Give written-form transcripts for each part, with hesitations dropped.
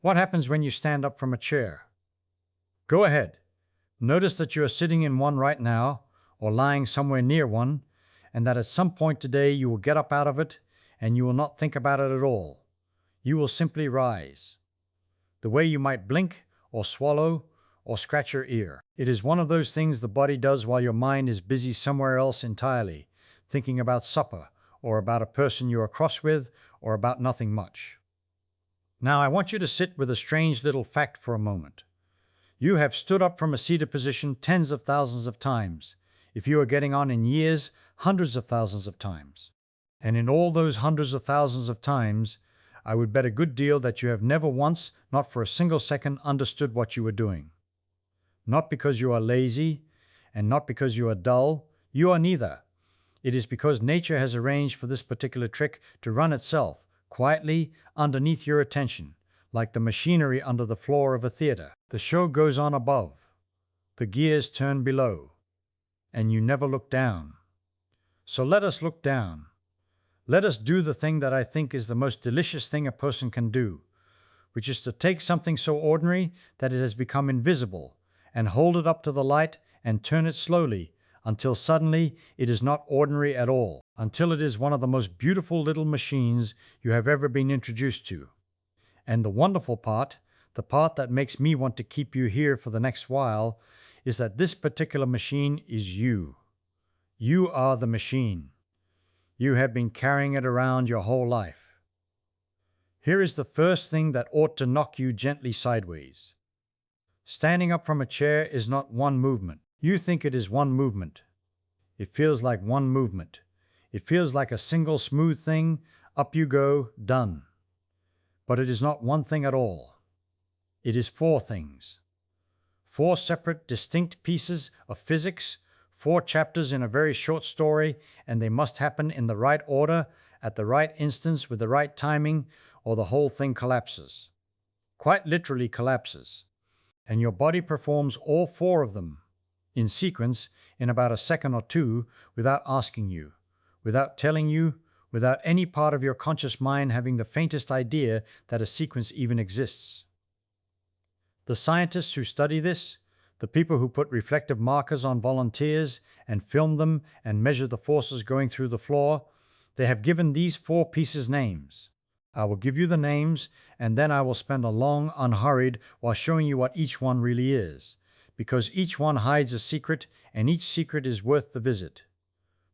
What happens when you stand up from a chair? Go ahead. Notice that you are sitting in one right now, or lying somewhere near one, and that at some point today you will get up out of it, and you will not think about it at all. You will simply rise. The way you might blink, or swallow, or scratch your ear. It is one of those things the body does while your mind is busy somewhere else entirely, thinking about supper, or about a person you are cross with, or about nothing much. Now I want you to sit with a strange little fact for a moment. You have stood up from a seated position tens of thousands of times. If you are getting on in years, hundreds of thousands of times. And in all those hundreds of thousands of times, I would bet a good deal that you have never once, not for a single second, understood what you were doing. Not because you are lazy, and not because you are dull. You are neither. It is because nature has arranged for this particular trick to run itself, quietly, underneath your attention, like the machinery under the floor of a theater. The show goes on above. The gears turn below. And you never look down. So let us look down. Let us do the thing that I think is the most delicious thing a person can do, which is to take something so ordinary that it has become invisible, and hold it up to the light and turn it slowly until suddenly it is not ordinary at all, until it is one of the most beautiful little machines you have ever been introduced to. And the wonderful part, the part that makes me want to keep you here for the next while, is that this particular machine is you. You are the machine. You have been carrying it around your whole life. Here is the first thing that ought to knock you gently sideways. Standing up from a chair is not one movement. You think it is one movement. It feels like one movement. It feels like a single smooth thing. Up you go, done. But it is not one thing at all. It is four things. Four separate, distinct pieces of physics, four chapters in a very short story, and they must happen in the right order, at the right instance, with the right timing, or the whole thing collapses. Quite literally collapses. And your body performs all four of them in sequence in about a second or two without asking you, without telling you, without any part of your conscious mind having the faintest idea that a sequence even exists. The scientists who study this, the people who put reflective markers on volunteers and film them and measure the forces going through the floor, they have given these four pieces names. I will give you the names, and then I will spend a long, unhurried while showing you what each one really is, because each one hides a secret, and each secret is worth the visit.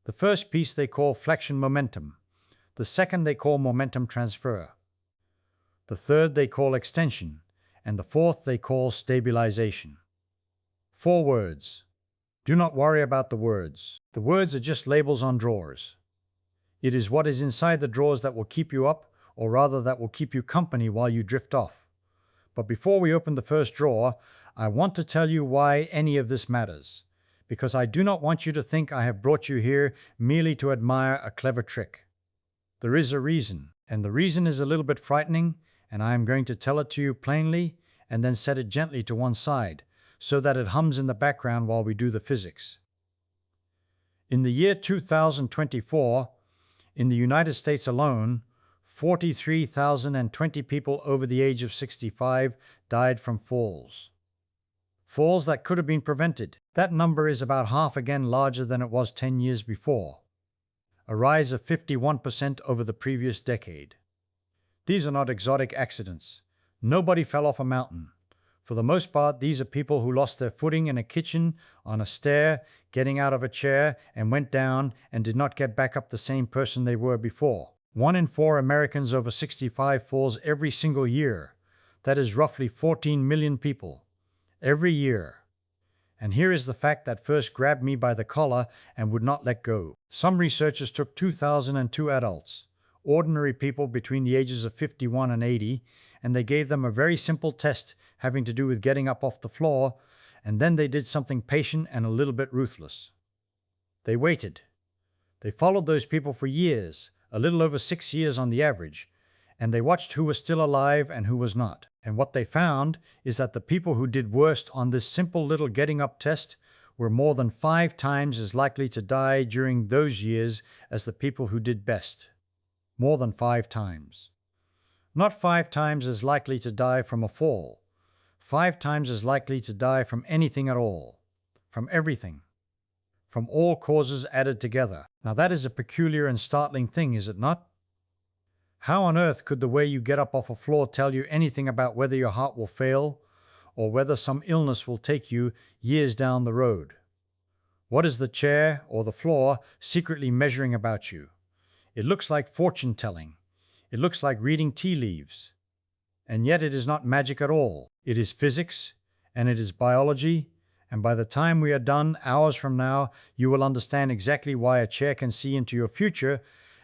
The first piece they call flexion momentum. The second they call momentum transfer. The third they call extension, and the fourth they call stabilization. 4 words. Do not worry about the words. The words are just labels on drawers. It is what is inside the drawers that will keep you up, or rather that will keep you company while you drift off. But before we open the first drawer, I want to tell you why any of this matters, because I do not want you to think I have brought you here merely to admire a clever trick. There is a reason, and the reason is a little bit frightening, and I am going to tell it to you plainly and then set it gently to one side, so that it hums in the background while we do the physics. In the year 2024, in the United States alone, 43,020 people over the age of 65 died from falls. Falls that could have been prevented. That number is about half again larger than it was 10 years before. A rise of 51% over the previous decade. These are not exotic accidents. Nobody fell off a mountain. For the most part, these are people who lost their footing in a kitchen, on a stair, getting out of a chair, and went down and did not get back up the same person they were before. 1 in 4 Americans over 65 falls every single year. That is roughly 14 million people. Every year. And here is the fact that first grabbed me by the collar and would not let go. Some researchers took 2,002 adults, ordinary people between the ages of 51 and 80, and they gave them a very simple test having to do with getting up off the floor, and then they did something patient and a little bit ruthless. They waited. They followed those people for years, a little over 6 years on the average, and they watched who was still alive and who was not. And what they found is that the people who did worst on this simple little getting up test were more than 5 times as likely to die during those years as the people who did best. More than 5 times. Not 5 times as likely to die from a fall. 5 times as likely to die from anything at all. From everything. From all causes added together. Now that is a peculiar and startling thing, is it not? How on earth could the way you get up off a floor tell you anything about whether your heart will fail or whether some illness will take you years down the road? What is the chair or the floor secretly measuring about you? It looks like fortune telling. It looks like reading tea leaves. And yet it is not magic at all. It is physics, and it is biology, and by the time we are done, hours from now, you will understand exactly why a chair can see into your future,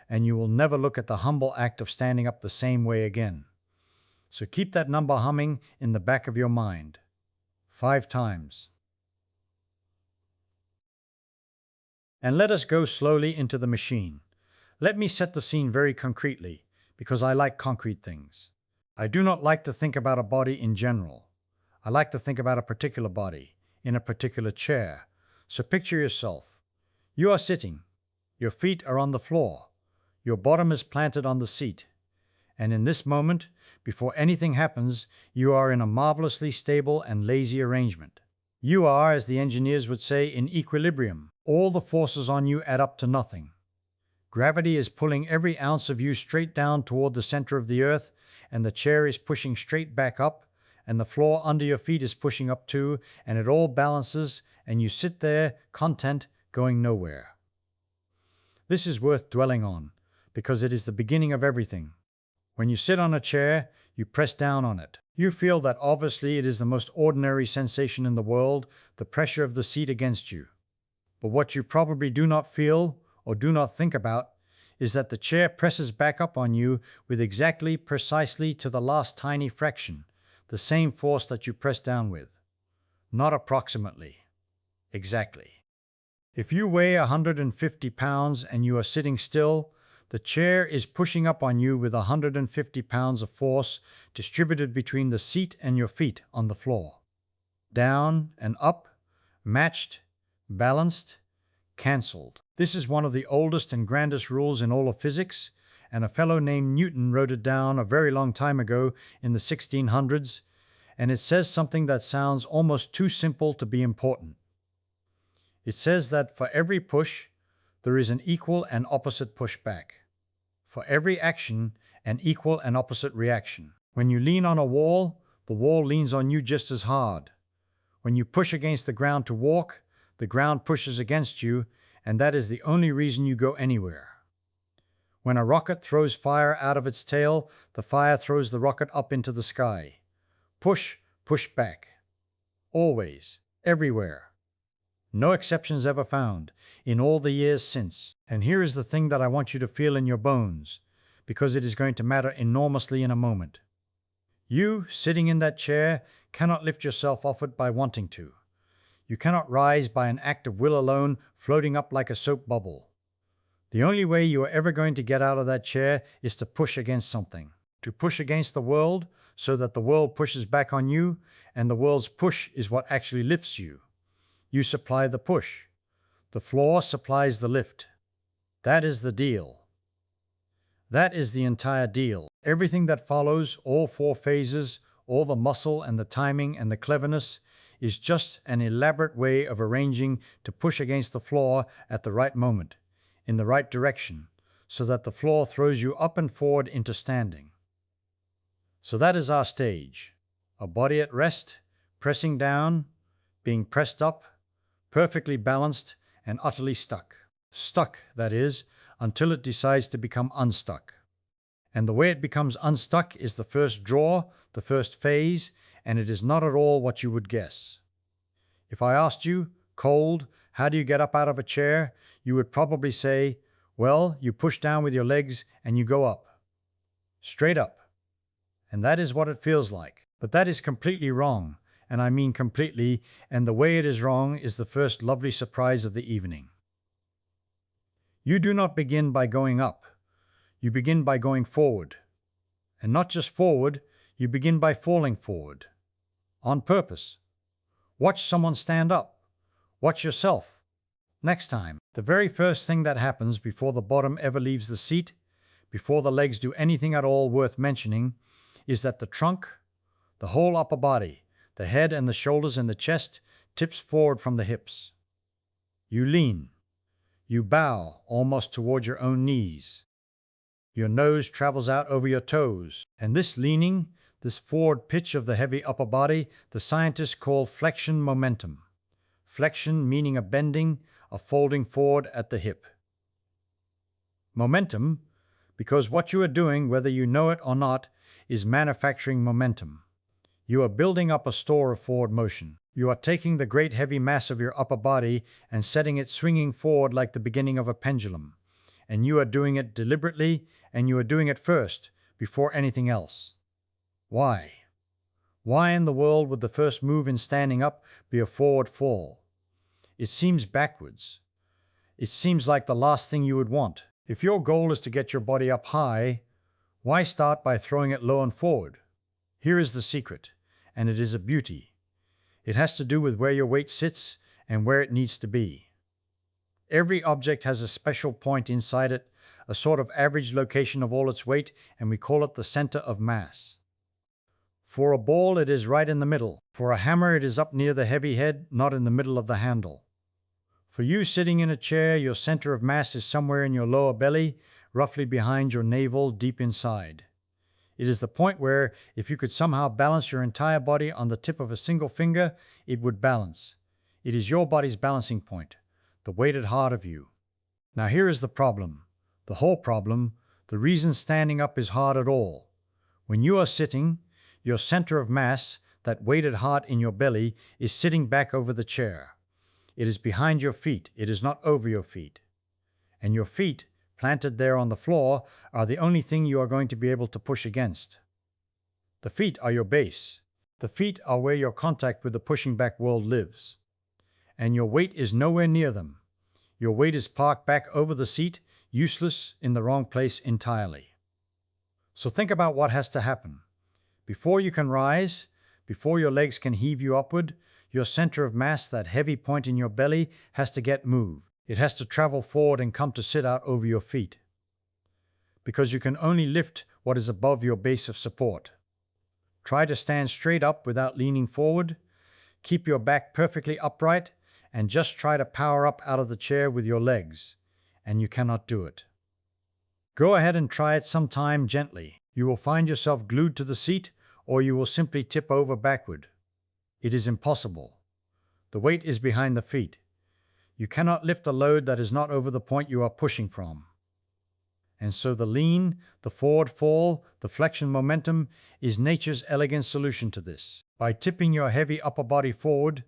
and you will never look at the humble act of standing up the same way again. So keep that number humming in the back of your mind. 5 times. And let us go slowly into the machine. Let me set the scene very concretely, because I like concrete things. I do not like to think about a body in general. I like to think about a particular body, in a particular chair. So picture yourself. You are sitting. Your feet are on the floor. Your bottom is planted on the seat. And in this moment, before anything happens, you are in a marvelously stable and lazy arrangement. You are, as the engineers would say, in equilibrium. All the forces on you add up to nothing. Gravity is pulling every ounce of you straight down toward the center of the earth, and the chair is pushing straight back up, and the floor under your feet is pushing up too, and it all balances, and you sit there, content, going nowhere. This is worth dwelling on, because it is the beginning of everything. When you sit on a chair, you press down on it. You feel that obviously it is the most ordinary sensation in the world, the pressure of the seat against you. But what you probably do not feel, or do not think about, is that the chair presses back up on you with exactly, precisely to the last tiny fraction, the same force that you press down with. Not approximately. Exactly. If you weigh 150 pounds and you are sitting still, the chair is pushing up on you with 150 pounds of force distributed between the seat and your feet on the floor. Down and up, matched, balanced, cancelled. This is one of the oldest and grandest rules in all of physics, and a fellow named Newton wrote it down a very long time ago in the 1600s, and it says something that sounds almost too simple to be important. It says that for every push, there is an equal and opposite push back. For every action, an equal and opposite reaction. When you lean on a wall, the wall leans on you just as hard. When you push against the ground to walk, the ground pushes against you, and that is the only reason you go anywhere. When a rocket throws fire out of its tail, the fire throws the rocket up into the sky. Push, push back. Always, everywhere. No exceptions ever found, in all the years since. And here is the thing that I want you to feel in your bones, because it is going to matter enormously in a moment. You, sitting in that chair, cannot lift yourself off it by wanting to. You cannot rise by an act of will alone, floating up like a soap bubble. The only way you are ever going to get out of that chair is to push against something. To push against the world, so that the world pushes back on you, and the world's push is what actually lifts you. You supply the push. The floor supplies the lift. That is the deal. That is the entire deal. Everything that follows, all 4 phases, all the muscle and the timing and the cleverness, is just an elaborate way of arranging to push against the floor at the right moment, in the right direction, so that the floor throws you up and forward into standing. So that is our stage. A body at rest, pressing down, being pressed up, perfectly balanced and utterly stuck. Stuck, that is, until it decides to become unstuck. And the way it becomes unstuck is the first draw, the first phase, and it is not at all what you would guess. If I asked you, cold, how do you get up out of a chair, you would probably say, well, you push down with your legs and you go up. Straight up. And that is what it feels like. But that is completely wrong, and I mean completely, and the way it is wrong is the first lovely surprise of the evening. You do not begin by going up. You begin by going forward. And not just forward, you begin by falling forward. On purpose. Watch someone stand up. Watch yourself. Next time, the very first thing that happens before the bottom ever leaves the seat, before the legs do anything at all worth mentioning, is that the trunk, the whole upper body, the head and the shoulders and the chest tips forward from the hips. You lean. You bow almost toward your own knees. Your nose travels out over your toes, and this leaning, this forward pitch of the heavy upper body, the scientists call flexion momentum. Flexion meaning a bending, a folding forward at the hip. Momentum, because what you are doing, whether you know it or not, is manufacturing momentum. You are building up a store of forward motion. You are taking the great heavy mass of your upper body and setting it swinging forward like the beginning of a pendulum. And you are doing it deliberately, and you are doing it first, before anything else. Why? Why in the world would the first move in standing up be a forward fall? It seems backwards. It seems like the last thing you would want. If your goal is to get your body up high, why start by throwing it low and forward? Here is the secret, and it is a beauty. It has to do with where your weight sits and where it needs to be. Every object has a special point inside it, a sort of average location of all its weight, and we call it the center of mass. For a ball, it is right in the middle. For a hammer, it is up near the heavy head, not in the middle of the handle. For you sitting in a chair, your center of mass is somewhere in your lower belly, roughly behind your navel, deep inside. It is the point where, if you could somehow balance your entire body on the tip of a single finger, it would balance. It is your body's balancing point, the weighted heart of you. Now here is the problem, the whole problem, the reason standing up is hard at all. When you are sitting, your center of mass, that weighted heart in your belly, is sitting back over the chair. It is behind your feet, it is not over your feet. And your feet, planted there on the floor, are the only thing you are going to be able to push against. The feet are your base. The feet are where your contact with the pushing back world lives. And your weight is nowhere near them. Your weight is parked back over the seat, useless, in the wrong place entirely. So think about what has to happen. Before you can rise, before your legs can heave you upward, your center of mass, that heavy point in your belly, has to get moved. It has to travel forward and come to sit out over your feet. Because you can only lift what is above your base of support. Try to stand straight up without leaning forward. Keep your back perfectly upright and just try to power up out of the chair with your legs. And you cannot do it. Go ahead and try it sometime gently. You will find yourself glued to the seat, or you will simply tip over backward. It is impossible. The weight is behind the feet. You cannot lift a load that is not over the point you are pushing from. And so the lean, the forward fall, the flexion momentum is nature's elegant solution to this. By tipping your heavy upper body forward,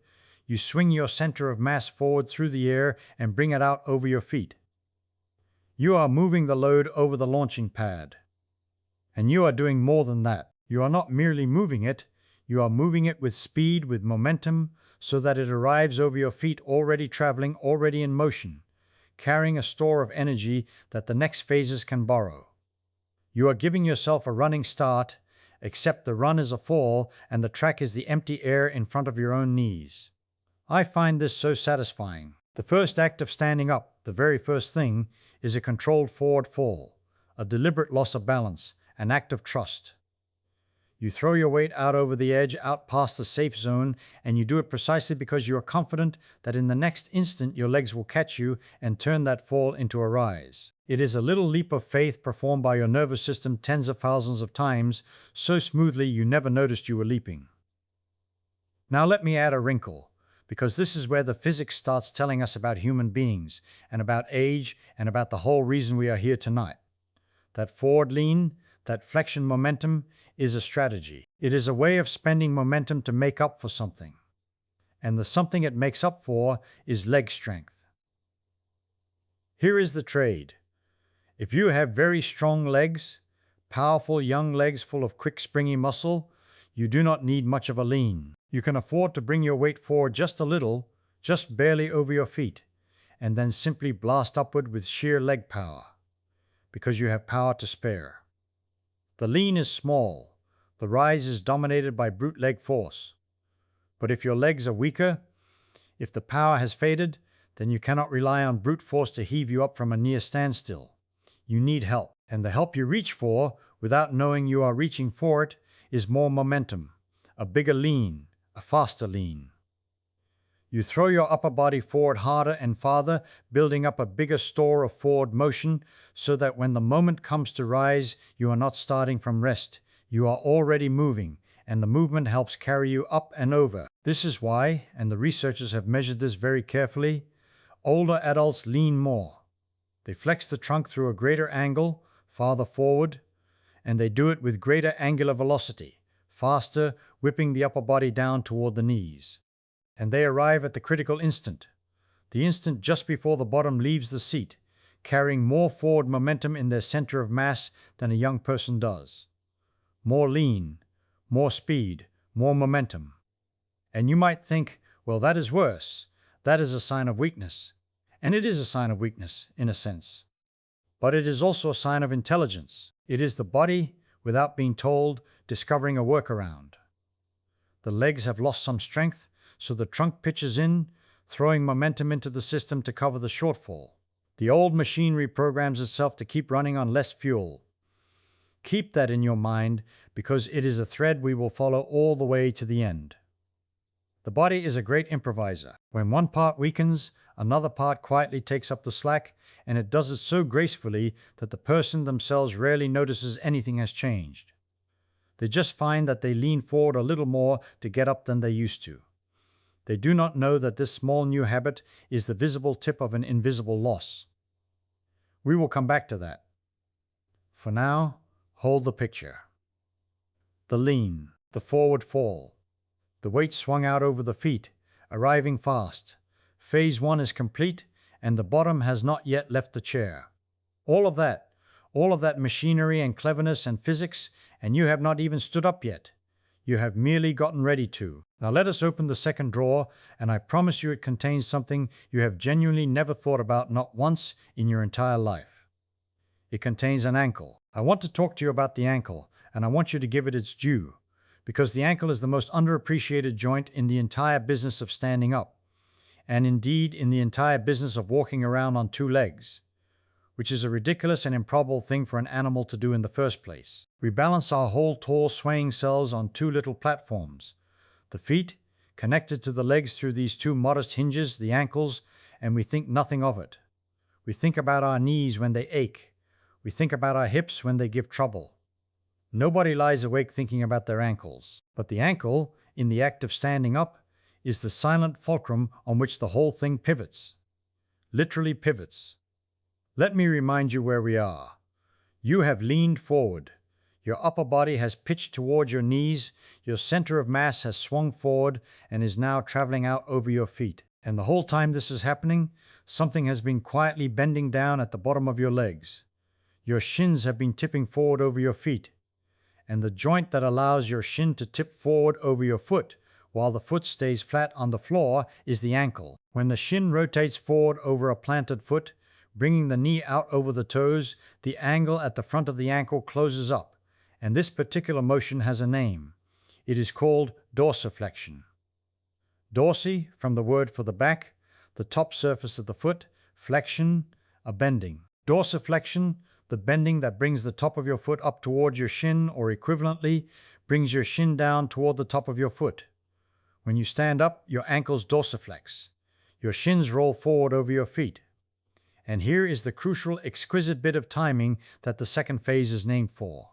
you swing your center of mass forward through the air and bring it out over your feet. You are moving the load over the launching pad. And you are doing more than that. You are not merely moving it, you are moving it with speed, with momentum, so that it arrives over your feet already traveling, already in motion, carrying a store of energy that the next phases can borrow. You are giving yourself a running start, except the run is a fall and the track is the empty air in front of your own knees. I find this so satisfying. The first act of standing up, the very first thing, is a controlled forward fall, a deliberate loss of balance, an act of trust. You throw your weight out over the edge, out past the safe zone, and you do it precisely because you are confident that in the next instant your legs will catch you and turn that fall into a rise. It is a little leap of faith performed by your nervous system tens of thousands of times, so smoothly you never noticed you were leaping. Now let me add a wrinkle, because this is where the physics starts telling us about human beings, and about age, and about the whole reason we are here tonight. That forward lean, that flexion momentum, is a strategy. It is a way of spending momentum to make up for something. And the something it makes up for is leg strength. Here is the trade. If you have very strong legs, powerful young legs full of quick springy muscle, you do not need much of a lean. You can afford to bring your weight forward just a little, just barely over your feet, and then simply blast upward with sheer leg power, because you have power to spare. The lean is small. The rise is dominated by brute leg force. But if your legs are weaker, if the power has faded, then you cannot rely on brute force to heave you up from a near standstill. You need help. And the help you reach for, without knowing you are reaching for it, is more momentum, a bigger lean, a faster lean. You throw your upper body forward harder and farther, building up a bigger store of forward motion so that when the moment comes to rise, you are not starting from rest. You are already moving, and the movement helps carry you up and over. This is why, and the researchers have measured this very carefully, older adults lean more. They flex the trunk through a greater angle, farther forward, and they do it with greater angular velocity, faster, whipping the upper body down toward the knees. And they arrive at the critical instant, the instant just before the bottom leaves the seat, carrying more forward momentum in their center of mass than a young person does. More lean, more speed, more momentum. And you might think, well, that is worse. That is a sign of weakness. And it is a sign of weakness, in a sense. But it is also a sign of intelligence. It is the body, without being told, discovering a workaround. The legs have lost some strength, so the trunk pitches in, throwing momentum into the system to cover the shortfall. The old machinery programs itself to keep running on less fuel. Keep that in your mind, because it is a thread we will follow all the way to the end. The body is a great improviser. When one part weakens, another part quietly takes up the slack, and it does it so gracefully that the person themselves rarely notices anything has changed. They just find that they lean forward a little more to get up than they used to. They do not know that this small new habit is the visible tip of an invisible loss. We will come back to that. For now, hold the picture. The lean, the forward fall. The weight swung out over the feet, arriving fast. Phase 1 is complete, and the bottom has not yet left the chair. All of that machinery and cleverness and physics, and you have not even stood up yet. You have merely gotten ready to. Now let us open the second drawer, and I promise you it contains something you have genuinely never thought about, not once in your entire life. It contains an ankle. I want to talk to you about the ankle, and I want you to give it its due, because the ankle is the most underappreciated joint in the entire business of standing up, and indeed in the entire business of walking around on two legs, which is a ridiculous and improbable thing for an animal to do in the first place. We balance our whole tall swaying selves on two little platforms, the feet connected to the legs through these two modest hinges, the ankles, and we think nothing of it. We think about our knees when they ache. We think about our hips when they give trouble. Nobody lies awake thinking about their ankles, but the ankle, in the act of standing up, is the silent fulcrum on which the whole thing pivots. Literally pivots. Let me remind you where we are. You have leaned forward. Your upper body has pitched towards your knees. Your center of mass has swung forward and is now traveling out over your feet. And the whole time this is happening, something has been quietly bending down at the bottom of your legs. Your shins have been tipping forward over your feet. And the joint that allows your shin to tip forward over your foot while the foot stays flat on the floor is the ankle. When the shin rotates forward over a planted foot, bringing the knee out over the toes, the angle at the front of the ankle closes up, and this particular motion has a name. It is called dorsiflexion. Dorsi, from the word for the back, the top surface of the foot, flexion, a bending. Dorsiflexion, the bending that brings the top of your foot up towards your shin, or equivalently, brings your shin down toward the top of your foot. When you stand up, your ankles dorsiflex. Your shins roll forward over your feet. And here is the crucial, exquisite bit of timing that the second phase is named for.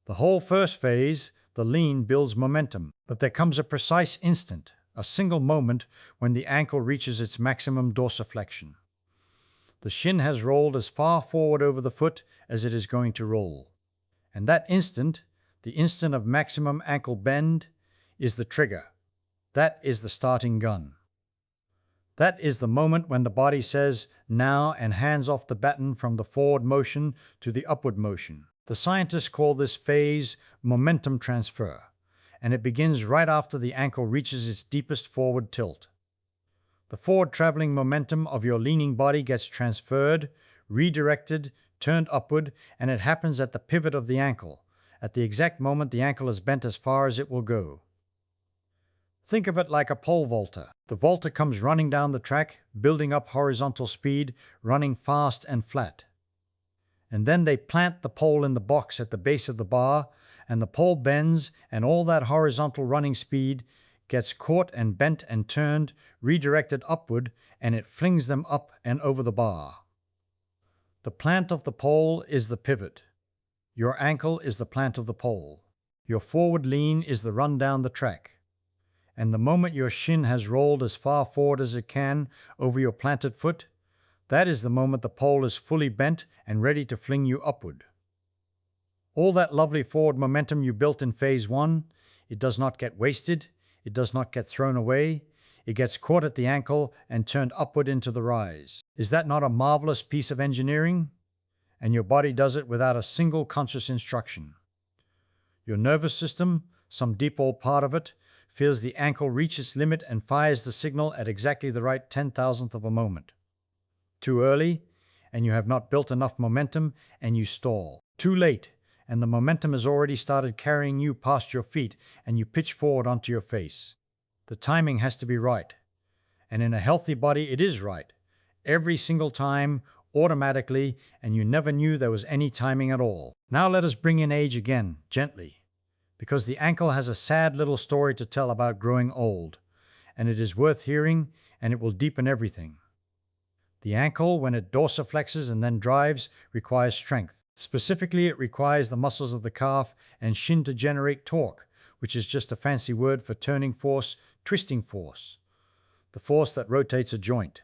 The whole first phase, the lean, builds momentum, but there comes a precise instant, a single moment, when the ankle reaches its maximum dorsiflexion. The shin has rolled as far forward over the foot as it is going to roll. And that instant, the instant of maximum ankle bend, is the trigger. That is the starting gun. That is the moment when the body says now and hands off the baton from the forward motion to the upward motion. The scientists call this phase momentum transfer, and it begins right after the ankle reaches its deepest forward tilt. The forward traveling momentum of your leaning body gets transferred, redirected, turned upward, and it happens at the pivot of the ankle, at the exact moment the ankle is bent as far as it will go. Think of it like a pole vaulter. The vaulter comes running down the track, building up horizontal speed, running fast and flat. And then they plant the pole in the box at the base of the bar, and the pole bends, and all that horizontal running speed gets caught and bent and turned, redirected upward, and it flings them up and over the bar. The plant of the pole is the pivot. Your ankle is the plant of the pole. Your forward lean is the run down the track. And the moment your shin has rolled as far forward as it can over your planted foot, that is the moment the pole is fully bent and ready to fling you upward. All that lovely forward momentum you built in phase one, it does not get wasted, it does not get thrown away, it gets caught at the ankle and turned upward into the rise. Is that not a marvelous piece of engineering? And your body does it without a single conscious instruction. Your nervous system, some deep old part of it, feels the ankle reach its limit and fires the signal at exactly the right 10,000th of a moment. Too early, and you have not built enough momentum, and you stall. Too late, and the momentum has already started carrying you past your feet, and you pitch forward onto your face. The timing has to be right, and in a healthy body it is right. Every single time, automatically, and you never knew there was any timing at all. Now let us bring in age again, gently, because the ankle has a sad little story to tell about growing old, and it is worth hearing, and it will deepen everything. The ankle, when it dorsiflexes and then drives, requires strength. Specifically, it requires the muscles of the calf and shin to generate torque, which is just a fancy word for turning force, twisting force, the force that rotates a joint.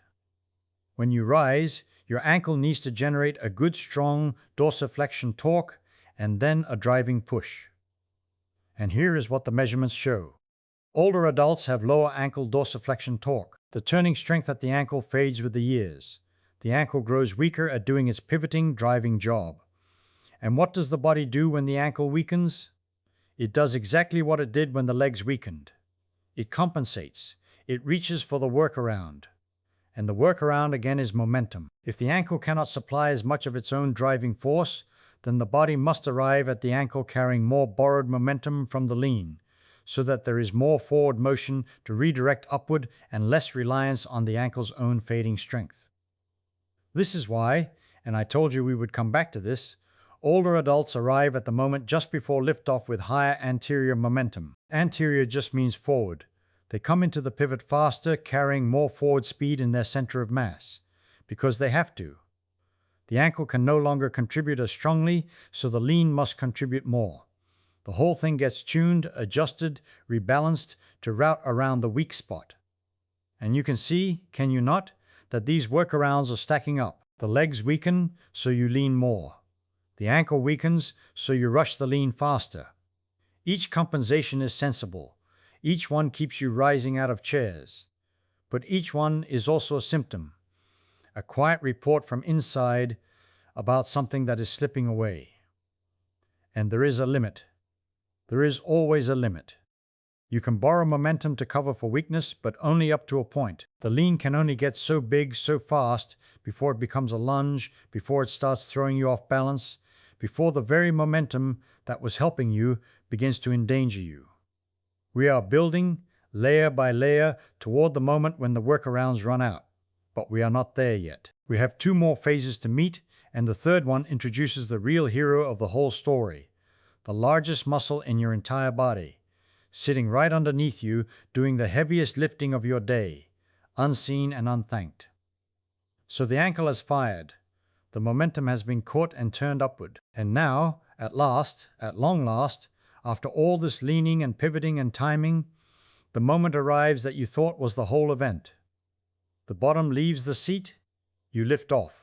When you rise, your ankle needs to generate a good strong dorsiflexion torque and then a driving push. And here is what the measurements show. Older adults have lower ankle dorsiflexion torque. The turning strength at the ankle fades with the years. The ankle grows weaker at doing its pivoting, driving job. And what does the body do when the ankle weakens? It does exactly what it did when the legs weakened. It compensates. It reaches for the workaround. And the workaround again is momentum. If the ankle cannot supply as much of its own driving force, then the body must arrive at the ankle carrying more borrowed momentum from the lean, so that there is more forward motion to redirect upward and less reliance on the ankle's own fading strength. This is why, and I told you we would come back to this, older adults arrive at the moment just before liftoff with higher anterior momentum. Anterior just means forward. They come into the pivot faster, carrying more forward speed in their center of mass, because they have to. The ankle can no longer contribute as strongly, so the lean must contribute more. The whole thing gets tuned, adjusted, rebalanced to route around the weak spot. And you can see, can you not, that these workarounds are stacking up. The legs weaken, so you lean more. The ankle weakens, so you rush the lean faster. Each compensation is sensible. Each one keeps you rising out of chairs. But each one is also a symptom, a quiet report from inside about something that is slipping away. And there is a limit. There is always a limit. You can borrow momentum to cover for weakness, but only up to a point. The lean can only get so big so fast before it becomes a lunge, before it starts throwing you off balance, before the very momentum that was helping you begins to endanger you. We are building, layer by layer, toward the moment when the workarounds run out, but we are not there yet. We have 2 more phases to meet, and the third one introduces the real hero of the whole story, the largest muscle in your entire body, sitting right underneath you, doing the heaviest lifting of your day, unseen and unthanked. So the ankle has fired. The momentum has been caught and turned upward. And now, at last, at long last, after all this leaning and pivoting and timing, the moment arrives that you thought was the whole event. The bottom leaves the seat, you lift off.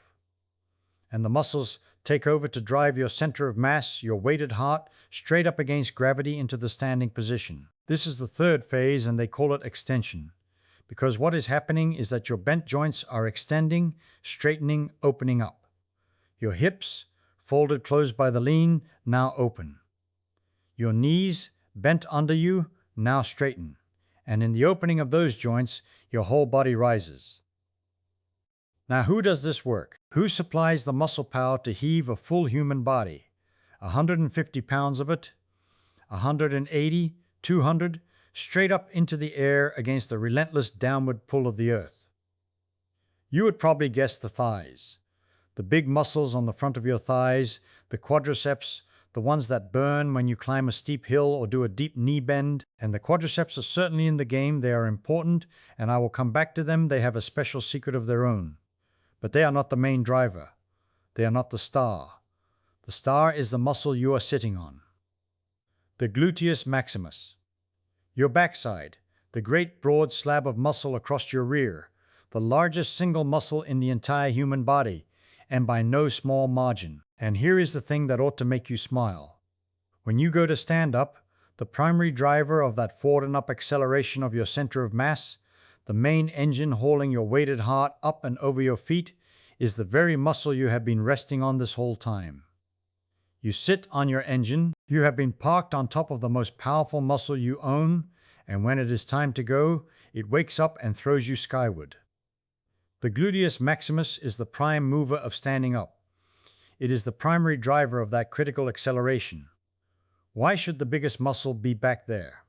And the muscles take over to drive your center of mass, your weighted heart, straight up against gravity into the standing position. This is the third phase, and they call it extension, because what is happening is that your bent joints are extending, straightening, opening up. Your hips, folded closed by the lean, now open. Your knees, bent under you, now straighten. And in the opening of those joints, your whole body rises. Now, who does this work? Who supplies the muscle power to heave a full human body? 150 pounds of it, 180, 200, straight up into the air against the relentless downward pull of the earth. You would probably guess the thighs. the big muscles on the front of your thighs, the quadriceps, the ones that burn when you climb a steep hill or do a deep knee bend. And the quadriceps are certainly in the game. They are important, and I will come back to them. They have a special secret of their own. But they are not the main driver. They are not the star. The star is the muscle you are sitting on. The gluteus maximus. Your backside, the great broad slab of muscle across your rear, the largest single muscle in the entire human body, and by no small margin. And here is the thing that ought to make you smile. When you go to stand up, the primary driver of that forward and up acceleration of your center of mass, the main engine hauling your weighted heart up and over your feet, is the very muscle you have been resting on this whole time. You sit on your engine, you have been parked on top of the most powerful muscle you own, and when it is time to go, it wakes up and throws you skyward. The gluteus maximus is the prime mover of standing up. It is the primary driver of that critical acceleration. Why should the biggest muscle be back there?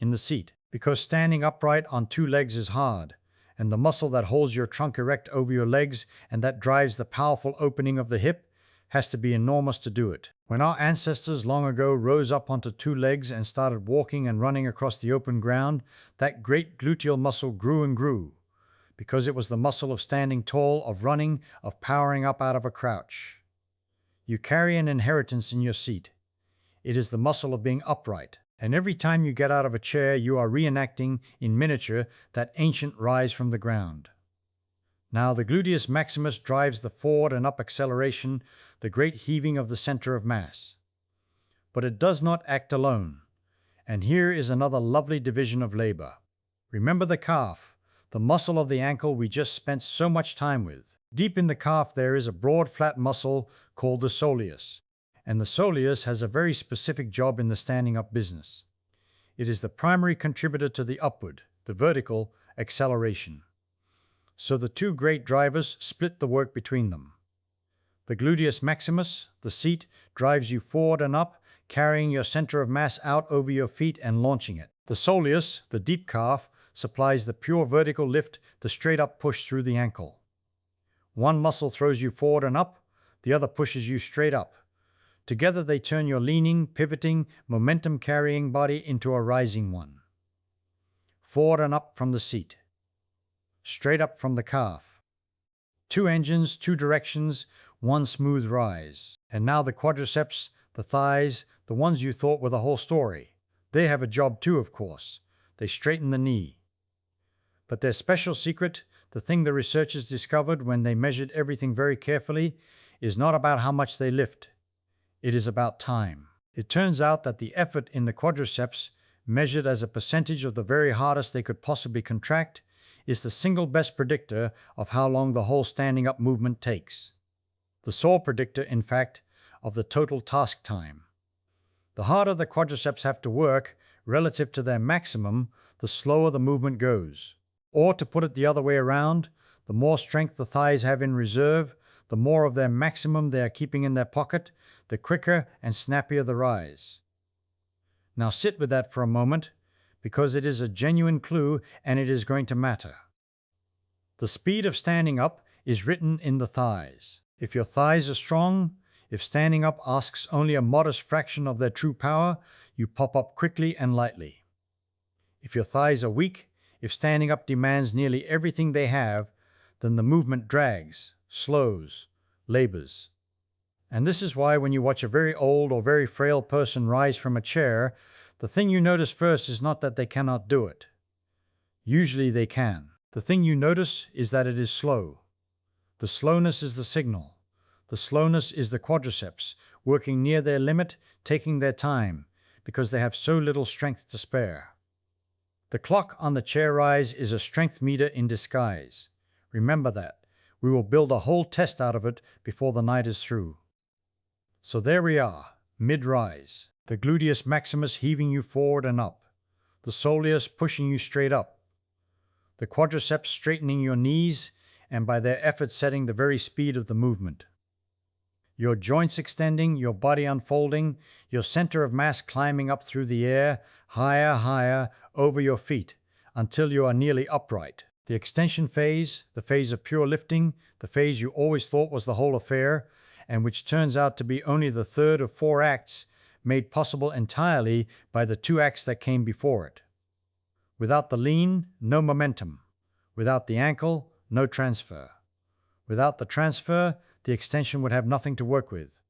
In the seat. Because standing upright on two legs is hard, and the muscle that holds your trunk erect over your legs and that drives the powerful opening of the hip has to be enormous to do it. When our ancestors long ago rose up onto two legs and started walking and running across the open ground, that great gluteal muscle grew and grew, because it was the muscle of standing tall, of running, of powering up out of a crouch. You carry an inheritance in your seat. It is the muscle of being upright. And every time you get out of a chair, you are reenacting in miniature that ancient rise from the ground. Now the gluteus maximus drives the forward and up acceleration, the great heaving of the center of mass. But it does not act alone. And here is another lovely division of labor. Remember the calf, the muscle of the ankle we just spent so much time with. Deep in the calf there is a broad flat muscle called the soleus. And the soleus has a very specific job in the standing up business. It is the primary contributor to the upward, the vertical, acceleration. So the two great drivers split the work between them. The gluteus maximus, the seat, drives you forward and up, carrying your center of mass out over your feet and launching it. The soleus, the deep calf, supplies the pure vertical lift, the straight up push through the ankle. One muscle throws you forward and up, the other pushes you straight up. Together they turn your leaning, pivoting, momentum-carrying body into a rising one. Forward and up from the seat. Straight up from the calf. Two engines, two directions, one smooth rise. And now the quadriceps, the thighs, the ones you thought were the whole story. They have a job too, of course. They straighten the knee. But their special secret, the thing the researchers discovered when they measured everything very carefully, is not about how much they lift. It is about time. It turns out that the effort in the quadriceps, measured as a percentage of the very hardest they could possibly contract, is the single best predictor of how long the whole standing up movement takes. The sole predictor, in fact, of the total task time. The harder the quadriceps have to work relative to their maximum, the slower the movement goes. Or to put it the other way around, the more strength the thighs have in reserve, the more of their maximum they are keeping in their pocket, the quicker and snappier the rise. Now sit with that for a moment, because it is a genuine clue and it is going to matter. The speed of standing up is written in the thighs. If your thighs are strong, if standing up asks only a modest fraction of their true power, you pop up quickly and lightly. If your thighs are weak, if standing up demands nearly everything they have, then the movement drags, slows, labors. And this is why when you watch a very old or very frail person rise from a chair, the thing you notice first is not that they cannot do it. Usually they can. The thing you notice is that it is slow. The slowness is the signal. The slowness is the quadriceps, working near their limit, taking their time, because they have so little strength to spare. The clock on the chair rise is a strength meter in disguise. Remember that. We will build a whole test out of it before the night is through. So there we are, mid-rise. The gluteus maximus heaving you forward and up. The soleus pushing you straight up. The quadriceps straightening your knees, and by their effort setting the very speed of the movement. Your joints extending, your body unfolding, your center of mass climbing up through the air, higher, higher, over your feet, until you are nearly upright. The extension phase, the phase of pure lifting, the phase you always thought was the whole affair, and which turns out to be only the third of four acts made possible entirely by the two acts that came before it. Without the lean, no momentum. Without the ankle, no transfer. Without the transfer, the extension would have nothing to work with.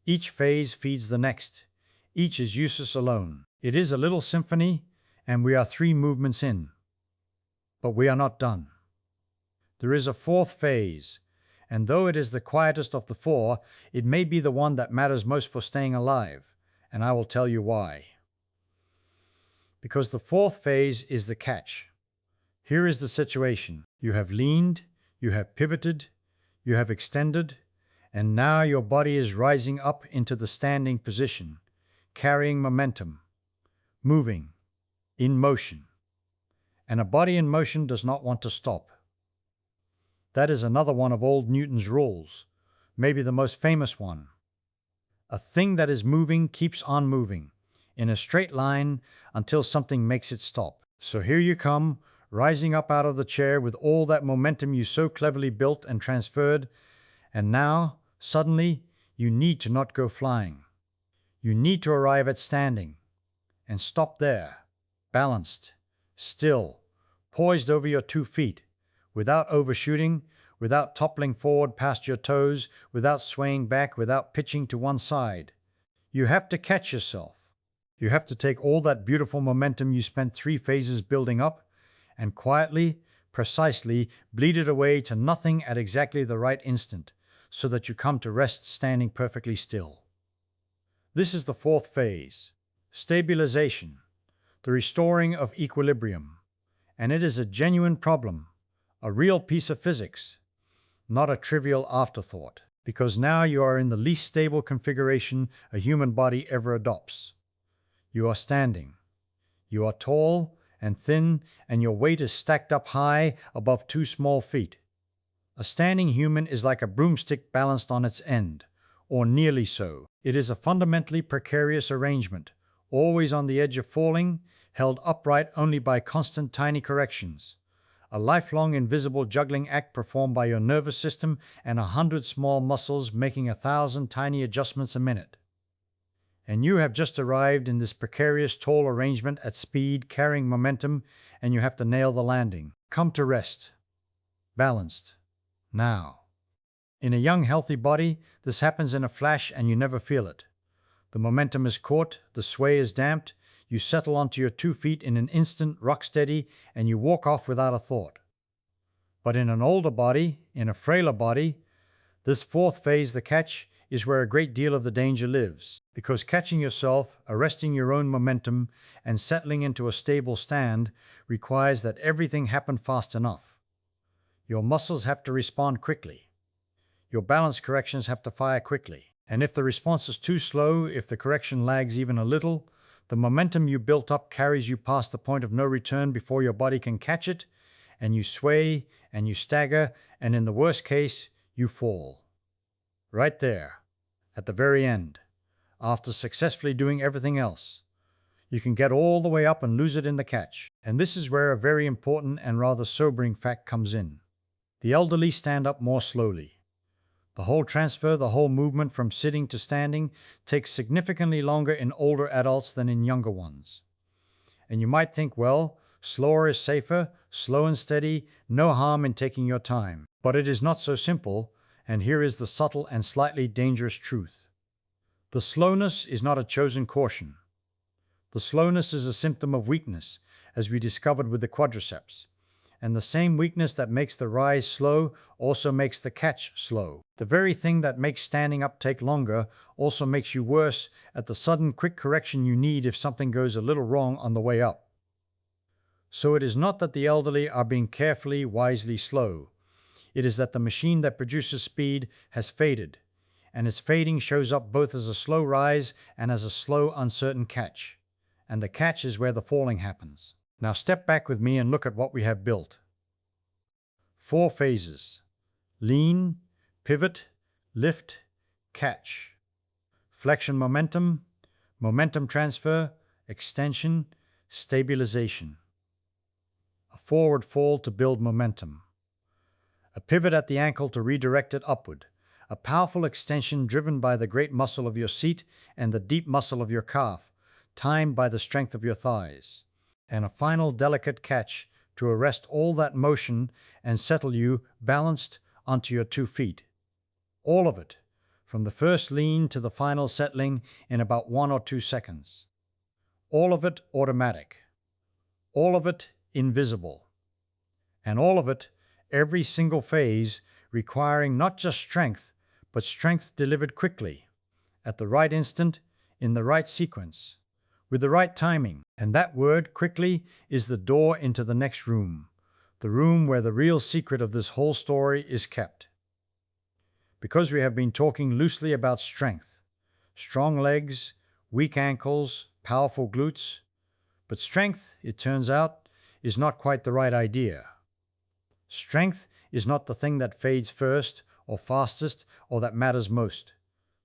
Each phase feeds the next. Each is useless alone. It is a little symphony, and we are three movements in. But we are not done. There is a fourth phase, and though it is the quietest of the four, it may be the one that matters most for staying alive, and I will tell you why. Because the fourth phase is the catch. Here is the situation. You have leaned, you have pivoted, you have extended, and now your body is rising up into the standing position, carrying momentum, moving, in motion. And a body in motion does not want to stop. That is another one of old Newton's rules, maybe the most famous one. A thing that is moving keeps on moving, in a straight line until something makes it stop. So here you come, rising up out of the chair with all that momentum you so cleverly built and transferred, and now, suddenly, you need to not go flying. You need to arrive at standing, and stop there, balanced, still, poised over your 2 feet, without overshooting, without toppling forward past your toes, without swaying back, without pitching to one side. You have to catch yourself. You have to take all that beautiful momentum you spent 3 phases building up and quietly, precisely bleed it away to nothing at exactly the right instant, so that you come to rest standing perfectly still. This is the fourth phase, stabilization, the restoring of equilibrium, and it is a genuine problem, a real piece of physics, not a trivial afterthought, because now you are in the least stable configuration a human body ever adopts. You are standing. You are tall and thin, and your weight is stacked up high above 2 small feet. A standing human is like a broomstick balanced on its end, or nearly so. It is a fundamentally precarious arrangement, always on the edge of falling, held upright only by constant tiny corrections. A lifelong invisible juggling act performed by your nervous system and 100 small muscles making 1,000 tiny adjustments a minute. And you have just arrived in this precarious tall arrangement at speed, carrying momentum, and you have to nail the landing. Come to rest. Balanced. Now. In a young, healthy body, this happens in a flash and you never feel it. The momentum is caught, the sway is damped, you settle onto your 2 feet in an instant, rock steady, and you walk off without a thought. But in an older body, in a frailer body, this fourth phase, the catch, is where a great deal of the danger lives, because catching yourself, arresting your own momentum, and settling into a stable stand requires that everything happen fast enough. Your muscles have to respond quickly. Your balance corrections have to fire quickly. And if the response is too slow, if the correction lags even a little, the momentum you built up carries you past the point of no return before your body can catch it, and you sway, and you stagger, and in the worst case, you fall. Right there, at the very end, after successfully doing everything else. You can get all the way up and lose it in the catch. And this is where a very important and rather sobering fact comes in. The elderly stand up more slowly. The whole transfer, the whole movement from sitting to standing takes significantly longer in older adults than in younger ones. And you might think, well, slower is safer, slow and steady, no harm in taking your time. But it is not so simple, and here is the subtle and slightly dangerous truth. The slowness is not a chosen caution. The slowness is a symptom of weakness, as we discovered with the quadriceps. And the same weakness that makes the rise slow also makes the catch slow. The very thing that makes standing up take longer also makes you worse at the sudden quick correction you need if something goes a little wrong on the way up. So it is not that the elderly are being carefully, wisely slow. It is that the machine that produces speed has faded, and its fading shows up both as a slow rise and as a slow, uncertain catch. And the catch is where the falling happens. Now step back with me and look at what we have built. 4 phases. Lean, pivot, lift, catch. Flexion momentum, momentum transfer, extension, stabilization. A forward fall to build momentum, a pivot at the ankle to redirect it upward, a powerful extension driven by the great muscle of your seat and the deep muscle of your calf, timed by the strength of your thighs, and a final delicate catch to arrest all that motion and settle you balanced onto your 2 feet. All of it, from the first lean to the final settling in about 1 or 2 seconds. All of it automatic. All of it invisible. And all of it, every single phase, requiring not just strength, but strength delivered quickly, at the right instant, in the right sequence, with the right timing. And that word, quickly, is the door into the next room, the room where the real secret of this whole story is kept. Because we have been talking loosely about strength, strong legs, weak ankles, powerful glutes, but strength, it turns out, is not quite the right idea. Strength is not the thing that fades first or fastest or that matters most.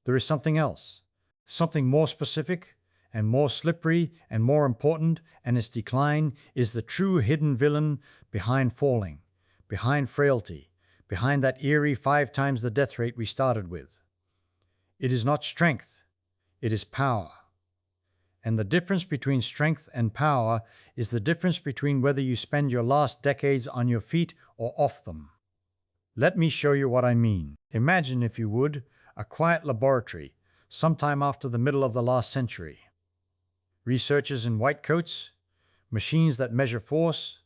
There is something else, something more specific and more slippery and more important, and its decline is the true hidden villain behind falling, behind frailty, behind that eerie 5 times the death rate we started with. It is not strength, it is power. And the difference between strength and power is the difference between whether you spend your last decades on your feet or off them. Let me show you what I mean. Imagine, if you would, a quiet laboratory sometime after the middle of the last century. Researchers in white coats, machines that measure force,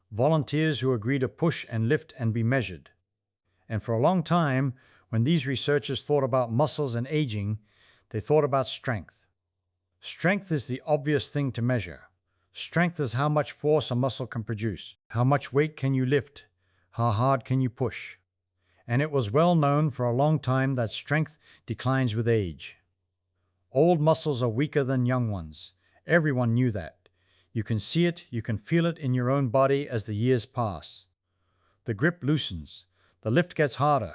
volunteers who agree to push and lift and be measured. And for a long time, when these researchers thought about muscles and aging, they thought about strength. Strength is the obvious thing to measure. Strength is how much force a muscle can produce. How much weight can you lift? How hard can you push? And it was well known for a long time that strength declines with age. Old muscles are weaker than young ones. Everyone knew that. You can see it, you can feel it in your own body as the years pass. The grip loosens. The lift gets harder.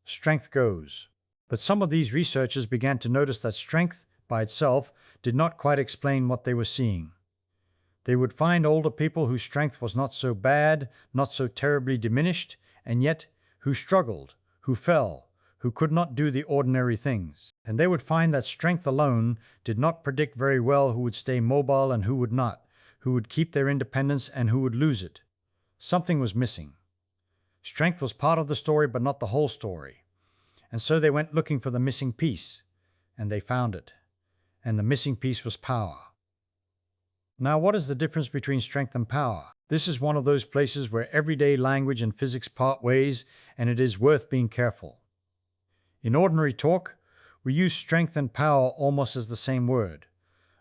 Strength goes. But some of these researchers began to notice that strength, by itself, did not quite explain what they were seeing. They would find older people whose strength was not so bad, not so terribly diminished, and yet who struggled, who fell, who could not do the ordinary things. And they would find that strength alone did not predict very well who would stay mobile and who would not, who would keep their independence and who would lose it. Something was missing. Strength was part of the story, but not the whole story. And so they went looking for the missing piece, and they found it. And the missing piece was power. Now, what is the difference between strength and power? This is one of those places where everyday language and physics part ways, and it is worth being careful. In ordinary talk, we use strength and power almost as the same word.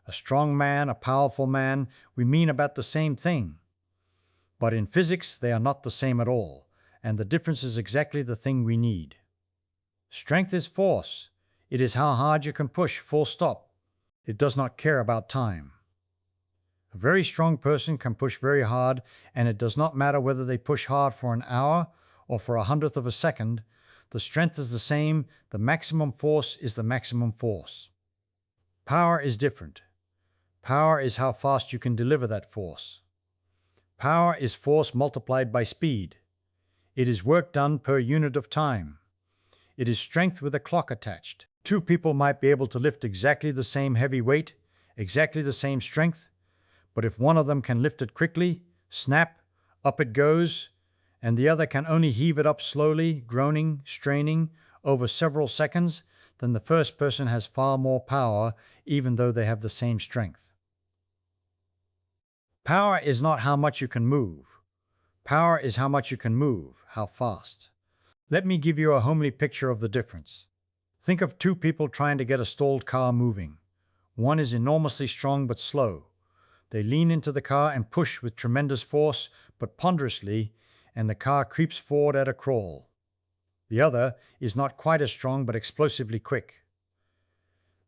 A strong man, a powerful man, we mean about the same thing. But in physics, they are not the same at all, and the difference is exactly the thing we need. Strength is force. It is how hard you can push, full stop. It does not care about time. A very strong person can push very hard, and it does not matter whether they push hard for an hour or for 1/100th of a second. The strength is the same. The maximum force is the maximum force. Power is different. Power is how fast you can deliver that force. Power is force multiplied by speed. It is work done per unit of time. It is strength with a clock attached. 2 people might be able to lift exactly the same heavy weight, exactly the same strength, but if one of them can lift it quickly, snap, up it goes, and the other can only heave it up slowly, groaning, straining, over several seconds, then the first person has far more power, even though they have the same strength. Power is not how much you can move. Power is how much you can move, how fast. Let me give you a homely picture of the difference. Think of 2 people trying to get a stalled car moving. One is enormously strong but slow. They lean into the car and push with tremendous force, but ponderously, and the car creeps forward at a crawl. The other is not quite as strong but explosively quick.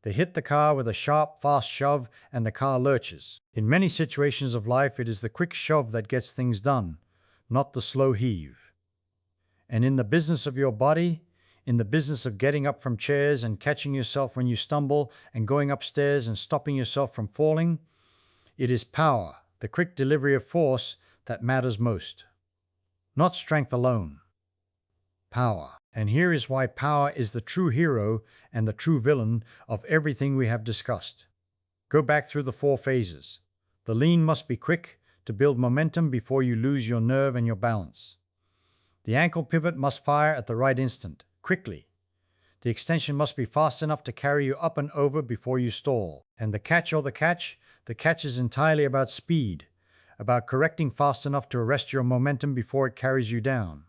They hit the car with a sharp, fast shove, and the car lurches. In many situations of life, it is the quick shove that gets things done, not the slow heave. And in the business of your body, in the business of getting up from chairs and catching yourself when you stumble and going upstairs and stopping yourself from falling, it is power, the quick delivery of force, that matters most. Not strength alone. Power. And here is why power is the true hero and the true villain of everything we have discussed. Go back through the 4 phases. The lean must be quick to build momentum before you lose your nerve and your balance. The ankle pivot must fire at the right instant, quickly. The extension must be fast enough to carry you up and over before you stall. And the catch is entirely about speed, about correcting fast enough to arrest your momentum before it carries you down.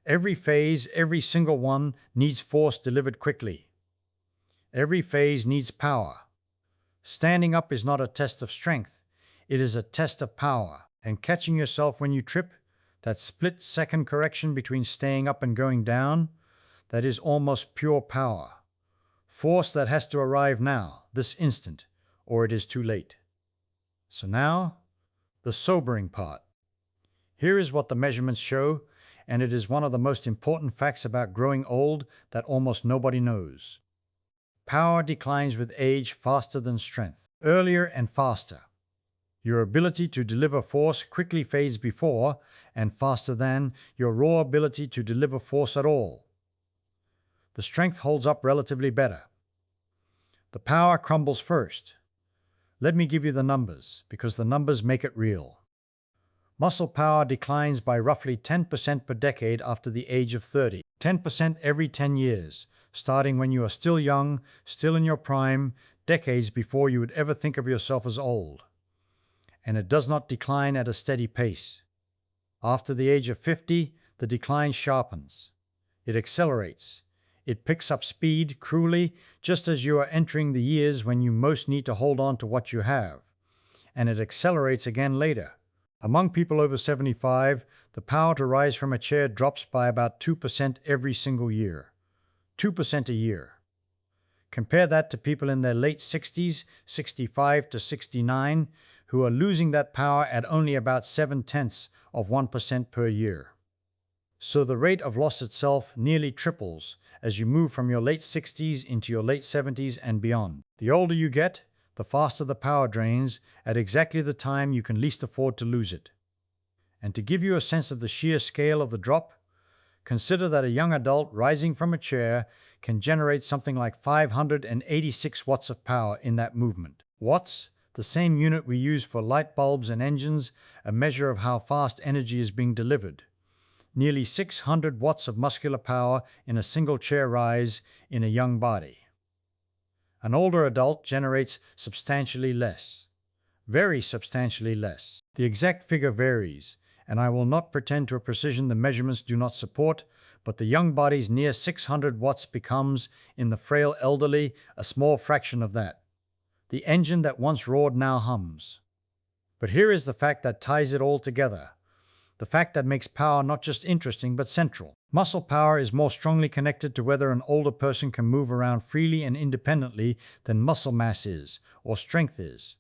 Every phase, every single one, needs force delivered quickly. Every phase needs power. Standing up is not a test of strength, it is a test of power. And catching yourself when you trip, that split-second correction between staying up and going down, that is almost pure power. Force that has to arrive now, this instant, or it is too late. So now, the sobering part. Here is what the measurements show, and it is one of the most important facts about growing old that almost nobody knows. Power declines with age faster than strength, earlier and faster. Your ability to deliver force quickly fades before and faster than your raw ability to deliver force at all. The strength holds up relatively better. The power crumbles first. Let me give you the numbers, because the numbers make it real. Muscle power declines by roughly 10% per decade after the age of 30. 10% every 10 years, starting when you are still young, still in your prime, decades before you would ever think of yourself as old. And it does not decline at a steady pace. After the age of 50, the decline sharpens. It accelerates. It picks up speed cruelly, just as you are entering the years when you most need to hold on to what you have. And it accelerates again later. Among people over 75, the power to rise from a chair drops by about 2% every single year. 2% a year. Compare that to people in their late 60s, 65 to 69, who are losing that power at only about 0.7% per year. So the rate of loss itself nearly triples as you move from your late 60s into your late 70s and beyond. The older you get, the faster the power drains at exactly the time you can least afford to lose it. And to give you a sense of the sheer scale of the drop, consider that a young adult rising from a chair can generate something like 586 watts of power in that movement. Watts, the same unit we use for light bulbs and engines, a measure of how fast energy is being delivered. Nearly 600 watts of muscular power in a single chair rise in a young body. An older adult generates substantially less. Very substantially less. The exact figure varies, and I will not pretend to a precision the measurements do not support, but the young body's near 600 watts becomes, in the frail elderly, a small fraction of that. The engine that once roared now hums. But here is the fact that ties it all together. The fact that makes power not just interesting but central. Muscle power is more strongly connected to whether an older person can move around freely and independently than muscle mass is, or strength is,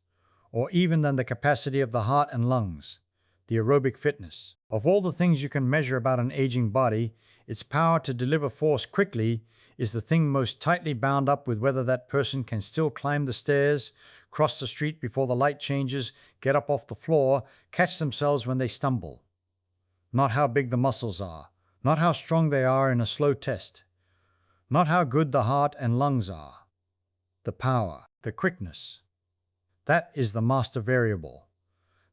or even than the capacity of the heart and lungs, the aerobic fitness. Of all the things you can measure about an aging body, its power to deliver force quickly is the thing most tightly bound up with whether that person can still climb the stairs, cross the street before the light changes, get up off the floor, catch themselves when they stumble. Not how big the muscles are, not how strong they are in a slow test, not how good the heart and lungs are. The power, the quickness. That is the master variable.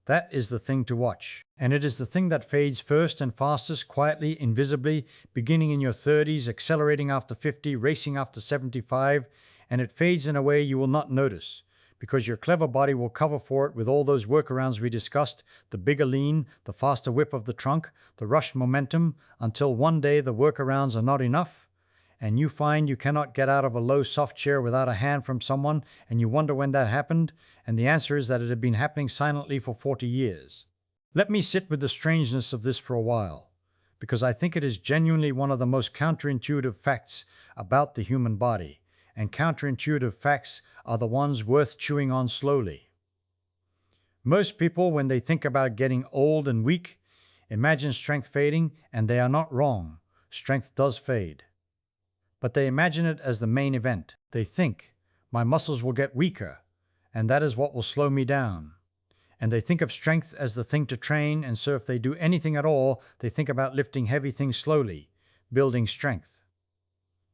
That is the thing to watch. And it is the thing that fades first and fastest, quietly, invisibly, beginning in your 30s, accelerating after 50, racing after 75, and it fades in a way you will not notice, because your clever body will cover for it with all those workarounds we discussed, the bigger lean, the faster whip of the trunk, the rushed momentum, until one day the workarounds are not enough, and you find you cannot get out of a low soft chair without a hand from someone, and you wonder when that happened, and the answer is that it had been happening silently for 40 years. Let me sit with the strangeness of this for a while, because I think it is genuinely one of the most counterintuitive facts about the human body, and counterintuitive facts are the ones worth chewing on slowly. Most people, when they think about getting old and weak, imagine strength fading, and they are not wrong. Strength does fade. But they imagine it as the main event. They think, my muscles will get weaker, and that is what will slow me down. And they think of strength as the thing to train, and so if they do anything at all, they think about lifting heavy things slowly, building strength.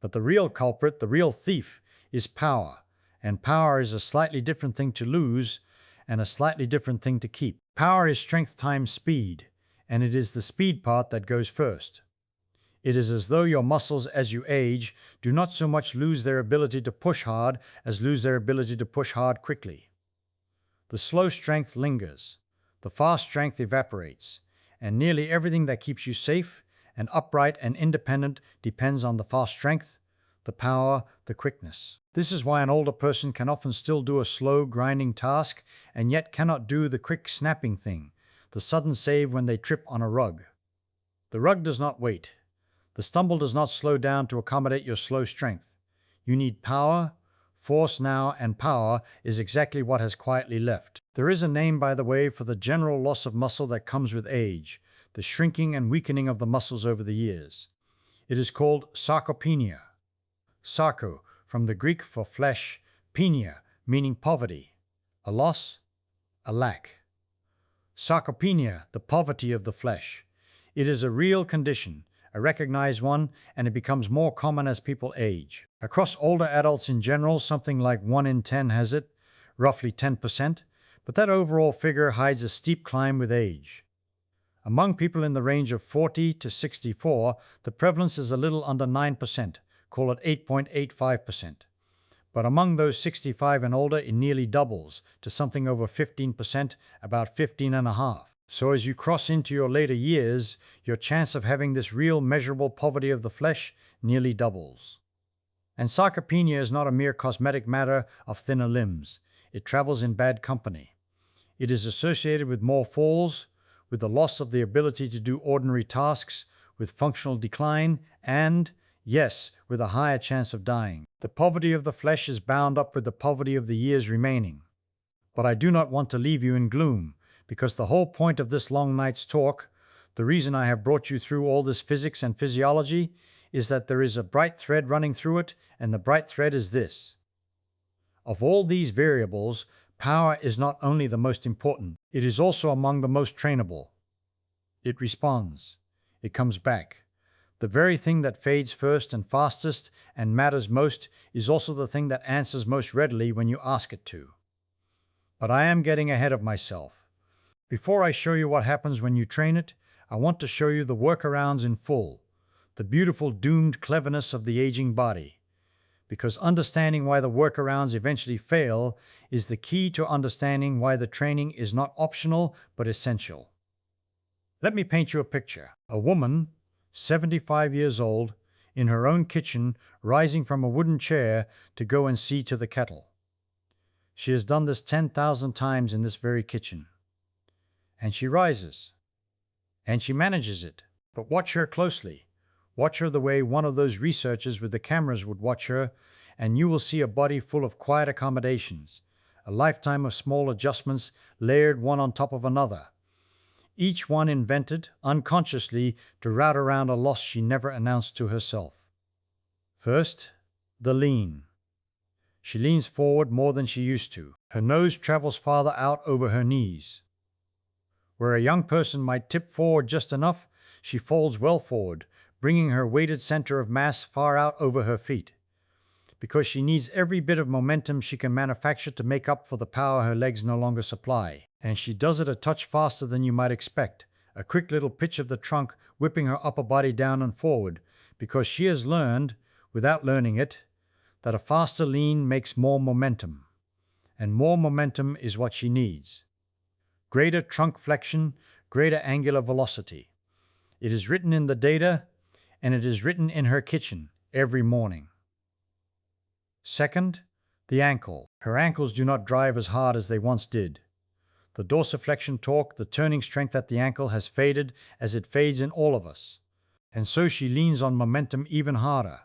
But the real culprit, the real thief, is power. And power is a slightly different thing to lose and a slightly different thing to keep. Power is strength times speed, and it is the speed part that goes first. It is as though your muscles, as you age, do not so much lose their ability to push hard as lose their ability to push hard quickly. The slow strength lingers, the fast strength evaporates, and nearly everything that keeps you safe and upright and independent depends on the fast strength, the power, the quickness. This is why an older person can often still do a slow, grinding task and yet cannot do the quick, snapping thing, the sudden save when they trip on a rug. The rug does not wait. The stumble does not slow down to accommodate your slow strength. You need power. Force now, and power is exactly what has quietly left. There is a name, by the way, for the general loss of muscle that comes with age, the shrinking and weakening of the muscles over the years. It is called sarcopenia. Sarco, from the Greek for flesh, penia, meaning poverty. A loss, a lack. Sarcopenia, the poverty of the flesh. It is a real condition, a recognized one, and it becomes more common as people age. Across older adults in general, something like 1 in 10 has it, roughly 10%, but that overall figure hides a steep climb with age. Among people in the range of 40 to 64, the prevalence is a little under 9%, call it 8.85%. But among those 65 and older, it nearly doubles to something over 15%, about 15.5%. So as you cross into your later years, your chance of having this real measurable poverty of the flesh nearly doubles. And sarcopenia is not a mere cosmetic matter of thinner limbs. It travels in bad company. It is associated with more falls, with the loss of the ability to do ordinary tasks, with functional decline, and, yes, with a higher chance of dying. The poverty of the flesh is bound up with the poverty of the years remaining. But I do not want to leave you in gloom, because the whole point of this long night's talk, the reason I have brought you through all this physics and physiology, is that there is a bright thread running through it, and the bright thread is this. Of all these variables, power is not only the most important, it is also among the most trainable. It responds. It comes back. The very thing that fades first and fastest and matters most is also the thing that answers most readily when you ask it to. But I am getting ahead of myself. Before I show you what happens when you train it, I want to show you the workarounds in full, the beautiful doomed cleverness of the aging body. Because understanding why the workarounds eventually fail is the key to understanding why the training is not optional but essential. Let me paint you a picture. A woman, 75 years old, in her own kitchen, rising from a wooden chair to go and see to the kettle. She has done this 10,000 times in this very kitchen. And she rises. And she manages it. But watch her closely. Watch her the way one of those researchers with the cameras would watch her, and you will see a body full of quiet accommodations, a lifetime of small adjustments layered one on top of another, each one invented, unconsciously, to route around a loss she never announced to herself. First, the lean. She leans forward more than she used to. Her nose travels farther out over her knees. Where a young person might tip forward just enough, she folds well forward, bringing her weighted center of mass far out over her feet, because she needs every bit of momentum she can manufacture to make up for the power her legs no longer supply. And she does it a touch faster than you might expect, a quick little pitch of the trunk whipping her upper body down and forward, because she has learned, without learning it, that a faster lean makes more momentum. And more momentum is what she needs. Greater trunk flexion, greater angular velocity. It is written in the data, and it is written in her kitchen every morning. Second, the ankle. Her ankles do not drive as hard as they once did. The dorsiflexion torque, the turning strength at the ankle has faded as it fades in all of us. And so she leans on momentum even harder,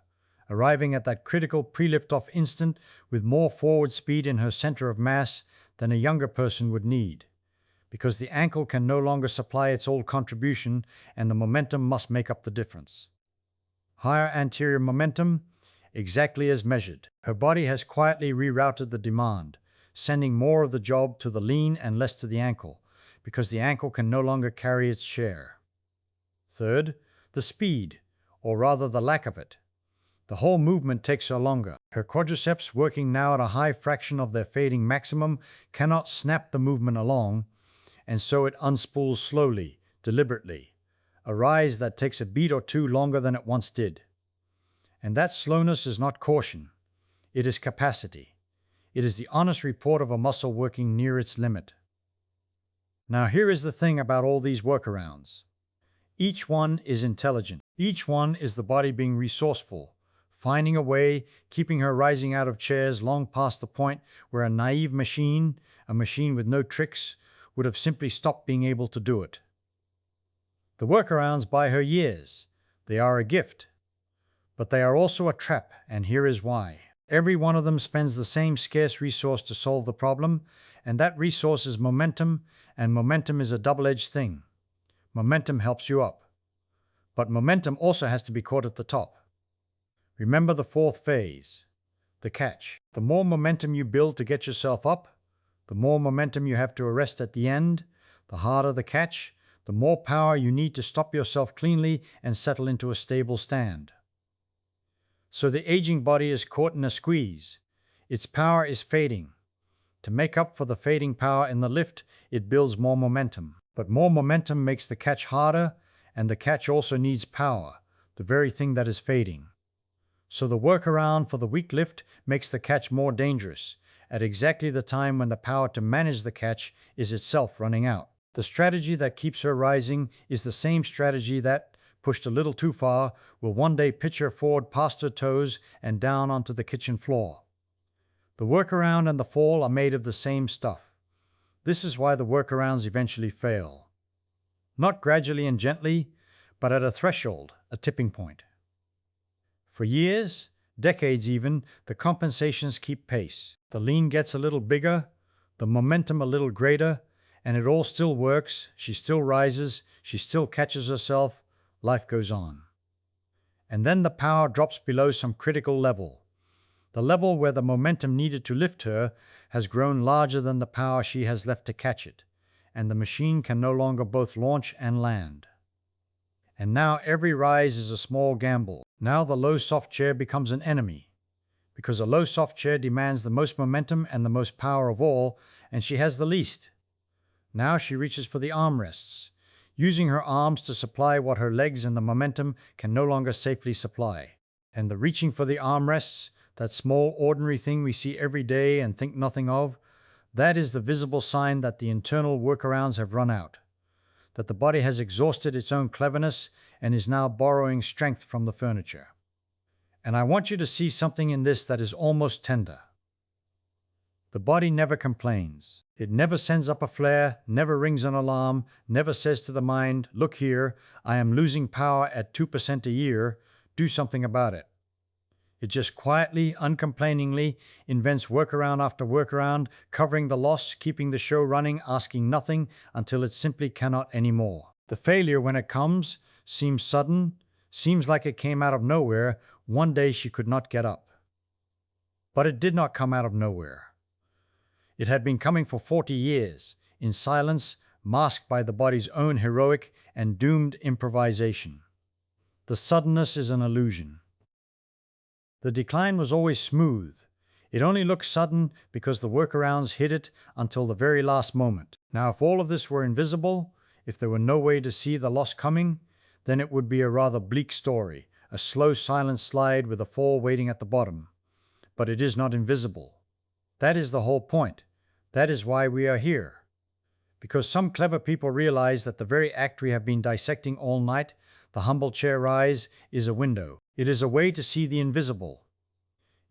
arriving at that critical pre-lift-off instant with more forward speed in her center of mass than a younger person would need, because the ankle can no longer supply its old contribution and the momentum must make up the difference. Higher anterior momentum, exactly as measured. Her body has quietly rerouted the demand, sending more of the job to the lean and less to the ankle, because the ankle can no longer carry its share. Third, the speed, or rather the lack of it. The whole movement takes her longer. Her quadriceps, working now at a high fraction of their fading maximum, cannot snap the movement along, and so it unspools slowly, deliberately, a rise that takes a beat or two longer than it once did. And that slowness is not caution. It is capacity. It is the honest report of a muscle working near its limit. Now here is the thing about all these workarounds. Each one is intelligent. Each one is the body being resourceful, finding a way, keeping her rising out of chairs long past the point where a naive machine, a machine with no tricks, would have simply stopped being able to do it. The workarounds buy her years. They are a gift. But they are also a trap, and here is why. Every one of them spends the same scarce resource to solve the problem, and that resource is momentum, and momentum is a double-edged thing. Momentum helps you up. But momentum also has to be caught at the top. Remember the fourth phase, the catch. The more momentum you build to get yourself up, the more momentum you have to arrest at the end, the harder the catch, the more power you need to stop yourself cleanly and settle into a stable stand. So the aging body is caught in a squeeze. Its power is fading. To make up for the fading power in the lift, it builds more momentum. But more momentum makes the catch harder, and the catch also needs power, the very thing that is fading. So the workaround for the weak lift makes the catch more dangerous, at exactly the time when the power to manage the catch is itself running out. The strategy that keeps her rising is the same strategy that, pushed a little too far, will one day pitch her forward past her toes and down onto the kitchen floor. The workaround and the fall are made of the same stuff. This is why the workarounds eventually fail. Not gradually and gently, but at a threshold, a tipping point. For years, decades even, the compensations keep pace. The lean gets a little bigger, the momentum a little greater, and it all still works. She still rises, she still catches herself, life goes on. And then the power drops below some critical level. The level where the momentum needed to lift her has grown larger than the power she has left to catch it, and the machine can no longer both launch and land. And now every rise is a small gamble. Now the low soft chair becomes an enemy, because a low soft chair demands the most momentum and the most power of all, and she has the least. Now she reaches for the armrests, using her arms to supply what her legs and the momentum can no longer safely supply. And the reaching for the armrests, that small ordinary thing we see every day and think nothing of, that is the visible sign that the internal workarounds have run out, that the body has exhausted its own cleverness and is now borrowing strength from the furniture. And I want you to see something in this that is almost tender. The body never complains. It never sends up a flare, never rings an alarm, never says to the mind, "Look here, I am losing power at 2% a year, do something about it." It just quietly, uncomplainingly invents workaround after workaround, covering the loss, keeping the show running, asking nothing until it simply cannot anymore. The failure, when it comes, seems sudden, seems like it came out of nowhere. One day she could not get up. But it did not come out of nowhere. It had been coming for 40 years, in silence, masked by the body's own heroic and doomed improvisation. The suddenness is an illusion. The decline was always smooth. It only looked sudden because the workarounds hid it until the very last moment. Now, if all of this were invisible, if there were no way to see the loss coming, then it would be a rather bleak story, a slow, silent slide with a fall waiting at the bottom. But it is not invisible. That is the whole point. That is why we are here. Because some clever people realize that the very act we have been dissecting all night, the humble chair rise, is a window. It is a way to see the invisible.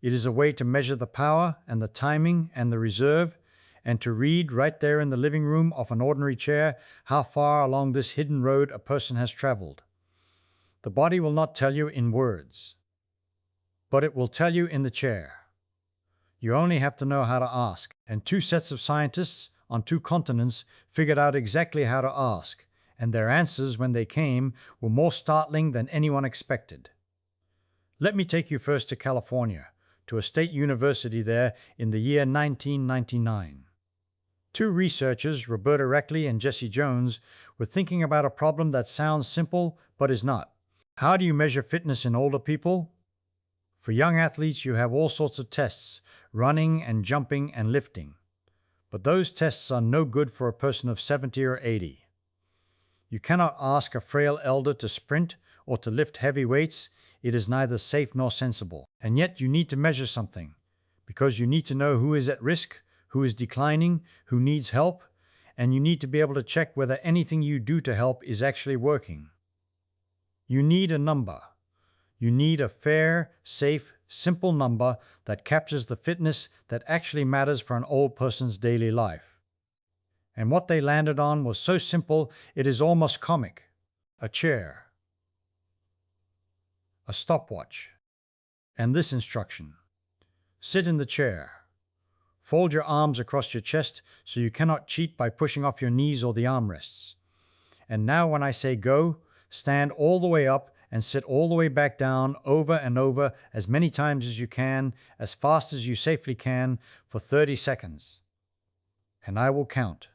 It is a way to measure the power and the timing and the reserve, and to read right there in the living room of an ordinary chair how far along this hidden road a person has traveled. The body will not tell you in words, but it will tell you in the chair. You only have to know how to ask. And two sets of scientists on two continents figured out exactly how to ask, and their answers, when they came, were more startling than anyone expected. Let me take you first to California, to a state university there in the year 1999. Two researchers, Roberta Reckley and Jesse Jones, were thinking about a problem that sounds simple but is not. How do you measure fitness in older people? For young athletes, you have all sorts of tests, running and jumping and lifting. But those tests are no good for a person of 70 or 80. You cannot ask a frail elder to sprint or to lift heavy weights. It is neither safe nor sensible. And yet you need to measure something, because you need to know who is at risk, who is declining, who needs help, and you need to be able to check whether anything you do to help is actually working. You need a number. You need a fair, safe, simple number that captures the fitness that actually matters for an old person's daily life. And what they landed on was so simple it is almost comic. A chair, a stopwatch, and this instruction. Sit in the chair. Fold your arms across your chest so you cannot cheat by pushing off your knees or the armrests. And now when I say go, stand all the way up and sit all the way back down over and over as many times as you can, as fast as you safely can, for 30 seconds. And I will count.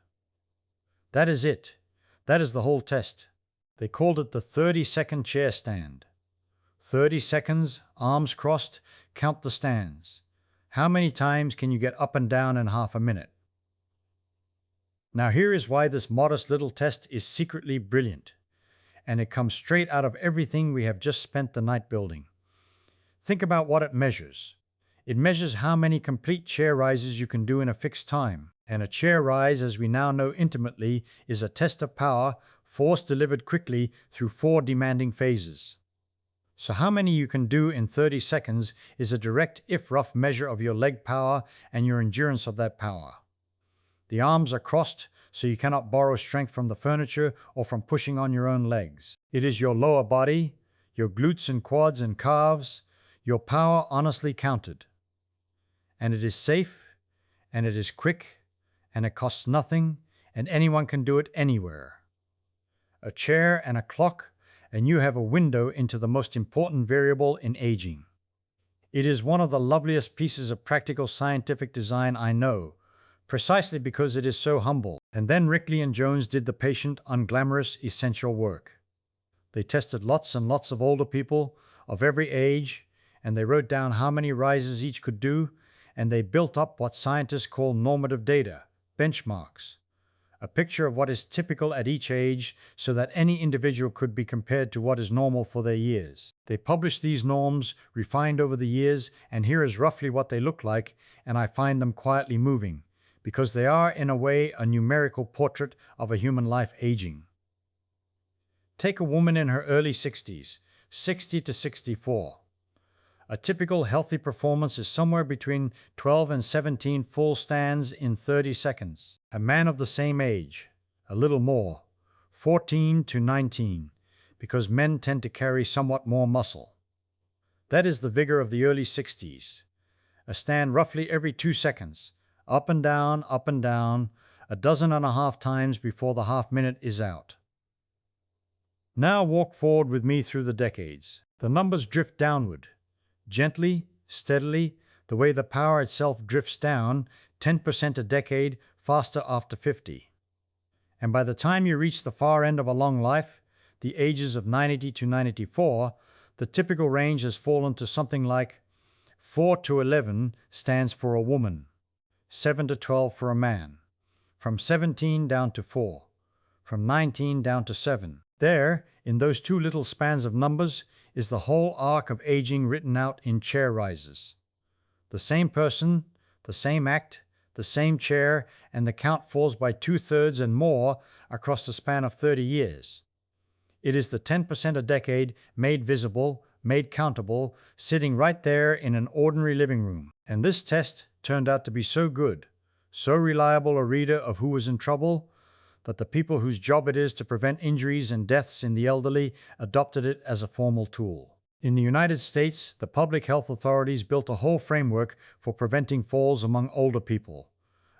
That is it. That is the whole test. They called it the 30-second chair stand. 30 seconds, arms crossed, count the stands. How many times can you get up and down in half a minute? Now here is why this modest little test is secretly brilliant. And it comes straight out of everything we have just spent the night building. Think about what it measures. It measures how many complete chair rises you can do in a fixed time. And a chair rise, as we now know intimately, is a test of power, force delivered quickly through 4 demanding phases. So how many you can do in 30 seconds is a direct, if rough, measure of your leg power and your endurance of that power. The arms are crossed, so you cannot borrow strength from the furniture or from pushing on your own legs. It is your lower body, your glutes and quads and calves, your power honestly counted. And it is safe, and it is quick, and it costs nothing, and anyone can do it anywhere. A chair and a clock, and you have a window into the most important variable in aging. It is one of the loveliest pieces of practical scientific design I know, precisely because it is so humble. And then Reckley and Jones did the patient, unglamorous, essential work. They tested lots and lots of older people of every age, and they wrote down how many rises each could do, and they built up what scientists call normative data, benchmarks, a picture of what is typical at each age so that any individual could be compared to what is normal for their years. They published these norms, refined over the years, and here is roughly what they look like, and I find them quietly moving, because they are, in a way, a numerical portrait of a human life aging. Take a woman in her early 60s, 60 to 64. A typical healthy performance is somewhere between 12 and 17 full stands in 30 seconds. A man of the same age, a little more, 14 to 19, because men tend to carry somewhat more muscle. That is the vigor of the early 60s. A stand roughly every 2 seconds, up and down, a dozen and a half times before the half minute is out. Now walk forward with me through the decades. The numbers drift downward, gently, steadily, the way the power itself drifts down, 10% a decade, faster after 50. And by the time you reach the far end of a long life, the ages of 90 to 94, the typical range has fallen to something like 4 to 11 stands for a woman, 7 to 12 for a man, from 17 down to 4, from 19 down to 7. There, in those 2 little spans of numbers, is the whole arc of aging written out in chair rises. The same person, the same act, the same chair, and the count falls by 2/3 and more across the span of 30 years. It is the 10% a decade made visible, made countable, sitting right there in an ordinary living room. And this test turned out to be so good, so reliable a reader of who was in trouble, that the people whose job it is to prevent injuries and deaths in the elderly adopted it as a formal tool. In the United States, the public health authorities built a whole framework for preventing falls among older people,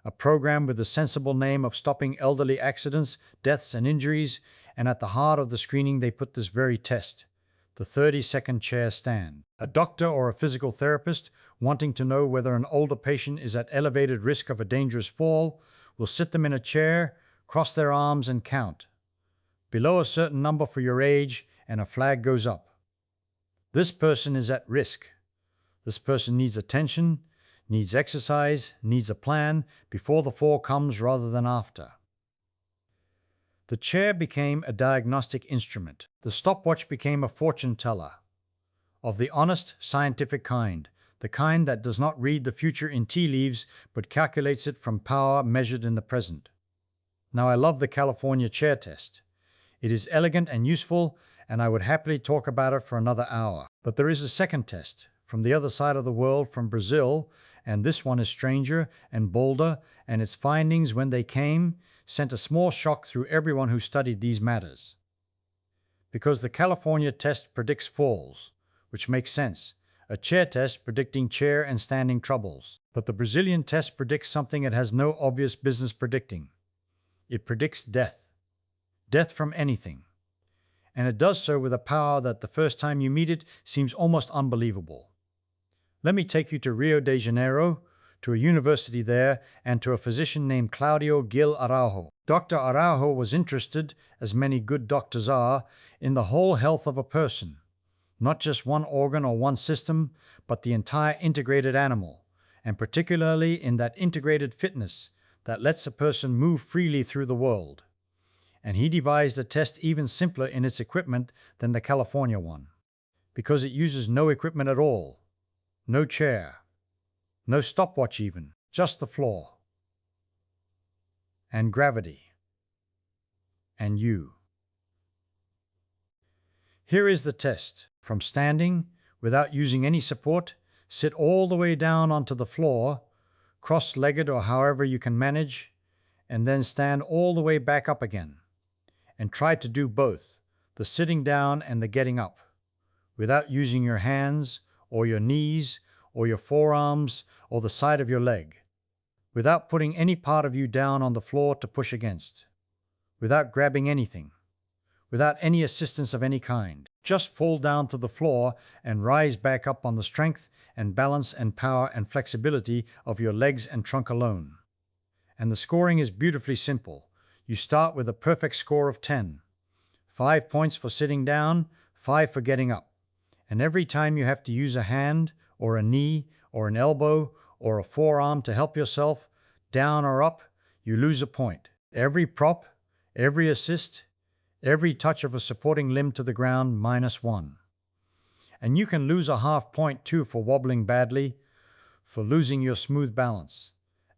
a program with the sensible name of Stopping Elderly Accidents, Deaths, and Injuries, and at the heart of the screening they put this very test, the 30-second chair stand. A doctor or a physical therapist wanting to know whether an older patient is at elevated risk of a dangerous fall will sit them in a chair, cross their arms, and count. Below a certain number for your age, and a flag goes up. This person is at risk. This person needs attention, needs exercise, needs a plan before the fall comes rather than after. The chair became a diagnostic instrument. The stopwatch became a fortune teller, of the honest, scientific kind, the kind that does not read the future in tea leaves but calculates it from power measured in the present. Now, I love the California chair test. It is elegant and useful, and I would happily talk about it for another hour. But there is a second test, from the other side of the world, from Brazil, and this one is stranger and bolder, and its findings, when they came, sent a small shock through everyone who studied these matters. Because the California test predicts falls, which makes sense, a chair test predicting chair and standing troubles. But the Brazilian test predicts something it has no obvious business predicting. It predicts death. Death from anything. And it does so with a power that the first time you meet it seems almost unbelievable. Let me take you to Rio de Janeiro, to a university there, and to a physician named Claudio Gil Araujo. Dr. Araujo was interested, as many good doctors are, in the whole health of a person, not just one organ or one system, but the entire integrated animal, and particularly in that integrated fitness that lets a person move freely through the world. And he devised a test even simpler in its equipment than the California one, because it uses no equipment at all, no chair, no stopwatch even, just the floor, and gravity, and you. Here is the test. From standing, without using any support, sit all the way down onto the floor, cross-legged or however you can manage, and then stand all the way back up again. And try to do both, the sitting down and the getting up, without using your hands, or your knees, or your forearms, or the side of your leg, without putting any part of you down on the floor to push against, without grabbing anything, without any assistance of any kind. Just fall down to the floor and rise back up on the strength and balance and power and flexibility of your legs and trunk alone. And the scoring is beautifully simple. You start with a perfect score of 10. 5 points for sitting down, 5 for getting up. And every time you have to use a hand, or a knee, or an elbow, or a forearm to help yourself, down or up, you lose a point. Every prop, every assist, every touch of a supporting limb to the ground, -1. And you can lose a half point too for wobbling badly, for losing your smooth balance.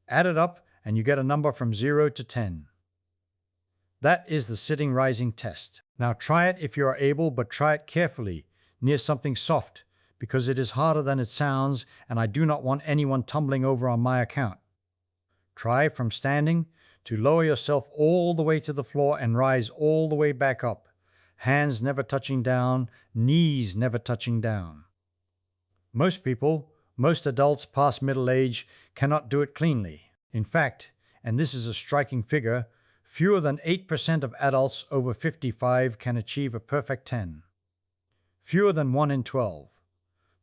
Add it up and you get a number from 0 to 10. That is the sitting rising test. Now try it if you are able, but try it carefully, near something soft, because it is harder than it sounds, and I do not want anyone tumbling over on my account. Try from standing to lower yourself all the way to the floor and rise all the way back up, hands never touching down, knees never touching down. Most people, most adults past middle age, cannot do it cleanly. In fact, and this is a striking figure, fewer than 8% of adults over 55 can achieve a perfect 10. Fewer than 1 in 12.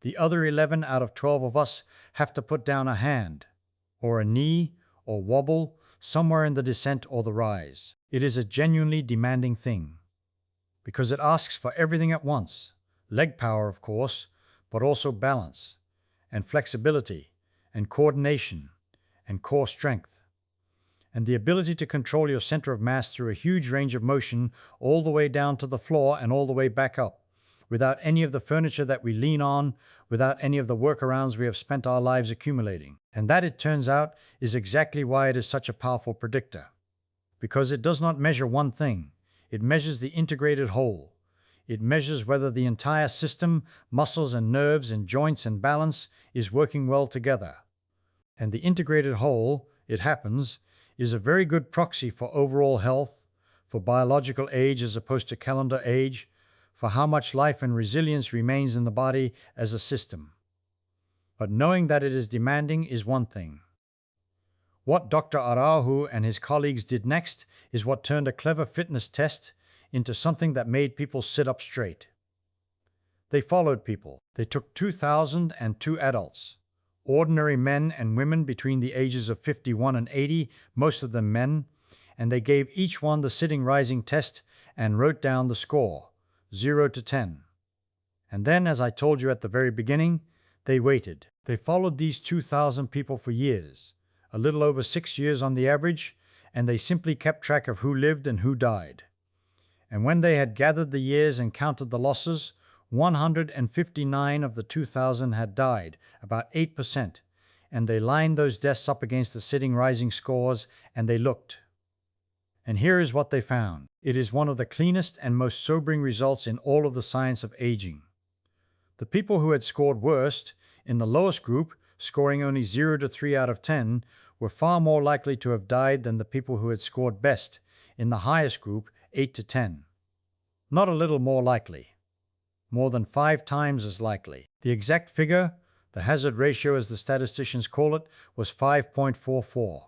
The other 11 out of 12 of us have to put down a hand, or a knee, or wobble, somewhere in the descent or the rise. It is a genuinely demanding thing, because it asks for everything at once. Leg power, of course, but also balance, and flexibility, and coordination, and core strength, and the ability to control your center of mass through a huge range of motion all the way down to the floor and all the way back up, without any of the furniture that we lean on, without any of the workarounds we have spent our lives accumulating. And that, it turns out, is exactly why it is such a powerful predictor. Because it does not measure one thing. It measures the integrated whole. It measures whether the entire system, muscles and nerves and joints and balance, is working well together. And the integrated whole, it happens, is a very good proxy for overall health, for biological age as opposed to calendar age, for how much life and resilience remains in the body as a system. But knowing that it is demanding is one thing. What Dr. Araujo and his colleagues did next is what turned a clever fitness test into something that made people sit up straight. They followed people. They took 2,002 adults, ordinary men and women between the ages of 51 and 80, most of them men, and they gave each one the sitting rising test and wrote down the score, 0 to 10. And then, as I told you at the very beginning, they waited. They followed these 2,000 people for years, a little over 6 years on the average, and they simply kept track of who lived and who died. And when they had gathered the years and counted the losses, 159 of the 2,000 had died, about 8%, and they lined those deaths up against the sitting rising scores, and they looked. And here is what they found. It is one of the cleanest and most sobering results in all of the science of aging. The people who had scored worst, in the lowest group, scoring only 0 to 3 out of 10, were far more likely to have died than the people who had scored best, in the highest group, 8 to 10. Not a little more likely. More than 5 times as likely. The exact figure, the hazard ratio as the statisticians call it, was 5.44.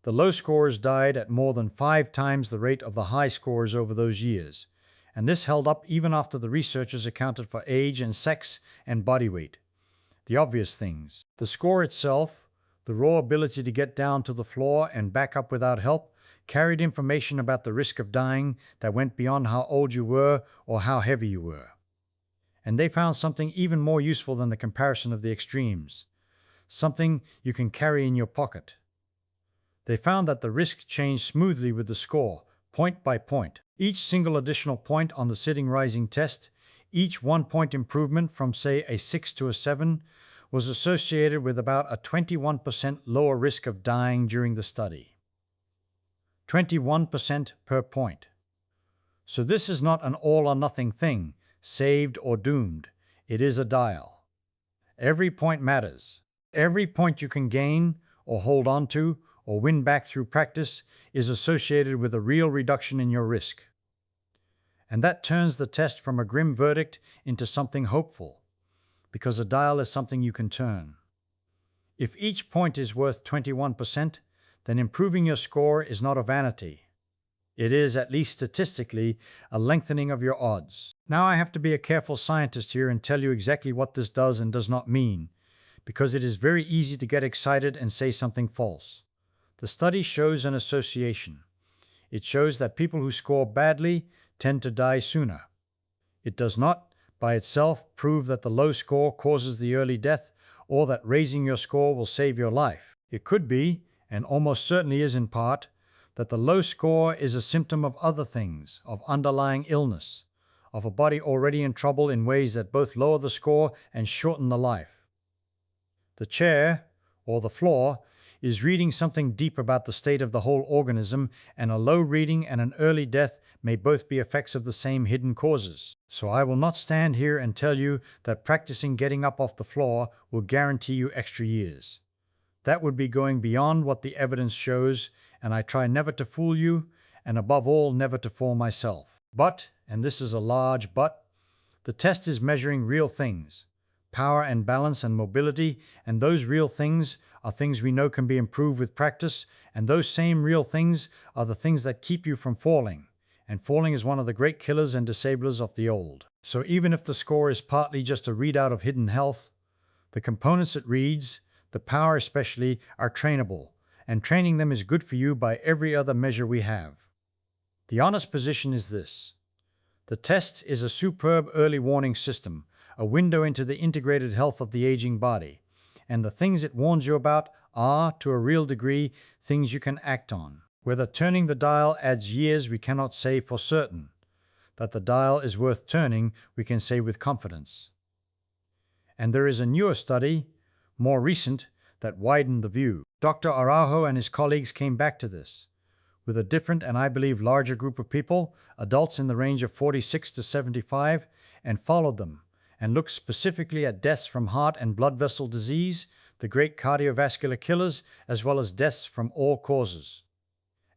The low scorers died at more than 5 times the rate of the high scorers over those years, and this held up even after the researchers accounted for age and sex and body weight. The obvious things. The score itself, the raw ability to get down to the floor and back up without help, carried information about the risk of dying that went beyond how old you were or how heavy you were. And they found something even more useful than the comparison of the extremes, something you can carry in your pocket. They found that the risk changed smoothly with the score, point by point. Each single additional point on the sitting rising test, each 1-point improvement from, say, a 6 to a 7, was associated with about a 21% lower risk of dying during the study. 21% per point. So this is not an all or nothing thing, saved or doomed. It is a dial. Every point matters. Every point you can gain or hold on to or win back through practice is associated with a real reduction in your risk. And that turns the test from a grim verdict into something hopeful, because a dial is something you can turn. If each point is worth 21%, then improving your score is not a vanity. It is, at least statistically, a lengthening of your odds. Now I have to be a careful scientist here and tell you exactly what this does and does not mean, because it is very easy to get excited and say something false. The study shows an association. It shows that people who score badly tend to die sooner. It does not, by itself, prove that the low score causes the early death or that raising your score will save your life. It could be, and almost certainly is in part, that the low score is a symptom of other things, of underlying illness, of a body already in trouble in ways that both lower the score and shorten the life. The chair, or the floor, is reading something deep about the state of the whole organism, and a low reading and an early death may both be effects of the same hidden causes. So I will not stand here and tell you that practicing getting up off the floor will guarantee you extra years. That would be going beyond what the evidence shows, and I try never to fool you, and above all, never to fool myself. But, and this is a large but, the test is measuring real things, power and balance and mobility, and those real things are things we know can be improved with practice, and those same real things are the things that keep you from falling, and falling is one of the great killers and disablers of the old. So even if the score is partly just a readout of hidden health, the components it reads, the power especially, are trainable, and training them is good for you by every other measure we have. The honest position is this. The test is a superb early warning system, a window into the integrated health of the aging body, and the things it warns you about are, to a real degree, things you can act on. Whether turning the dial adds years we cannot say for certain. That the dial is worth turning we can say with confidence. And there is a newer study, more recent, that widened the view. Dr. Araujo and his colleagues came back to this, with a different and I believe larger group of people, adults in the range of 46 to 75, and followed them, and looked specifically at deaths from heart and blood vessel disease, the great cardiovascular killers, as well as deaths from all causes.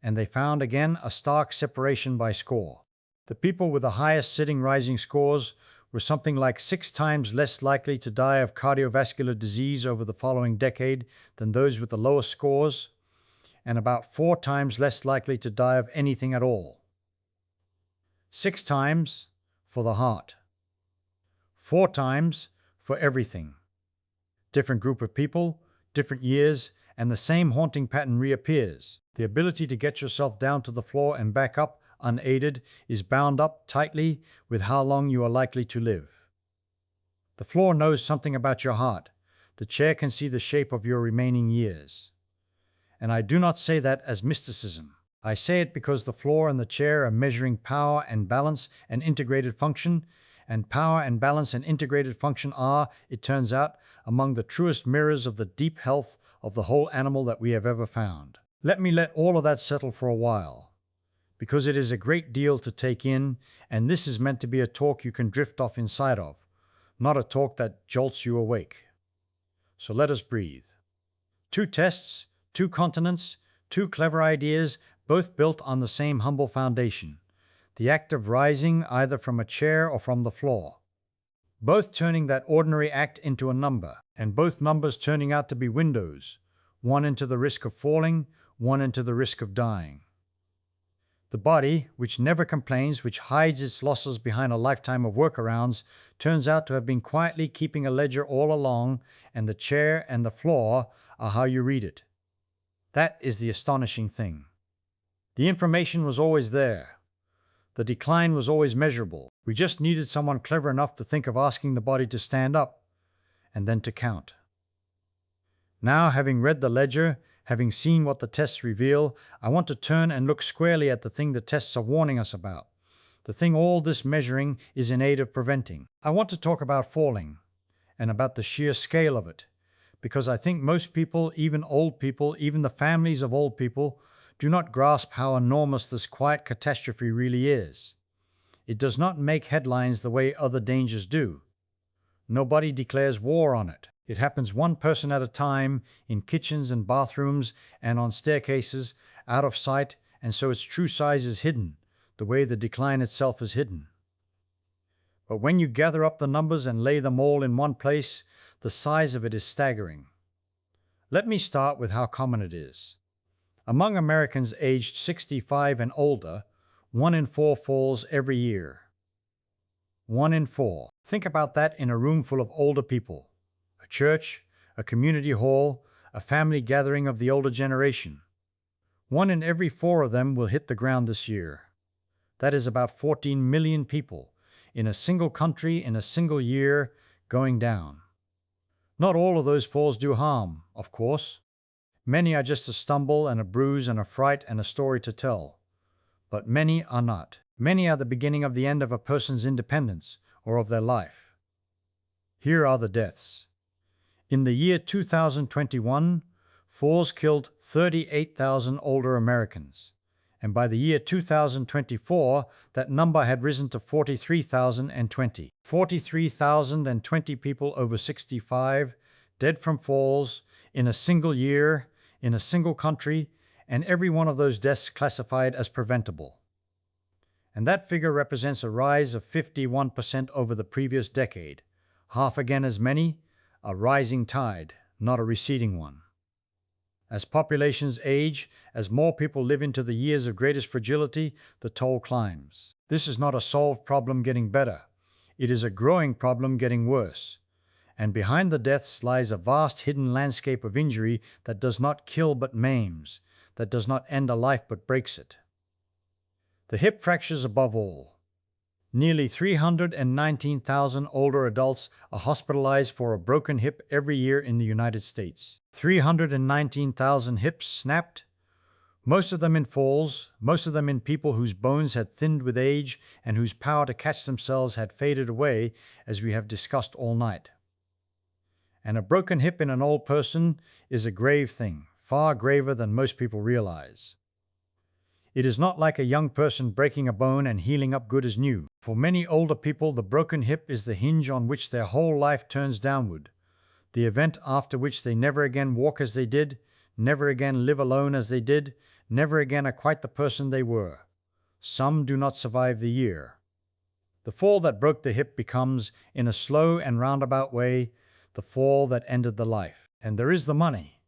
And they found again a stark separation by score. The people with the highest sitting rising scores were something like 6 times less likely to die of cardiovascular disease over the following decade than those with the lowest scores, and about 4 times less likely to die of anything at all. 6 times for the heart, 4 times for everything. Different group of people, different years, and the same haunting pattern reappears. The ability to get yourself down to the floor and back up unaided is bound up tightly with how long you are likely to live. The floor knows something about your heart. The chair can see the shape of your remaining years. And I do not say that as mysticism. I say it because the floor and the chair are measuring power and balance and integrated function, and power and balance and integrated function are, it turns out, among the truest mirrors of the deep health of the whole animal that we have ever found. Let me let all of that settle for a while, because it is a great deal to take in, and this is meant to be a talk you can drift off inside of, not a talk that jolts you awake. So let us breathe. 2 tests, 2 continents, 2 clever ideas, both built on the same humble foundation, the act of rising either from a chair or from the floor. Both turning that ordinary act into a number, and both numbers turning out to be windows, one into the risk of falling, one into the risk of dying. The body, which never complains, which hides its losses behind a lifetime of workarounds, turns out to have been quietly keeping a ledger all along, and the chair and the floor are how you read it. That is the astonishing thing. The information was always there. The decline was always measurable. We just needed someone clever enough to think of asking the body to stand up, and then to count. Now, having read the ledger, having seen what the tests reveal, I want to turn and look squarely at the thing the tests are warning us about, the thing all this measuring is in aid of preventing. I want to talk about falling, and about the sheer scale of it, because I think most people, even old people, even the families of old people, do not grasp how enormous this quiet catastrophe really is. It does not make headlines the way other dangers do. Nobody declares war on it. It happens one person at a time, in kitchens and bathrooms and on staircases, out of sight, and so its true size is hidden, the way the decline itself is hidden. But when you gather up the numbers and lay them all in one place, the size of it is staggering. Let me start with how common it is. Among Americans aged 65 and older, 1 in 4 falls every year. 1 in 4. Think about that in a room full of older people. A church, a community hall, a family gathering of the older generation. 1 in every 4 of them will hit the ground this year. That is about 14 million people in a single country in a single year going down. Not all of those falls do harm, of course. Many are just a stumble and a bruise and a fright and a story to tell. But many are not. Many are the beginning of the end of a person's independence or of their life. Here are the deaths. In the year 2021, falls killed 38,000 older Americans. And by the year 2024, that number had risen to 43,020. 43,020 people over 65 dead from falls in a single year, in a single country, and every one of those deaths classified as preventable. And that figure represents a rise of 51% over the previous decade. Half again as many, a rising tide, not a receding one. As populations age, as more people live into the years of greatest fragility, the toll climbs. This is not a solved problem getting better. It is a growing problem getting worse. And behind the deaths lies a vast hidden landscape of injury that does not kill but maims, that does not end a life but breaks it. The hip fractures above all. Nearly 319,000 older adults are hospitalized for a broken hip every year in the United States. 319,000 hips snapped, most of them in falls, most of them in people whose bones had thinned with age and whose power to catch themselves had faded away, as we have discussed all night. And a broken hip in an old person is a grave thing, far graver than most people realize. It is not like a young person breaking a bone and healing up good as new. For many older people, the broken hip is the hinge on which their whole life turns downward, the event after which they never again walk as they did, never again live alone as they did, never again are quite the person they were. Some do not survive the year. The fall that broke the hip becomes, in a slow and roundabout way, the fall that ended the life. And there is the money,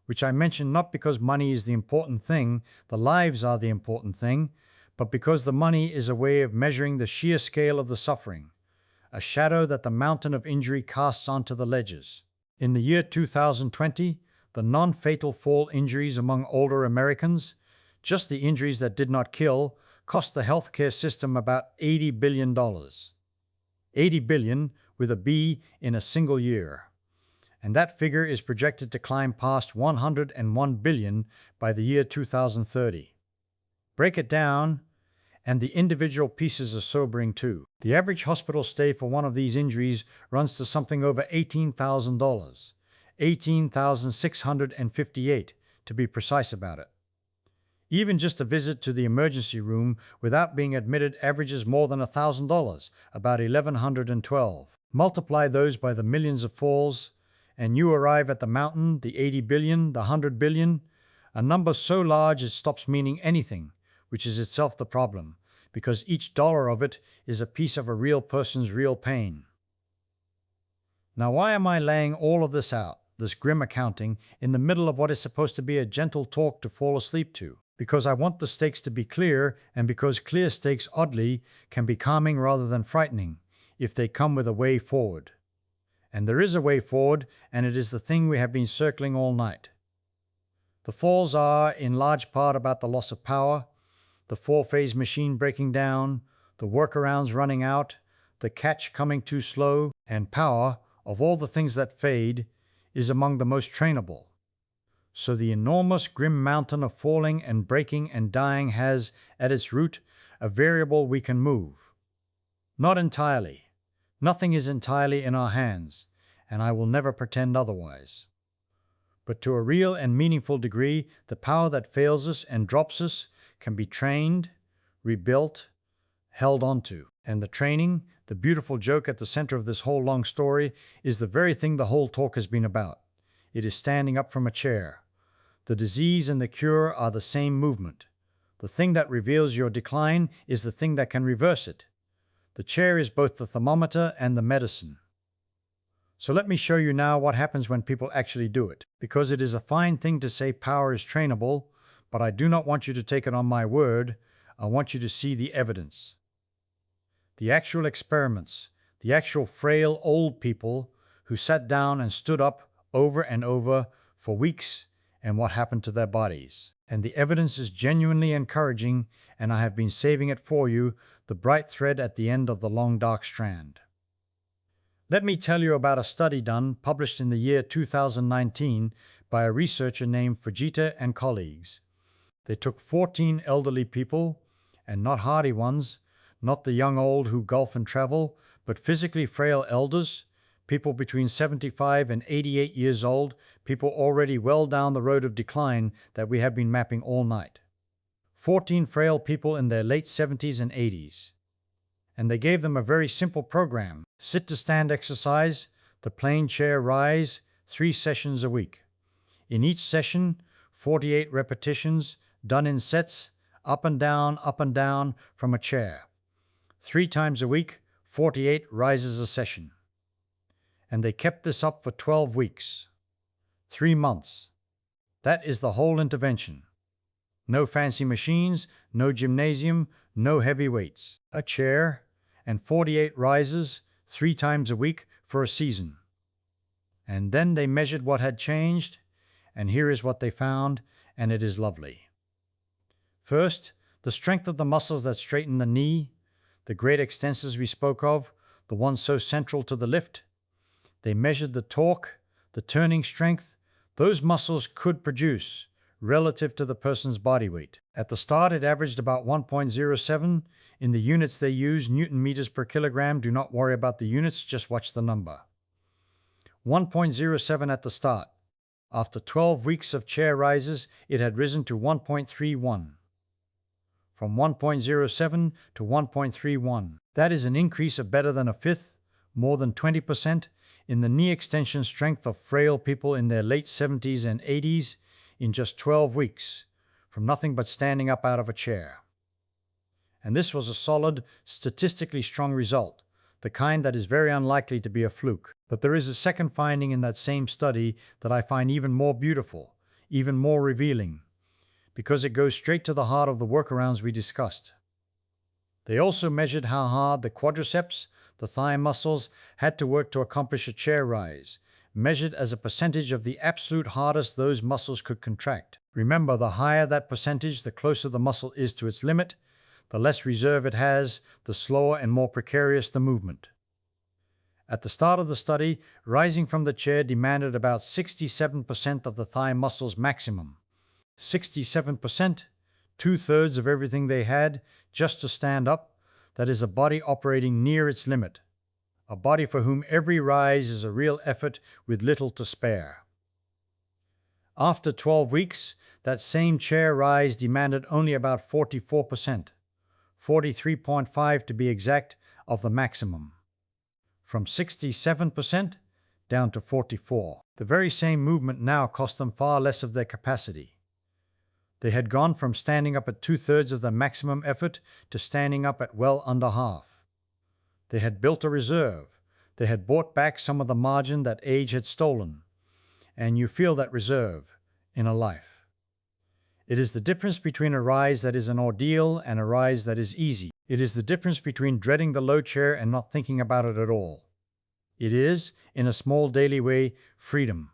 which I mention not because money is the important thing, the lives are the important thing, but because the money is a way of measuring the sheer scale of the suffering, a shadow that the mountain of injury casts onto the ledges. In the year 2020, the non-fatal fall injuries among older Americans, just the injuries that did not kill, cost the healthcare system about $80 billion. $80 billion with a B in a single year. And that figure is projected to climb past $101 billion by the year 2030. Break it down, and the individual pieces are sobering too. The average hospital stay for one of these injuries runs to something over $18,000, $18,658 to be precise about it. Even just a visit to the emergency room without being admitted averages more than $1,000, about $1,112. Multiply those by the millions of falls, and you arrive at the mountain, the 80 billion, the 100 billion, a number so large it stops meaning anything, which is itself the problem, because each dollar of it is a piece of a real person's real pain. Now, why am I laying all of this out, this grim accounting, in the middle of what is supposed to be a gentle talk to fall asleep to? Because I want the stakes to be clear, and because clear stakes, oddly, can be calming rather than frightening, if they come with a way forward. And there is a way forward, and it is the thing we have been circling all night. The falls are, in large part, about the loss of power, the four-phase machine breaking down, the workarounds running out, the catch coming too slow, and power, of all the things that fade, is among the most trainable. So the enormous grim mountain of falling and breaking and dying has, at its root, a variable we can move. Not entirely. Nothing is entirely in our hands, and I will never pretend otherwise. But to a real and meaningful degree, the power that fails us and drops us can be trained, rebuilt, held onto. And the training, the beautiful joke at the center of this whole long story, is the very thing the whole talk has been about. It is standing up from a chair. The disease and the cure are the same movement. The thing that reveals your decline is the thing that can reverse it. The chair is both the thermometer and the medicine. So let me show you now what happens when people actually do it. Because it is a fine thing to say power is trainable, but I do not want you to take it on my word. I want you to see the evidence. The actual experiments, the actual frail old people who sat down and stood up over and over for weeks, and what happened to their bodies. And the evidence is genuinely encouraging, and I have been saving it for you, the bright thread at the end of the long dark strand. Let me tell you about a study done, published in the year 2019 by a researcher named Fujita and colleagues. They took 14 elderly people, and not hardy ones, not the young old who golf and travel, but physically frail elders, people between 75 and 88 years old, people already well down the road of decline that we have been mapping all night. 14 frail people in their late 70s and 80s. And they gave them a very simple program: sit to stand exercise, the plain chair rise, 3 sessions a week. In each session, 48 repetitions, done in sets, up and down from a chair. 3 times a week, 48 rises a session. And they kept this up for 12 weeks. 3 months. That is the whole intervention. No fancy machines, no gymnasium, no heavy weights. A chair and 48 rises 3 times a week for a season. And then they measured what had changed, and here is what they found, and it is lovely. First, the strength of the muscles that straighten the knee, the great extensors we spoke of, the ones so central to the lift. They measured the torque, the turning strength, those muscles could produce relative to the person's body weight. At the start, it averaged about 1.07. In the units they use, Newton meters per kilogram. Do not worry about the units, just watch the number. 1.07 at the start. After 12 weeks of chair rises, it had risen to 1.31. From 1.07 to 1.31. That is an increase of better than a fifth, more than 20%, in the knee extension strength of frail people in their late 70s and 80s in just 12 weeks, from nothing but standing up out of a chair. And this was a solid, statistically strong result, the kind that is very unlikely to be a fluke. But there is a second finding in that same study that I find even more beautiful, even more revealing, because it goes straight to the heart of the workarounds we discussed. They also measured how hard the quadriceps, the thigh muscles, had to work to accomplish a chair rise, measured as a percentage of the absolute hardest those muscles could contract. Remember, the higher that percentage, the closer the muscle is to its limit, the less reserve it has, the slower and more precarious the movement. At the start of the study, rising from the chair demanded about 67% of the thigh muscles maximum. 67%, two-thirds of everything they had, just to stand up, that is a body operating near its limit. A body for whom every rise is a real effort with little to spare. After 12 weeks, that same chair rise demanded only about 44%, 43.5 to be exact, of the maximum. From 67% down to 44. The very same movement now cost them far less of their capacity. They had gone from standing up at two-thirds of the maximum effort to standing up at well under half. They had built a reserve. They had bought back some of the margin that age had stolen. And you feel that reserve in a life. It is the difference between a rise that is an ordeal and a rise that is easy. It is the difference between dreading the low chair and not thinking about it at all. It is, in a small daily way, freedom.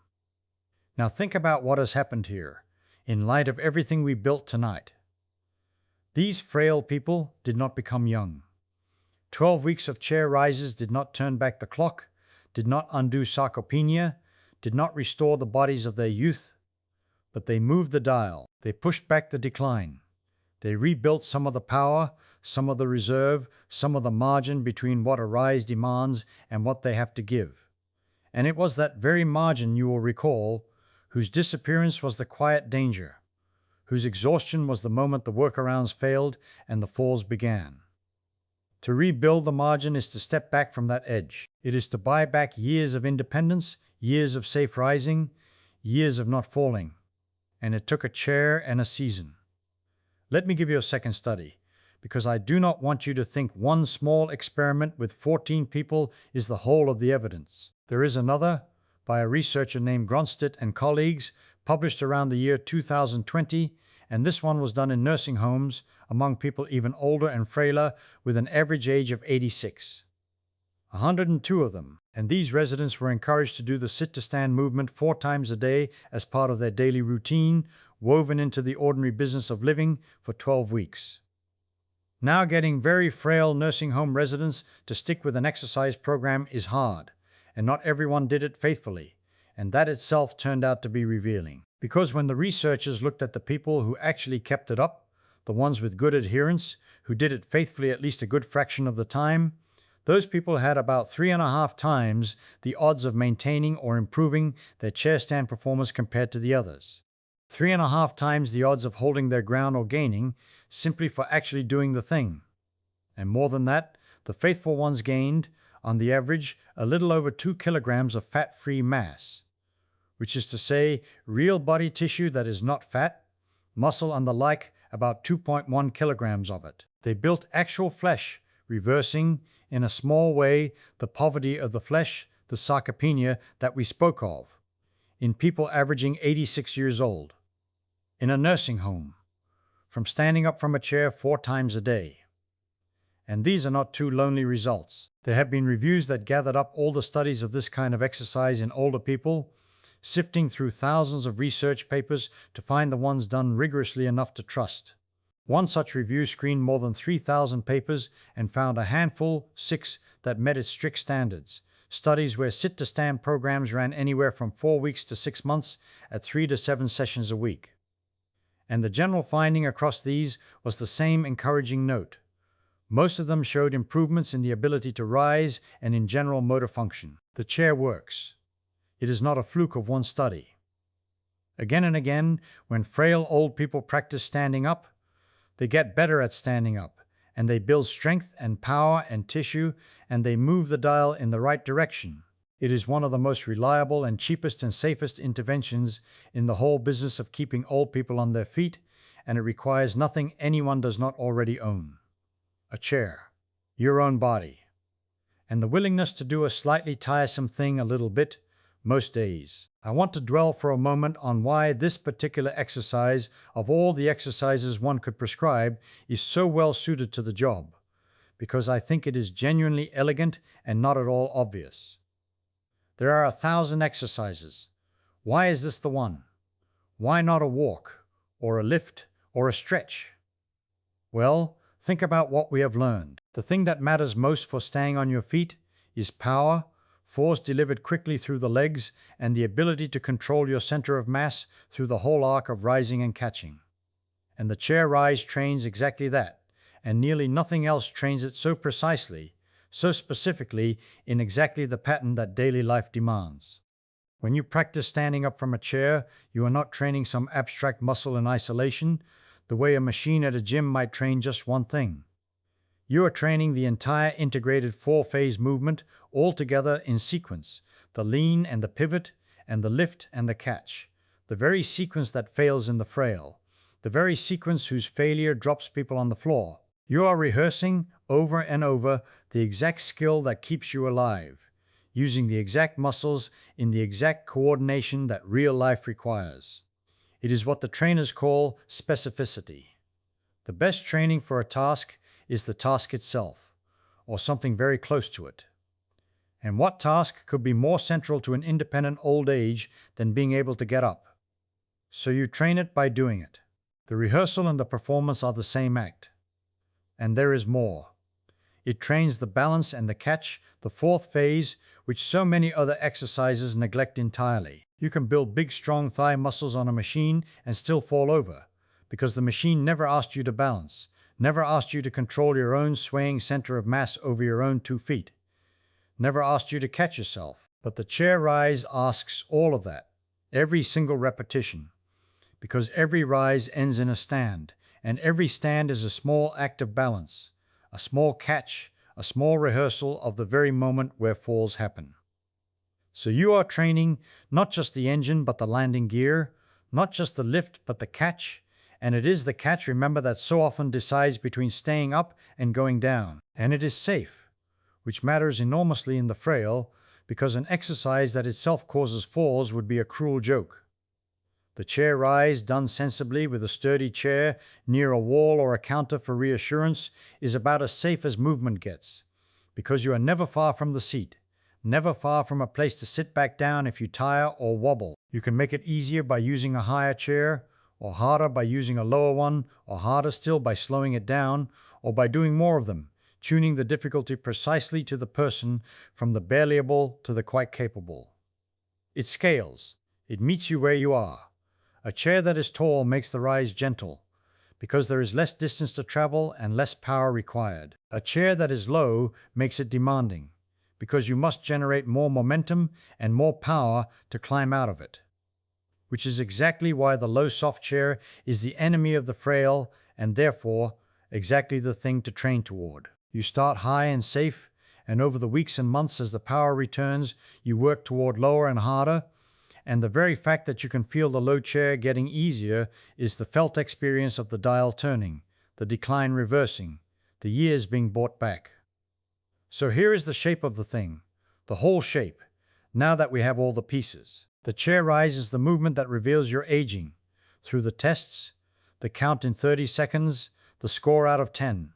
Now think about what has happened here, in light of everything we built tonight. These frail people did not become young. 12 weeks of chair rises did not turn back the clock, did not undo sarcopenia, did not restore the bodies of their youth, but they moved the dial. They pushed back the decline. They rebuilt some of the power, some of the reserve, some of the margin between what a rise demands and what they have to give. And it was that very margin, you will recall, whose disappearance was the quiet danger, whose exhaustion was the moment the workarounds failed and the falls began. To rebuild the margin is to step back from that edge. It is to buy back years of independence, years of safe rising, years of not falling. And it took a chair and a season. Let me give you a second study, because I do not want you to think one small experiment with 14 people is the whole of the evidence. There is another, by a researcher named Gronstedt and colleagues, published around the year 2020, and this one was done in nursing homes among people even older and frailer with an average age of 86. 102 of them, and these residents were encouraged to do the sit-to-stand movement 4 times a day as part of their daily routine, woven into the ordinary business of living for 12 weeks. Now getting very frail nursing home residents to stick with an exercise program is hard, and not everyone did it faithfully, and that itself turned out to be revealing. Because when the researchers looked at the people who actually kept it up, the ones with good adherence, who did it faithfully at least a good fraction of the time, those people had about 3.5 times the odds of maintaining or improving their chair stand performance compared to the others. 3.5 times the odds of holding their ground or gaining, simply for actually doing the thing. And more than that, the faithful ones gained, on the average, a little over 2 kilograms of fat-free mass, which is to say, real body tissue that is not fat, muscle and the like, about 2.1 kilograms of it. They built actual flesh, reversing, in a small way, the poverty of the flesh, the sarcopenia that we spoke of, in people averaging 86 years old, in a nursing home, from standing up from a chair 4 times a day. And these are not too lonely results. There have been reviews that gathered up all the studies of this kind of exercise in older people, sifting through thousands of research papers to find the ones done rigorously enough to trust. One such review screened more than 3,000 papers and found a handful, 6, that met its strict standards. Studies where sit-to-stand programs ran anywhere from 4 weeks to 6 months at 3 to 7 sessions a week. And the general finding across these was the same encouraging note. Most of them showed improvements in the ability to rise and in general motor function. The chair works. It is not a fluke of one study. Again and again, when frail old people practice standing up, they get better at standing up, and they build strength and power and tissue, and they move the dial in the right direction. It is one of the most reliable and cheapest and safest interventions in the whole business of keeping old people on their feet, and it requires nothing anyone does not already own. A chair, your own body, and the willingness to do a slightly tiresome thing a little bit, most days. I want to dwell for a moment on why this particular exercise, of all the exercises one could prescribe, is so well suited to the job, because I think it is genuinely elegant and not at all obvious. There are 1,000 exercises. Why is this the one? Why not a walk, or a lift, or a stretch? Well, think about what we have learned. The thing that matters most for staying on your feet is power, force delivered quickly through the legs, and the ability to control your center of mass through the whole arc of rising and catching. And the chair rise trains exactly that, and nearly nothing else trains it so precisely, so specifically in exactly the pattern that daily life demands. When you practice standing up from a chair, you are not training some abstract muscle in isolation, the way a machine at a gym might train just one thing. You are training the entire integrated four-phase movement all together in sequence, the lean and the pivot, and the lift and the catch, the very sequence that fails in the frail, the very sequence whose failure drops people on the floor. You are rehearsing over and over the exact skill that keeps you alive, using the exact muscles in the exact coordination that real life requires. It is what the trainers call specificity. The best training for a task is the task itself, or something very close to it. And what task could be more central to an independent old age than being able to get up? So you train it by doing it. The rehearsal and the performance are the same act. And there is more. It trains the balance and the catch, the fourth phase, which so many other exercises neglect entirely. You can build big, strong thigh muscles on a machine and still fall over, because the machine never asked you to balance, never asked you to control your own swaying center of mass over your own 2 feet, never asked you to catch yourself. But the chair rise asks all of that, every single repetition, because every rise ends in a stand, and every stand is a small act of balance, a small catch, a small rehearsal of the very moment where falls happen. So you are training not just the engine but the landing gear, not just the lift but the catch, and it is the catch, remember, that so often decides between staying up and going down. And it is safe, which matters enormously in the frail, because an exercise that itself causes falls would be a cruel joke. The chair rise, done sensibly with a sturdy chair near a wall or a counter for reassurance, is about as safe as movement gets, because you are never far from the seat, never far from a place to sit back down if you tire or wobble. You can make it easier by using a higher chair, or harder by using a lower one, or harder still by slowing it down, or by doing more of them, tuning the difficulty precisely to the person, from the barely able to the quite capable. It scales. It meets you where you are. A chair that is tall makes the rise gentle, because there is less distance to travel and less power required. A chair that is low makes it demanding, because you must generate more momentum and more power to climb out of it, which is exactly why the low soft chair is the enemy of the frail, and therefore exactly the thing to train toward. You start high and safe, and over the weeks and months as the power returns, you work toward lower and harder. And the very fact that you can feel the low chair getting easier is the felt experience of the dial turning, the decline reversing, the years being bought back. So here is the shape of the thing, the whole shape, now that we have all the pieces. The chair rise is the movement that reveals your aging, through the tests, the count in 30 seconds, the score out of 10.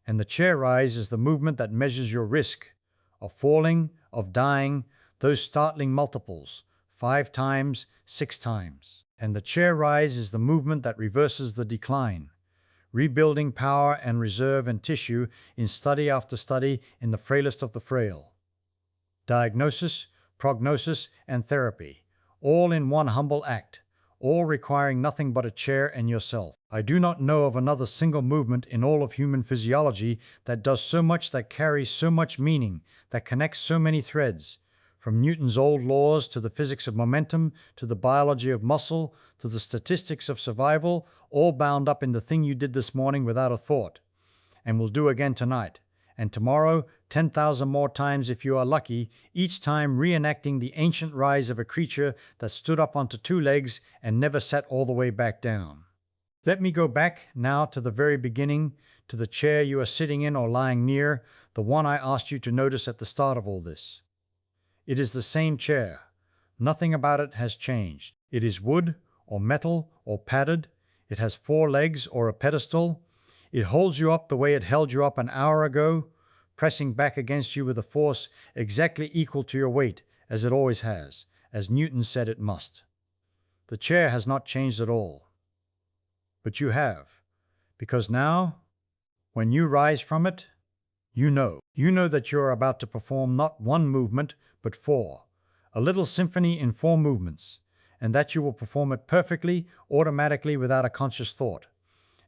And the chair rise is the movement that measures your risk of falling, of dying, those startling multiples, 5 times, 6 times. And the chair rise is the movement that reverses the decline, rebuilding power and reserve and tissue in study after study in the frailest of the frail. Diagnosis, prognosis, and therapy, all in one humble act, all requiring nothing but a chair and yourself. I do not know of another single movement in all of human physiology that does so much, that carries so much meaning, that connects so many threads, from Newton's old laws to the physics of momentum, to the biology of muscle, to the statistics of survival, all bound up in the thing you did this morning without a thought, and will do again tonight, and tomorrow 10,000 more times if you are lucky, each time reenacting the ancient rise of a creature that stood up onto 2 legs and never sat all the way back down. Let me go back now to the very beginning, to the chair you are sitting in or lying near, the one I asked you to notice at the start of all this. It is the same chair. Nothing about it has changed. It is wood, or metal, or padded. It has 4 legs or a pedestal. It holds you up the way it held you up an hour ago, pressing back against you with a force exactly equal to your weight, as it always has, as Newton said it must. The chair has not changed at all. But you have, because now, when you rise from it, you know that you are about to perform not one movement, but four, a little symphony in four movements, and that you will perform it perfectly, automatically, without a conscious thought,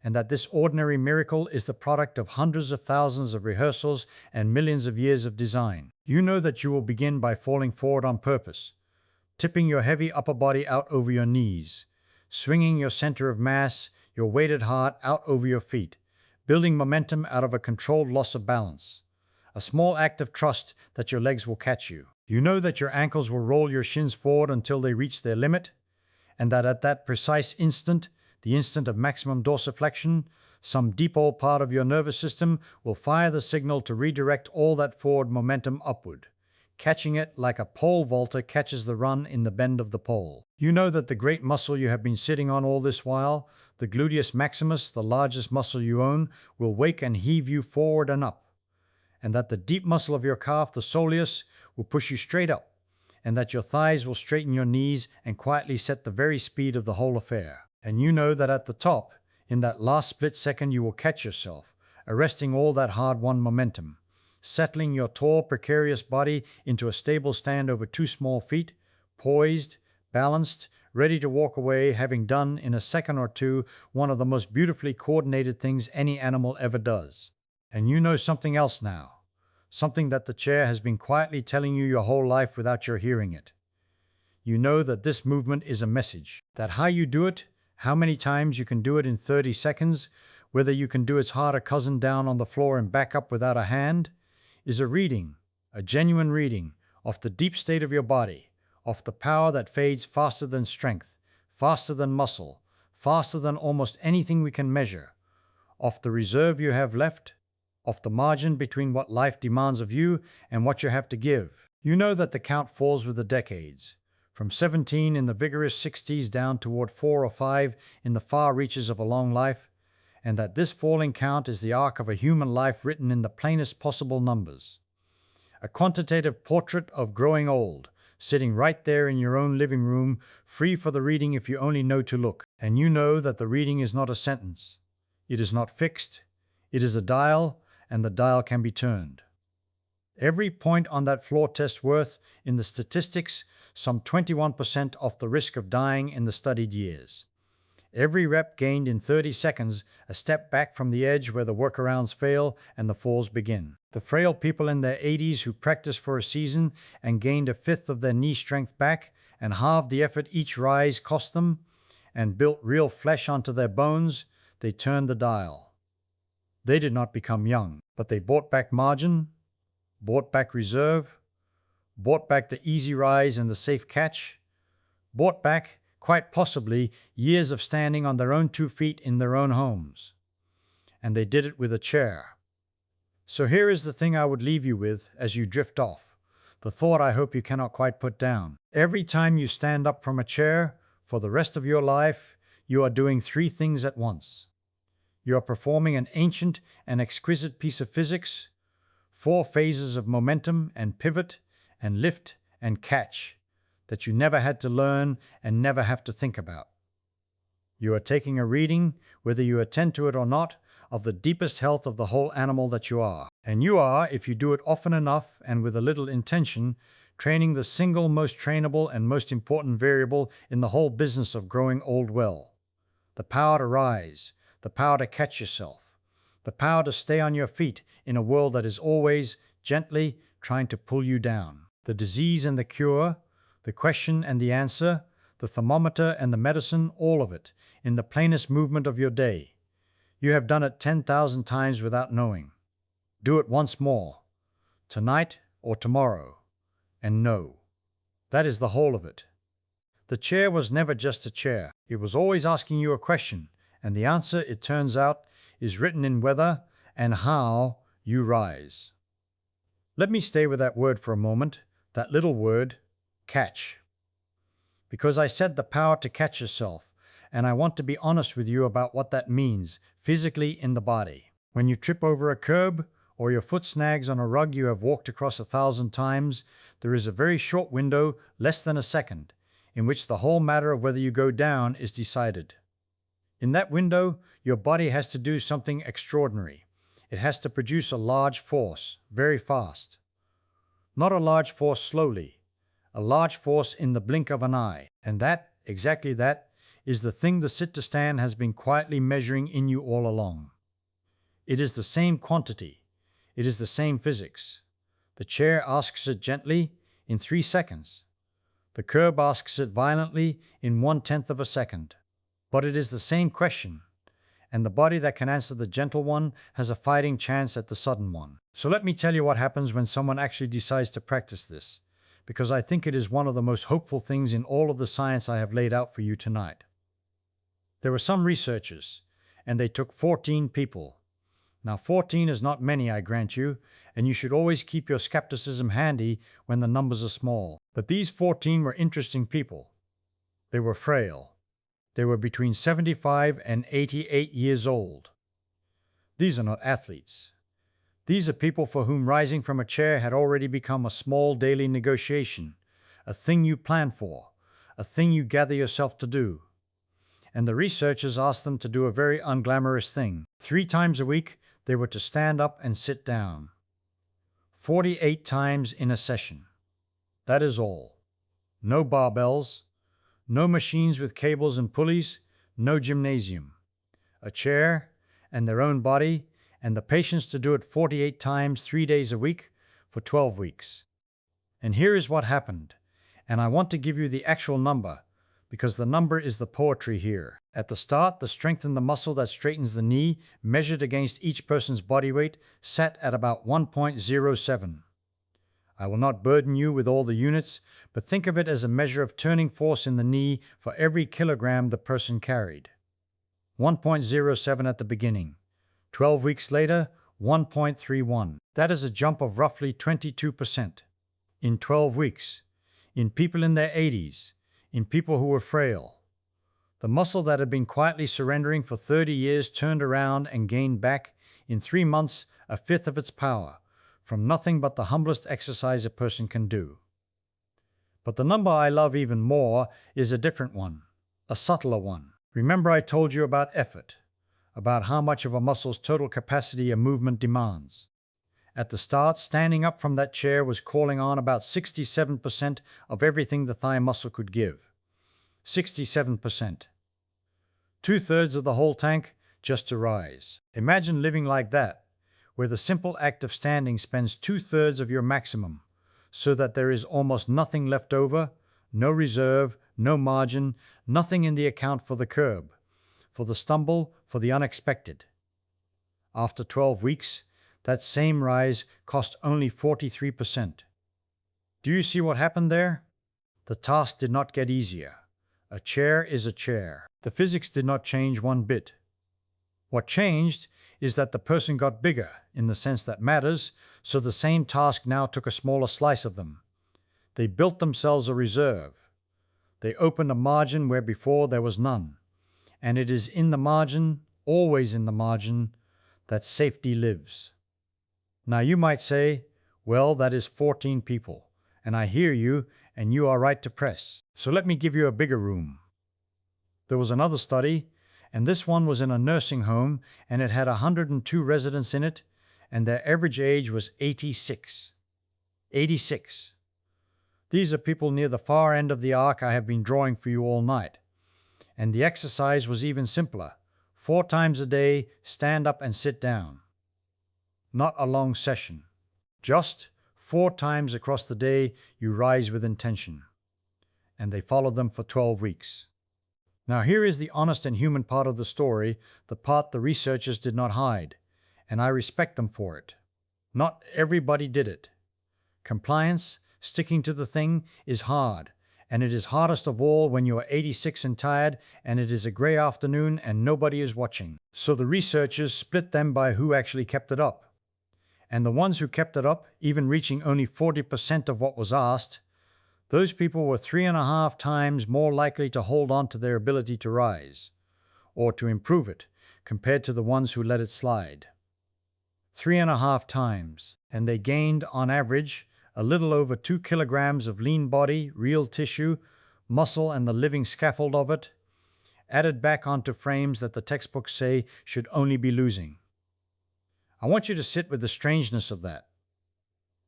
and that this ordinary miracle is the product of hundreds of thousands of rehearsals and millions of years of design. You know that you will begin by falling forward on purpose, tipping your heavy upper body out over your knees, swinging your center of mass, your weighted heart, out over your feet, building momentum out of a controlled loss of balance, a small act of trust that your legs will catch you. You know that your ankles will roll your shins forward until they reach their limit, and that at that precise instant, the instant of maximum dorsiflexion, some deep old part of your nervous system will fire the signal to redirect all that forward momentum upward, catching it like a pole vaulter catches the run in the bend of the pole. You know that the great muscle you have been sitting on all this while, the gluteus maximus, the largest muscle you own, will wake and heave you forward and up, and that the deep muscle of your calf, the soleus, will push you straight up, and that your thighs will straighten your knees and quietly set the very speed of the whole affair. And you know that at the top, in that last split second, you will catch yourself, arresting all that hard-won momentum, settling your tall, precarious body into a stable stand over two small feet, poised, balanced, ready to walk away, having done in a second or two one of the most beautifully coordinated things any animal ever does. And you know something else now, something that the chair has been quietly telling you your whole life without your hearing it. You know that this movement is a message, that how you do it, how many times you can do it in 30 seconds, whether you can do its harder cousin down on the floor and back up without a hand, is a reading, a genuine reading, of the deep state of your body, of the power that fades faster than strength, faster than muscle, faster than almost anything we can measure, of the reserve you have left, of the margin between what life demands of you and what you have to give. You know that the count falls with the decades, from 17 in the vigorous 60s down toward 4 or 5 in the far reaches of a long life, and that this falling count is the arc of a human life written in the plainest possible numbers. A quantitative portrait of growing old, sitting right there in your own living room, free for the reading if you only know to look. And you know that the reading is not a sentence. It is not fixed. It is a dial, and the dial can be turned. Every point on that floor test worth, in the statistics, some 21% off the risk of dying in the studied years. Every rep gained in 30 seconds, a step back from the edge where the workarounds fail and the falls begin. The frail people in their 80s who practiced for a season and gained a fifth of their knee strength back and halved the effort each rise cost them and built real flesh onto their bones, they turned the dial. They did not become young, but they bought back margin, bought back reserve, bought back the easy rise and the safe catch, bought back, quite possibly, years of standing on their own 2 feet in their own homes. And they did it with a chair. So here is the thing I would leave you with as you drift off, the thought I hope you cannot quite put down. Every time you stand up from a chair, for the rest of your life, you are doing 3 things at once. You are performing an ancient and exquisite piece of physics, 4 phases of momentum and pivot and lift and catch that you never had to learn and never have to think about. You are taking a reading, whether you attend to it or not, of the deepest health of the whole animal that you are. And you are, if you do it often enough and with a little intention, training the single most trainable and most important variable in the whole business of growing old well. The power to rise, the power to catch yourself, the power to stay on your feet in a world that is always, gently, trying to pull you down. The disease and the cure, the question and the answer, the thermometer and the medicine, all of it, in the plainest movement of your day. You have done it 10,000 times without knowing. Do it once more, tonight or tomorrow, and know. That is the whole of it. The chair was never just a chair. It was always asking you a question, and the answer, it turns out, is written in whether and how you rise. Let me stay with that word for a moment, that little word, catch. Because I said the power to catch yourself, and I want to be honest with you about what that means physically in the body. When you trip over a curb or your foot snags on a rug you have walked across 1,000 times, there is a very short window, less than a second, in which the whole matter of whether you go down is decided. In that window, your body has to do something extraordinary. It has to produce a large force, very fast. Not a large force slowly, a large force in the blink of an eye. And that, exactly that, is the thing the sit-to-stand has been quietly measuring in you all along. It is the same quantity. It is the same physics. The chair asks it gently in 3 seconds. The curb asks it violently in 1/10 of a second. But it is the same question, and the body that can answer the gentle one has a fighting chance at the sudden one. So let me tell you what happens when someone actually decides to practice this, because I think it is one of the most hopeful things in all of the science I have laid out for you tonight. There were some researchers, and they took 14 people. Now 14 is not many, I grant you, and you should always keep your skepticism handy when the numbers are small. But these 14 were interesting people. They were frail. They were between 75 and 88 years old. These are not athletes. These are people for whom rising from a chair had already become a small daily negotiation, a thing you plan for, a thing you gather yourself to do. And the researchers asked them to do a very unglamorous thing. 3 times a week, they were to stand up and sit down. 48 times in a session. That is all. No barbells. No machines with cables and pulleys, no gymnasium. A chair and their own body, and the patience to do it 48 times 3 days a week for 12 weeks. And here is what happened, and I want to give you the actual number, because the number is the poetry here. At the start, the strength in the muscle that straightens the knee, measured against each person's body weight, sat at about 1.07. I will not burden you with all the units, but think of it as a measure of turning force in the knee for every kilogram the person carried. 1.07 at the beginning. 12 weeks later, 1.31. That is a jump of roughly 22%. In 12 weeks. In people in their 80s. In people who were frail. The muscle that had been quietly surrendering for 30 years turned around and gained back, in 3 months, 1/5 of its power, from nothing but the humblest exercise a person can do. But the number I love even more is a different one, a subtler one. Remember I told you about effort, about how much of a muscle's total capacity a movement demands. At the start, standing up from that chair was calling on about 67% of everything the thigh muscle could give. 67%. 2/3 of the whole tank just to rise. Imagine living like that, where the simple act of standing spends 2/3 of your maximum, so that there is almost nothing left over, no reserve, no margin, nothing in the account for the curb, for the stumble, for the unexpected. After 12 weeks, that same rise cost only 43%. Do you see what happened there? The task did not get easier. A chair is a chair. The physics did not change one bit. What changed is that the person got bigger, in the sense that matters, so the same task now took a smaller slice of them. They built themselves a reserve. They opened a margin where before there was none. And it is in the margin, always in the margin, that safety lives. Now you might say, well, that is 14 people, and I hear you, and you are right to press. So let me give you a bigger room. There was another study, and this one was in a nursing home, and it had 102 residents in it, and their average age was 86. 86. These are people near the far end of the arc I have been drawing for you all night. And the exercise was even simpler. 4 times a day, stand up and sit down. Not a long session. Just 4 times across the day you rise with intention. And they followed them for 12 weeks. Now here is the honest and human part of the story, the part the researchers did not hide, and I respect them for it. Not everybody did it. Compliance, sticking to the thing, is hard, and it is hardest of all when you are 86 and tired, and it is a gray afternoon and nobody is watching. So the researchers split them by who actually kept it up. And the ones who kept it up, even reaching only 40% of what was asked, Those people were 3.5 times more likely to hold on to their ability to rise, or to improve it, compared to the ones who let it slide. 3.5 times, and they gained, on average, a little over 2 kilograms of lean body, real tissue, muscle, and the living scaffold of it, added back onto frames that the textbooks say should only be losing. I want you to sit with the strangeness of that.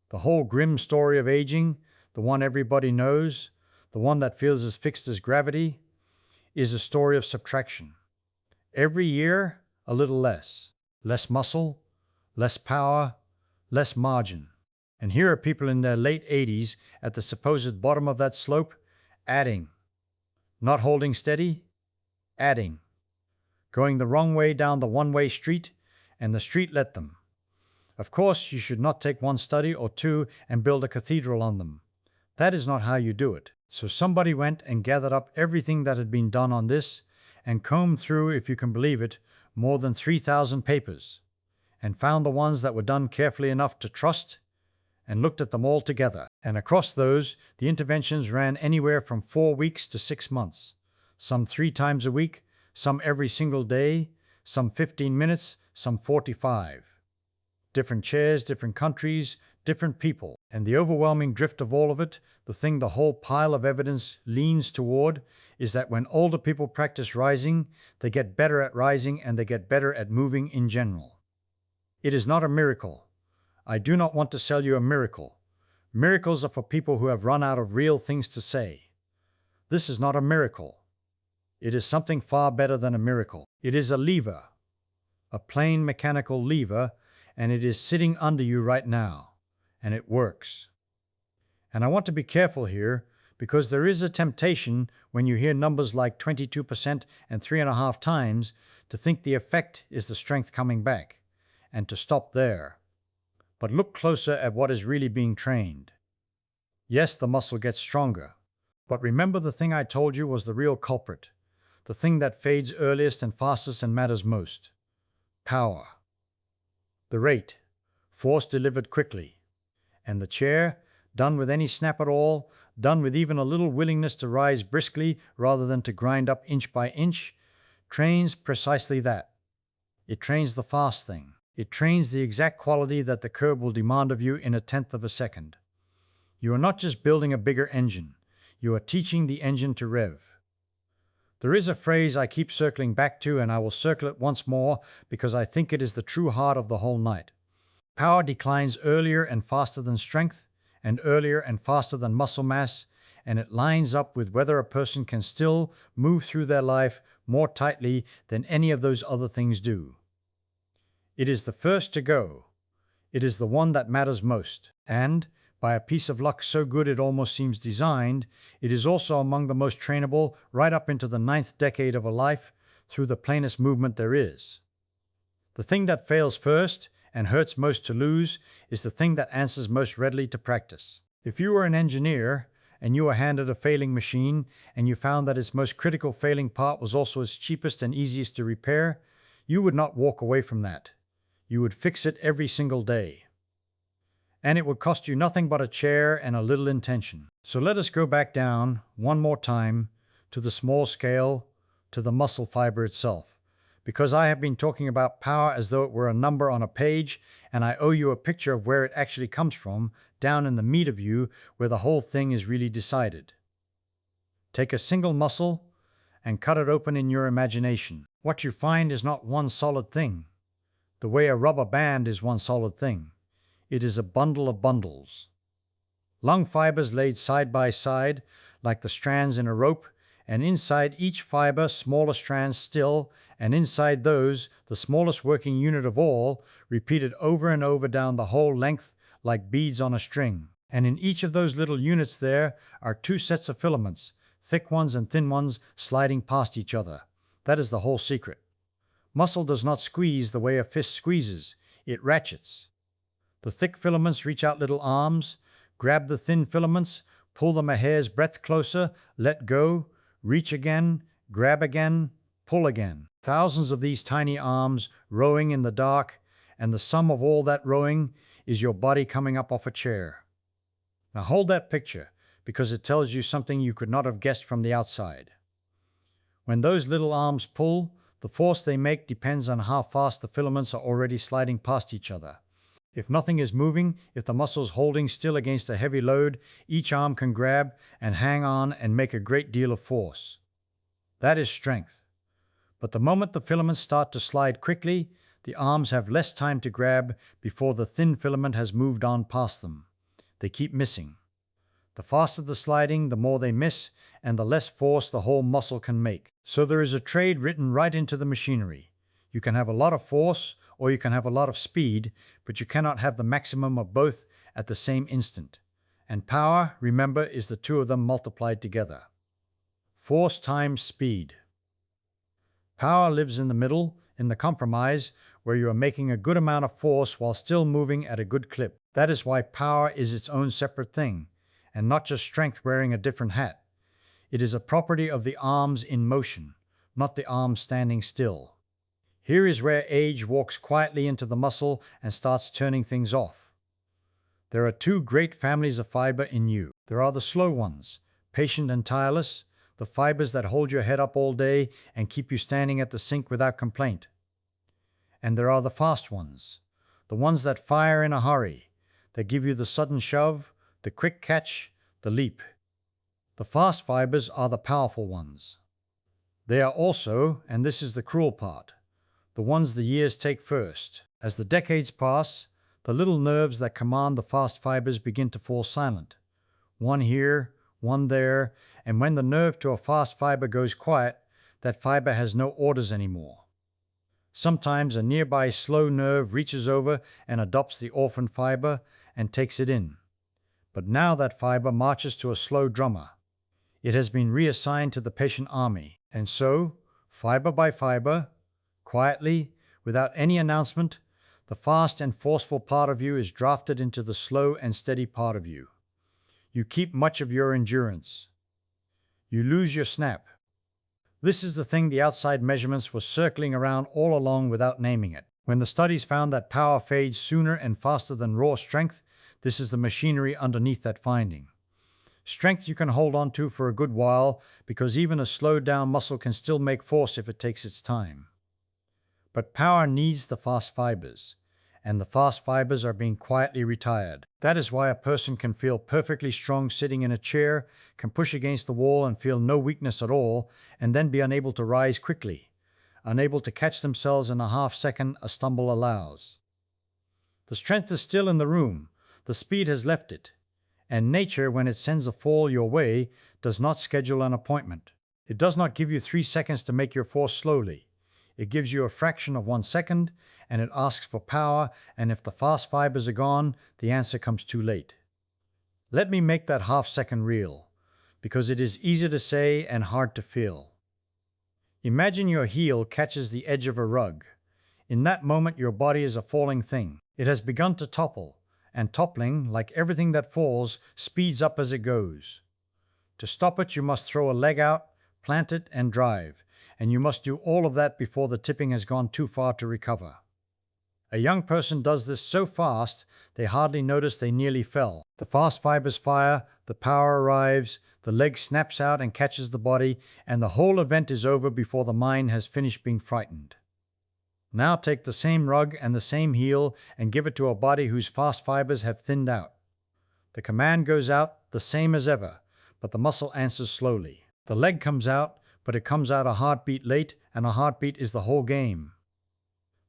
The whole grim story of aging, the one everybody knows, the one that feels as fixed as gravity, is a story of subtraction. Every year, a little less. Less muscle, less power, less margin. And here are people in their late 80s at the supposed bottom of that slope, adding. Not holding steady, adding. Going the wrong way down the one-way street, and the street let them. Of course, you should not take one study or two and build a cathedral on them. That is not how you do it. So somebody went and gathered up everything that had been done on this and combed through, if you can believe it, more than 3,000 papers, and found the ones that were done carefully enough to trust, and looked at them all together. And across those, the interventions ran anywhere from 4 weeks to 6 months, some 3 times a week, some every single day, some 15 minutes, some 45. Different chairs, different countries, different people. And the overwhelming drift of all of it, the thing the whole pile of evidence leans toward, is that when older people practice rising, they get better at rising and they get better at moving in general. It is not a miracle. I do not want to sell you a miracle. Miracles are for people who have run out of real things to say. This is not a miracle. It is something far better than a miracle. It is a lever, a plain mechanical lever, and it is sitting under you right now, and it works. And I want to be careful here, because there is a temptation when you hear numbers like 22% and 3.5 times to think the effect is the strength coming back, and to stop there. But look closer at what is really being trained. Yes, the muscle gets stronger, but remember the thing I told you was the real culprit, the thing that fades earliest and fastest and matters most. Power. The rate, force delivered quickly. And the chair, done with any snap at all, done with even a little willingness to rise briskly rather than to grind up inch by inch, trains precisely that. It trains the fast thing. It trains the exact quality that the curb will demand of you in 1/10 of a second. You are not just building a bigger engine. You are teaching the engine to rev. There is a phrase I keep circling back to, and I will circle it once more because I think it is the true heart of the whole night. Power declines earlier and faster than strength, and earlier and faster than muscle mass, and it lines up with whether a person can still move through their life more tightly than any of those other things do. It is the first to go. It is the one that matters most. And, by a piece of luck so good it almost seems designed, it is also among the most trainable right up into the 9th decade of a life through the plainest movement there is. The thing that fails first and hurts most to lose is the thing that answers most readily to practice. If you were an engineer and you were handed a failing machine and you found that its most critical failing part was also its cheapest and easiest to repair, you would not walk away from that. You would fix it every single day. And it would cost you nothing but a chair and a little intention. So let us go back down, one more time, to the small scale, to the muscle fiber itself. Because I have been talking about power as though it were a number on a page, and I owe you a picture of where it actually comes from, down in the meat of you, where the whole thing is really decided. Take a single muscle and cut it open in your imagination. What you find is not one solid thing. The way a rubber band is one solid thing. It is a bundle of bundles. Lung fibers laid side by side, like the strands in a rope, and inside each fiber smaller strands still, and inside those the smallest working unit of all, repeated over and over down the whole length like beads on a string. And in each of those little units there are 2 sets of filaments, thick ones and thin ones sliding past each other. That is the whole secret. Muscle does not squeeze the way a fist squeezes. It ratchets. The thick filaments reach out little arms, grab the thin filaments, pull them a hair's breadth closer, let go, reach again, grab again, pull again. Thousands of these tiny arms rowing in the dark, and the sum of all that rowing is your body coming up off a chair. Now hold that picture, because it tells you something you could not have guessed from the outside. When those little arms pull, the force they make depends on how fast the filaments are already sliding past each other. If nothing is moving, if the muscle's holding still against a heavy load, each arm can grab and hang on and make a great deal of force. That is strength. But the moment the filaments start to slide quickly, the arms have less time to grab before the thin filament has moved on past them. They keep missing. The faster the sliding, the more they miss, and the less force the whole muscle can make. So there is a trade written right into the machinery. You can have a lot of force or you can have a lot of speed, but you cannot have the maximum of both at the same instant. And power, remember, is the two of them multiplied together. Force times speed. Power lives in the middle, in the compromise, where you are making a good amount of force while still moving at a good clip. That is why power is its own separate thing, and not just strength wearing a different hat. It is a property of the arms in motion, not the arms standing still. Here is where age walks quietly into the muscle and starts turning things off. There are two great families of fiber in you. There are the slow ones, patient and tireless, the fibers that hold your head up all day and keep you standing at the sink without complaint. And there are the fast ones, the ones that fire in a hurry, that give you the sudden shove, the quick catch, the leap. The fast fibers are the powerful ones. They are also, and this is the cruel part, the ones the years take first. As the decades pass, the little nerves that command the fast fibers begin to fall silent. One here, one there, and when the nerve to a fast fiber goes quiet, that fiber has no orders anymore. Sometimes a nearby slow nerve reaches over and adopts the orphan fiber and takes it in. But now that fiber marches to a slow drummer. It has been reassigned to the patient army, and so, fiber by fiber, quietly, without any announcement, the fast and forceful part of you is drafted into the slow and steady part of you. You keep much of your endurance. You lose your snap. This is the thing the outside measurements were circling around all along without naming it. When the studies found that power fades sooner and faster than raw strength, this is the machinery underneath that finding. Strength you can hold on to for a good while because even a slowed down muscle can still make force if it takes its time. But power needs the fast fibers, and the fast fibers are being quietly retired. That is why a person can feel perfectly strong sitting in a chair, can push against the wall and feel no weakness at all, and then be unable to rise quickly, unable to catch themselves in the half second a stumble allows. The strength is still in the room, the speed has left it, and nature, when it sends a fall your way, does not schedule an appointment. It does not give you 3 seconds to make your force slowly. It gives you a fraction of 1 second, and it asks for power, and if the fast fibers are gone, the answer comes too late. Let me make that half second real, because it is easy to say and hard to feel. Imagine your heel catches the edge of a rug. In that moment, your body is a falling thing. It has begun to topple, and toppling, like everything that falls, speeds up as it goes. To stop it, you must throw a leg out, plant it, and drive, and you must do all of that before the tipping has gone too far to recover. A young person does this so fast, they hardly notice they nearly fell. The fast fibers fire, the power arrives, the leg snaps out and catches the body, and the whole event is over before the mind has finished being frightened. Now take the same rug and the same heel and give it to a body whose fast fibers have thinned out. The command goes out the same as ever, but the muscle answers slowly. The leg comes out, but it comes out a heartbeat late, and a heartbeat is the whole game.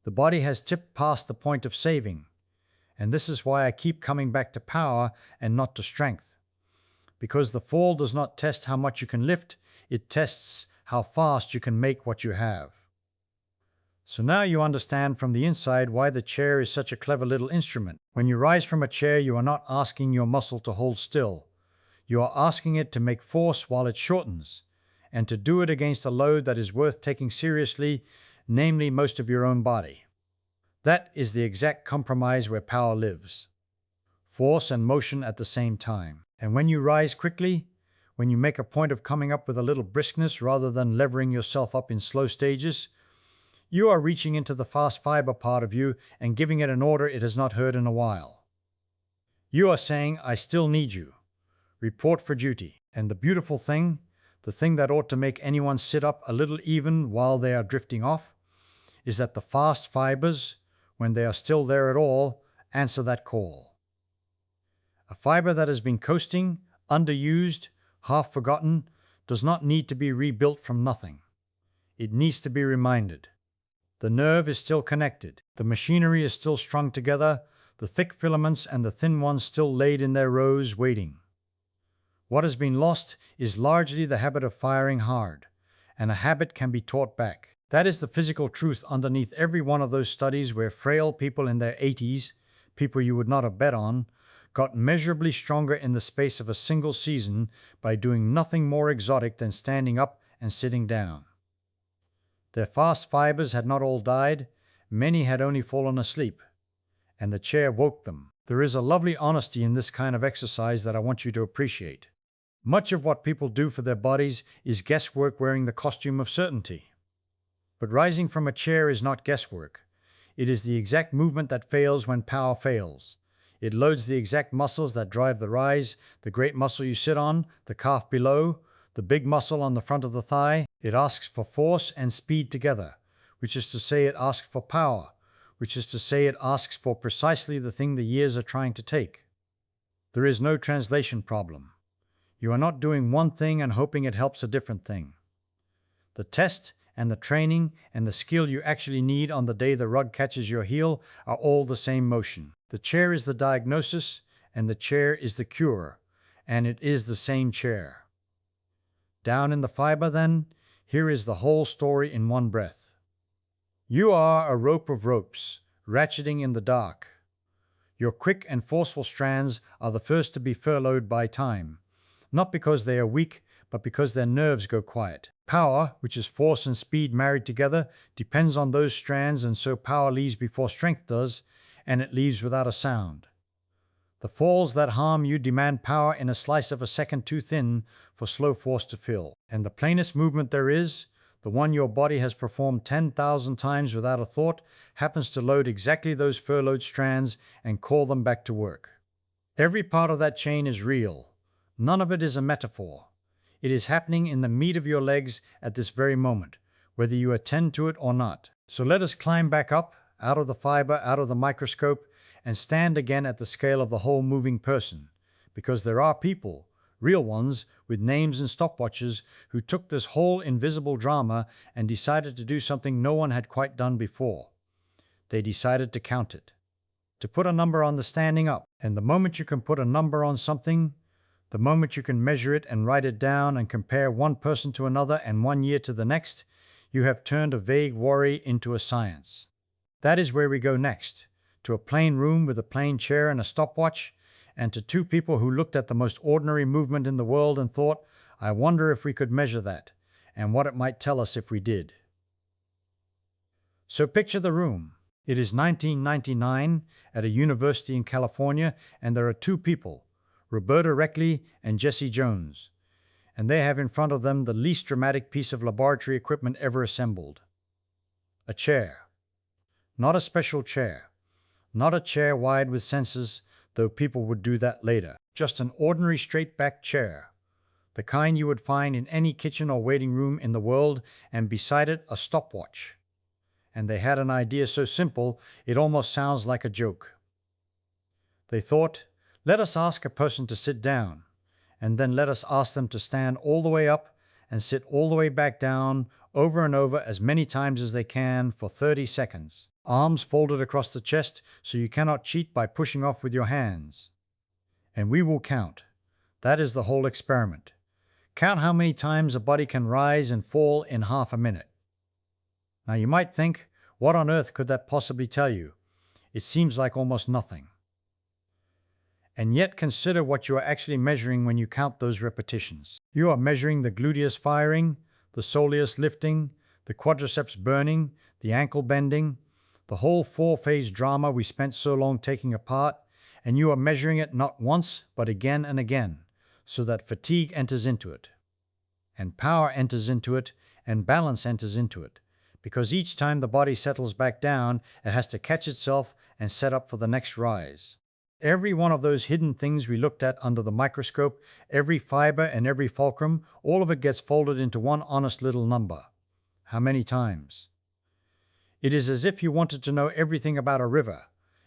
The body has tipped past the point of saving, and this is why I keep coming back to power and not to strength. Because the fall does not test how much you can lift, it tests how fast you can make what you have. So now you understand from the inside why the chair is such a clever little instrument. When you rise from a chair, you are not asking your muscle to hold still. You are asking it to make force while it shortens, and to do it against a load that is worth taking seriously, namely most of your own body. That is the exact compromise where power lives. Force and motion at the same time. And when you rise quickly, when you make a point of coming up with a little briskness rather than levering yourself up in slow stages, you are reaching into the fast fiber part of you and giving it an order it has not heard in a while. You are saying, I still need you. report for duty. And the beautiful thing, the thing that ought to make anyone sit up a little even while they are drifting off, is that the fast fibers, when they are still there at all, answer that call. A fiber that has been coasting, underused, half forgotten, does not need to be rebuilt from nothing. It needs to be reminded. The nerve is still connected. The machinery is still strung together, the thick filaments and the thin ones still laid in their rows, waiting. What has been lost is largely the habit of firing hard, and a habit can be taught back. That is the physical truth underneath every one of those studies where frail people in their 80s, people you would not have bet on, got measurably stronger in the space of a single season by doing nothing more exotic than standing up and sitting down. Their fast fibers had not all died, many had only fallen asleep, and the chair woke them. There is a lovely honesty in this kind of exercise that I want you to appreciate. Much of what people do for their bodies is guesswork wearing the costume of certainty. But rising from a chair is not guesswork. It is the exact movement that fails when power fails. It loads the exact muscles that drive the rise, the great muscle you sit on, the calf below, the big muscle on the front of the thigh. It asks for force and speed together, which is to say it asks for power, which is to say it asks for precisely the thing the years are trying to take. There is no translation problem. You are not doing one thing and hoping it helps a different thing. The test and the training and the skill you actually need on the day the rug catches your heel are all the same motion. The chair is the diagnosis, and the chair is the cure, and it is the same chair. Down in the fiber, then, here is the whole story in one breath. You are a rope of ropes, ratcheting in the dark. Your quick and forceful strands are the first to be furloughed by time, not because they are weak, but because their nerves go quiet. Power, which is force and speed married together, depends on those strands, and so power leaves before strength does, and it leaves without a sound. The falls that harm you demand power in a slice of a second too thin for slow force to fill. And the plainest movement there is, the one your body has performed 10,000 times without a thought, happens to load exactly those furloughed strands and call them back to work. Every part of that chain is real. None of it is a metaphor. It is happening in the meat of your legs at this very moment, whether you attend to it or not. So let us climb back up, out of the fiber, out of the microscope, and stand again at the scale of the whole moving person, because there are people, real ones, with names and stopwatches, who took this whole invisible drama and decided to do something no one had quite done before. They decided to count it, to put a number on the standing up. And the moment you can put a number on something, the moment you can measure it and write it down and compare one person to another and one year to the next, you have turned a vague worry into a science. That is where we go next, to a plain room with a plain chair and a stopwatch, and to two people who looked at the most ordinary movement in the world and thought, I wonder if we could measure that, and what it might tell us if we did. So picture the room. It is 1999 at a university in California, and there are two people, Roberta Reckley and Jesse Jones, and they have in front of them the least dramatic piece of laboratory equipment ever assembled. A chair. Not a special chair. Not a chair wired with sensors, though people would do that later. Just an ordinary straight-backed chair, the kind you would find in any kitchen or waiting room in the world, and beside it a stopwatch. And they had an idea so simple it almost sounds like a joke. They thought, let us ask a person to sit down, and then let us ask them to stand all the way up and sit all the way back down over and over as many times as they can for 30 seconds. Arms folded across the chest so you cannot cheat by pushing off with your hands. And we will count. That is the whole experiment. Count how many times a body can rise and fall in half a minute. Now you might think, what on earth could that possibly tell you? It seems like almost nothing. And yet consider what you are actually measuring when you count those repetitions. You are measuring the gluteus firing, the soleus lifting, the quadriceps burning, the ankle bending, the whole four-phase drama we spent so long taking apart, and you are measuring it not once, but again and again, so that fatigue enters into it, and power enters into it, and balance enters into it, because each time the body settles back down, it has to catch itself and set up for the next rise. Every one of those hidden things we looked at under the microscope, every fiber and every fulcrum, all of it gets folded into one honest little number. How many times? It is as if you wanted to know everything about a river,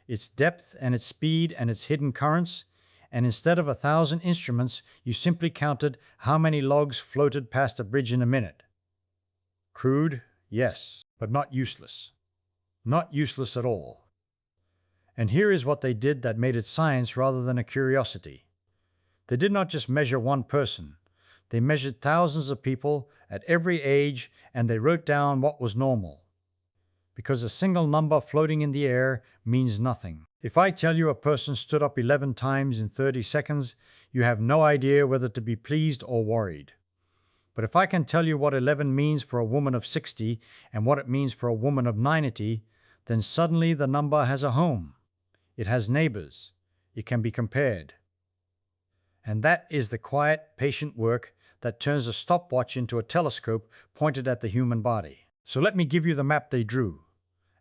its depth and its speed and its hidden currents, and instead of 1,000 instruments, you simply counted how many logs floated past a bridge in a minute. Crude, yes, but not useless. Not useless at all. And here is what they did that made it science rather than a curiosity. They did not just measure one person. They measured thousands of people at every age, and they wrote down what was normal. Because a single number floating in the air means nothing. If I tell you a person stood up 11 times in 30 seconds, you have no idea whether to be pleased or worried. But if I can tell you what 11 means for a woman of 60 and what it means for a woman of 90, then suddenly the number has a home. It has neighbors. It can be compared. And that is the quiet, patient work that turns a stopwatch into a telescope pointed at the human body. So let me give you the map they drew,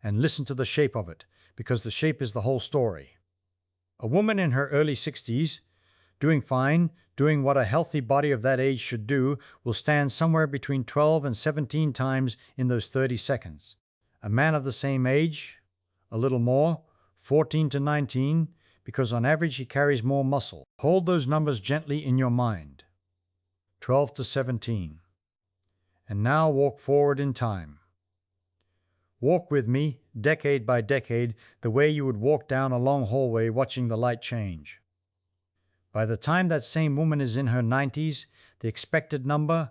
and listen to the shape of it, because the shape is the whole story. A woman in her early 60s, doing fine, doing what a healthy body of that age should do, will stand somewhere between 12 and 17 times in those 30 seconds. A man of the same age, a little more, 14 to 19, because on average he carries more muscle. Hold those numbers gently in your mind. 12 to 17. And now walk forward in time. Walk with me, decade by decade, the way you would walk down a long hallway watching the light change. By the time that same woman is in her 90s, the expected number,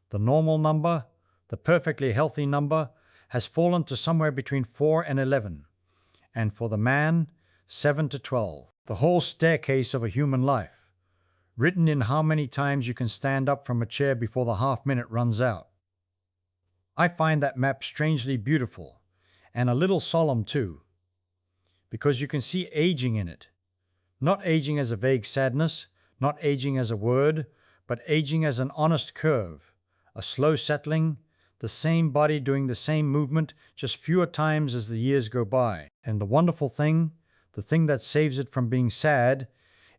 the normal number, the perfectly healthy number, has fallen to somewhere between 4 and 11, and for the man, 7 to 12. The whole staircase of a human life, written in how many times you can stand up from a chair before the half-minute runs out. I find that map strangely beautiful, and a little solemn too, because you can see aging in it. Not aging as a vague sadness, not aging as a word, but aging as an honest curve, a slow settling, the same body doing the same movement, just fewer times as the years go by. And the wonderful thing, the thing that saves it from being sad,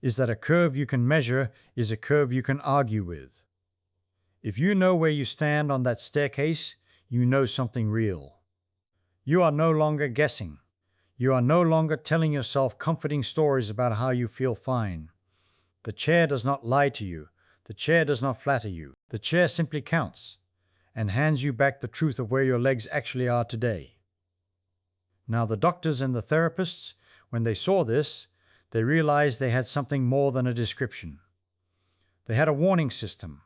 is that a curve you can measure is a curve you can argue with. If you know where you stand on that staircase, you know something real. You are no longer guessing. You are no longer telling yourself comforting stories about how you feel fine. The chair does not lie to you. The chair does not flatter you. The chair simply counts and hands you back the truth of where your legs actually are today. Now the doctors and the therapists, when they saw this, they realized they had something more than a description. They had a warning system,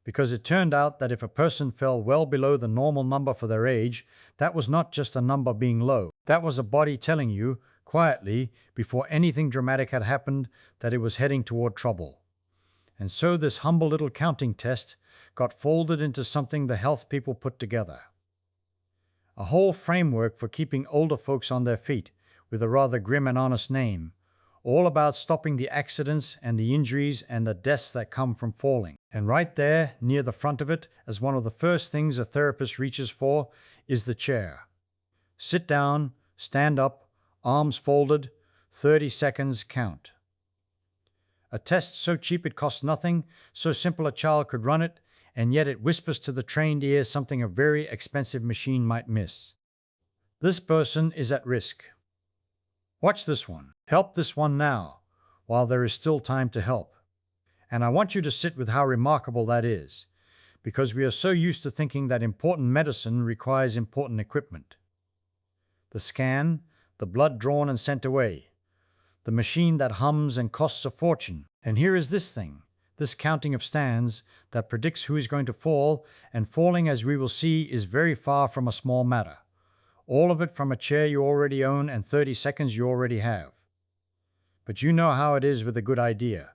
because it turned out that if a person fell well below the normal number for their age, that was not just a number being low. That was a body telling you, quietly, before anything dramatic had happened, that it was heading toward trouble. And so this humble little counting test got folded into something the health people put together. A whole framework for keeping older folks on their feet, with a rather grim and honest name, all about stopping the accidents and the injuries and the deaths that come from falling. And right there, near the front of it, as one of the first things a therapist reaches for, is the chair. Sit down, stand up, arms folded, 30 seconds count. A test so cheap it costs nothing, so simple a child could run it, and yet it whispers to the trained ear something a very expensive machine might miss. This person is at risk. Watch this one. Help this one now, while there is still time to help. And I want you to sit with how remarkable that is, because we are so used to thinking that important medicine requires important equipment. The scan, the blood drawn and sent away, the machine that hums and costs a fortune. And here is this thing, this counting of stands that predicts who is going to fall, and falling, as we will see, is very far from a small matter. All of it from a chair you already own and 30 seconds you already have. But you know how it is with a good idea.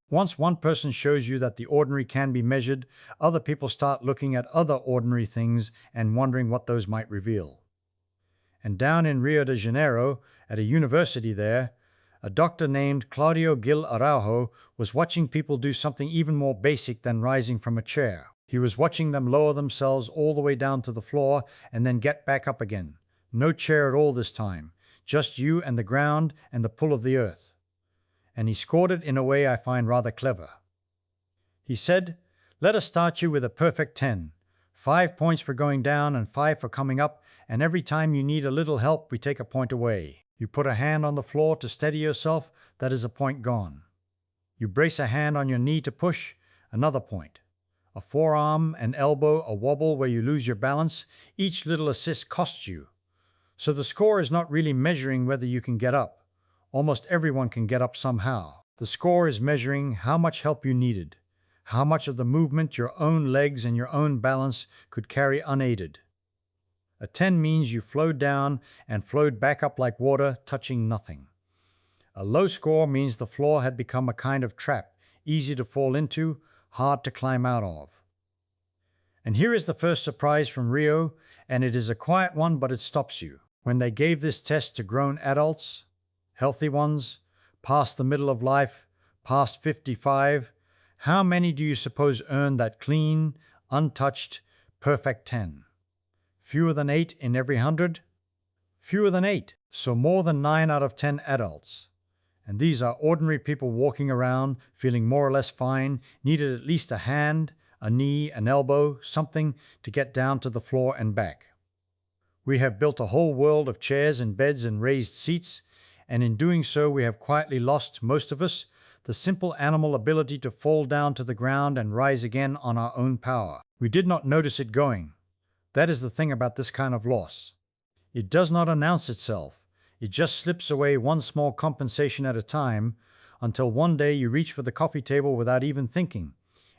Once one person shows you that the ordinary can be measured, other people start looking at other ordinary things and wondering what those might reveal. And down in Rio de Janeiro, at a university there, a doctor named Claudio Gil Araujo was watching people do something even more basic than rising from a chair. He was watching them lower themselves all the way down to the floor and then get back up again. No chair at all this time, just you and the ground and the pull of the earth. and he scored it in a way I find rather clever. He said, "Let us start you with a perfect 10. 5 points for going down and 5 for coming up, and every time you need a little help, we take a point away. You put a hand on the floor to steady yourself, that is a point gone. You brace a hand on your knee to push, another point. A forearm, an elbow, a wobble where you lose your balance, each little assist costs you. So the score is not really measuring whether you can get up. Almost everyone can get up somehow. The score is measuring how much help you needed, how much of the movement your own legs and your own balance could carry unaided. A 10 means you flowed down and flowed back up like water, touching nothing. A low score means the floor had become a kind of trap, easy to fall into, hard to climb out of. And here is the first surprise from Rio, and it is a quiet one, but it stops you. When they gave this test to grown adults, healthy ones, past the middle of life, past 55, how many do you suppose earned that clean, untouched, perfect 10? Fewer than 8 in every 100? Fewer than 8, so more than 9 out of 10 adults. And these are ordinary people walking around, feeling more or less fine, needed at least a hand, a knee, an elbow, something to get down to the floor and back. We have built a whole world of chairs and beds and raised seats, and in doing so we have quietly lost, most of us, the simple animal ability to fall down to the ground and rise again on our own power. We did not notice it going. That is the thing about this kind of loss. It does not announce itself. It just slips away one small compensation at a time until one day you reach for the coffee table without even thinking,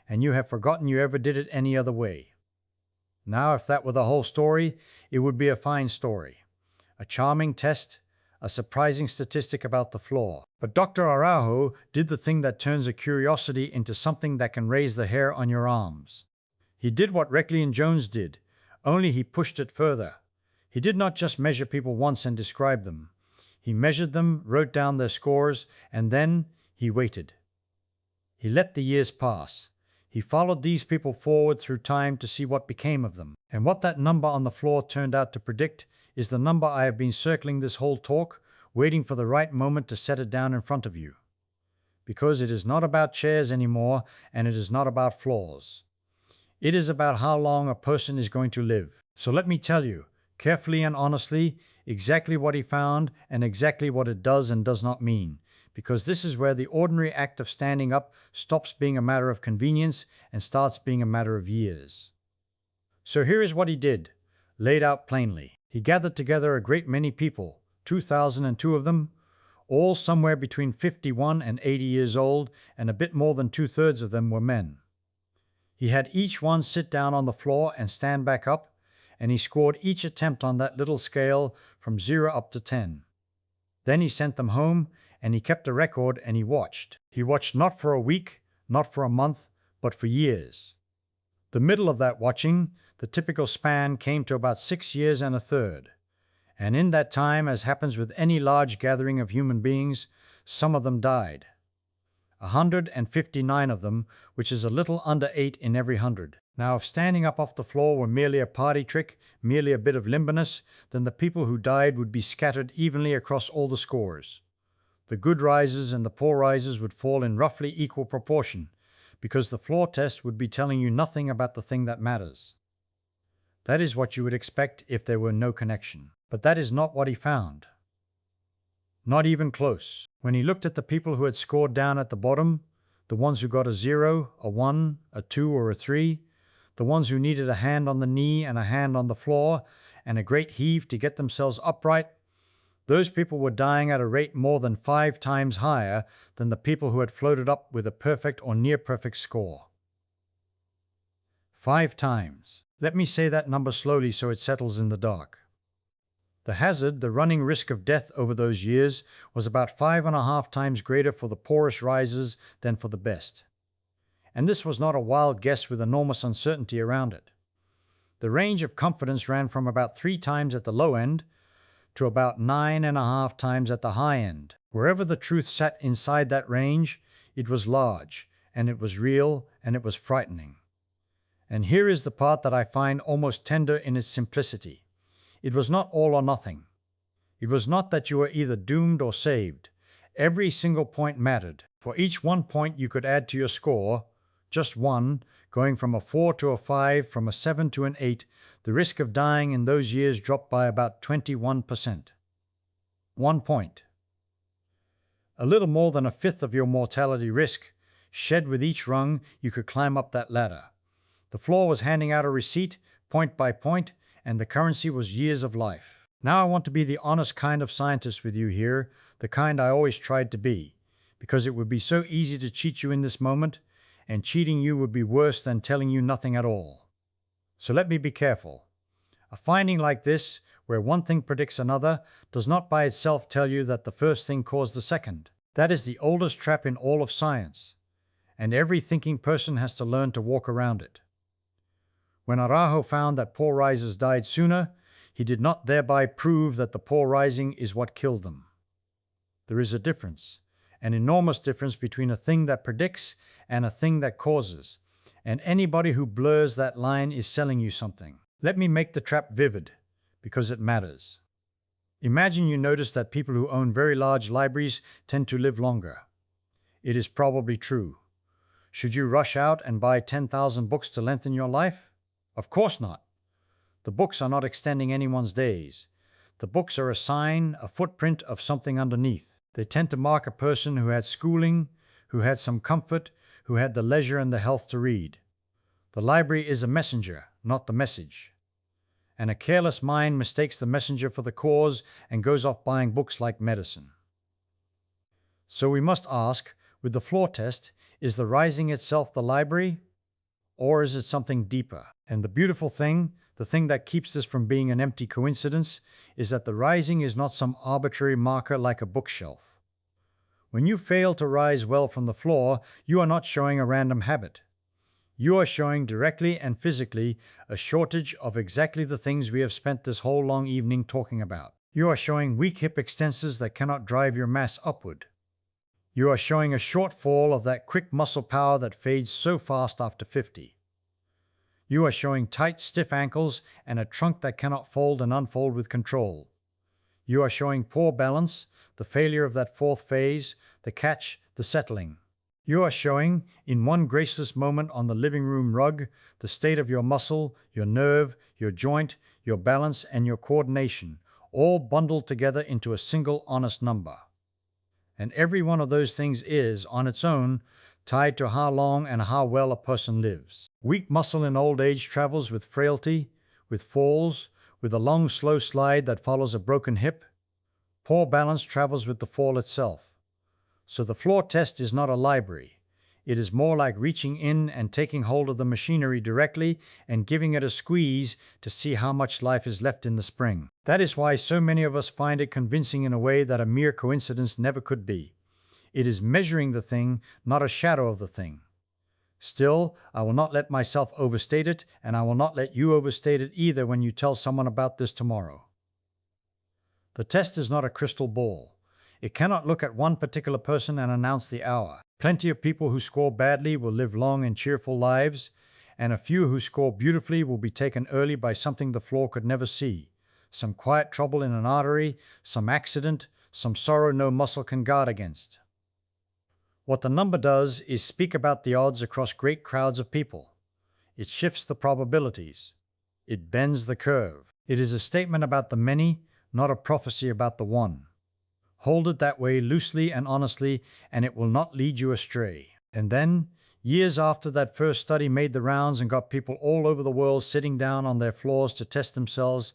and you have forgotten you ever did it any other way. Now, if that were the whole story, it would be a fine story. A charming test, a surprising statistic about the floor. But Dr. Araujo did the thing that turns a curiosity into something that can raise the hair on your arms. He did what Reckley and Jones did, only he pushed it further. He did not just measure people once and describe them. He measured them, wrote down their scores, and then he waited. He let the years pass. He followed these people forward through time to see what became of them. And what that number on the floor turned out to predict is the number I have been circling this whole talk, waiting for the right moment to set it down in front of you. Because it is not about chairs anymore, and it is not about floors. It is about how long a person is going to live. So let me tell you, carefully and honestly, exactly what he found and exactly what it does and does not mean, because this is where the ordinary act of standing up stops being a matter of convenience and starts being a matter of years. So here is what he did, laid out plainly. He gathered together a great many people, 2,002 of them, all somewhere between 51 and 80 years old, and a bit more than 2/3 of them were men. He had each one sit down on the floor and stand back up, and he scored each attempt on that little scale from 0 up to 10. Then he sent them home, and he kept a record, and he watched. He watched not for a week, not for a month, but for years. The middle of that watching, the typical span, came to about 6 years and a third. And in that time, as happens with any large gathering of human beings, some of them died. 159 of them, which is a little under 8 in every 100. Now, if standing up off the floor were merely a party trick, merely a bit of limberness, then the people who died would be scattered evenly across all the scores. The good risers and the poor risers would fall in roughly equal proportion, because the floor test would be telling you nothing about the thing that matters. That is what you would expect if there were no connection. But that is not what he found. Not even close. When he looked at the people who had scored down at the bottom, the ones who got a 0, a 1, a 2, or a 3, the ones who needed a hand on the knee and a hand on the floor and a great heave to get themselves upright, those people were dying at a rate more than 5 times higher than the people who had floated up with a perfect or near perfect score. 5 times. Let me say that number slowly so it settles in the dark. The hazard, the running risk of death over those years, was about 5.5 times greater for the poorest risers than for the best. And this was not a wild guess with enormous uncertainty around it. The range of confidence ran from about 3 times at the low end to about 9.5 times at the high end. Wherever the truth sat inside that range, it was large, and it was real, and it was frightening. And here is the part that I find almost tender in its simplicity. It was not all or nothing. It was not that you were either doomed or saved. Every single point mattered. For each 1 point you could add to your score, just one, going from a 4 to a 5, from a 7 to an 8, the risk of dying in those years dropped by about 21%. 1 point. A little more than a fifth of your mortality risk, shed with each rung you could climb up that ladder. The floor was handing out a receipt, point by point, and the currency was years of life. Now I want to be the honest kind of scientist with you here, the kind I always tried to be, because it would be so easy to cheat you in this moment, and cheating you would be worse than telling you nothing at all. So let me be careful. A finding like this, where one thing predicts another, does not by itself tell you that the first thing caused the second. That is the oldest trap in all of science, and every thinking person has to learn to walk around it. When Araujo found that poor risers died sooner, he did not thereby prove that the poor rising is what killed them. There is a difference, an enormous difference between a thing that predicts and a thing that causes, and anybody who blurs that line is selling you something. Let me make the trap vivid, because it matters. Imagine you notice that people who own very large libraries tend to live longer. It is probably true. Should you rush out and buy 10,000 books to lengthen your life? Of course not. The books are not extending anyone's days. The books are a sign, a footprint of something underneath. They tend to mark a person who had schooling, who had some comfort, who had the leisure and the health to read. The library is a messenger, not the message. And a careless mind mistakes the messenger for the cause and goes off buying books like medicine. So we must ask, with the floor test, is the rising itself the library, or is it something deeper? And the beautiful thing, the thing that keeps this from being an empty coincidence, is that the rising is not some arbitrary marker like a bookshelf. When you fail to rise well from the floor, you are not showing a random habit. You are showing directly and physically a shortage of exactly the things we have spent this whole long evening talking about. You are showing weak hip extensors that cannot drive your mass upward. You are showing a shortfall of that quick muscle power that fades so fast after 50. You are showing tight, stiff ankles and a trunk that cannot fold and unfold with control. You are showing poor balance, the failure of that fourth phase, the catch, the settling. You are showing, in one graceless moment on the living room rug, the state of your muscle, your nerve, your joint, your balance, and your coordination, all bundled together into a single honest number. And every one of those things is, on its own, tied to how long and how well a person lives. Weak muscle in old age travels with frailty, with falls, with a long, slow slide that follows a broken hip. Poor balance travels with the fall itself. So the floor test is not a library. It is more like reaching in and taking hold of the machinery directly and giving it a squeeze to see how much life is left in the spring. That is why so many of us find it convincing in a way that a mere coincidence never could be. It is measuring the thing, not a shadow of the thing. Still, I will not let myself overstate it, and I will not let you overstate it either when you tell someone about this tomorrow. The test is not a crystal ball. It cannot look at one particular person and announce the hour. Plenty of people who score badly will live long and cheerful lives, and a few who score beautifully will be taken early by something the floor could never see. Some quiet trouble in an artery, some accident, some sorrow no muscle can guard against. What the number does is speak about the odds across great crowds of people. It shifts the probabilities. It bends the curve. It is a statement about the many, not a prophecy about the one. Hold it that way loosely and honestly, and it will not lead you astray. And then, years after that first study made the rounds and got people all over the world sitting down on their floors to test themselves,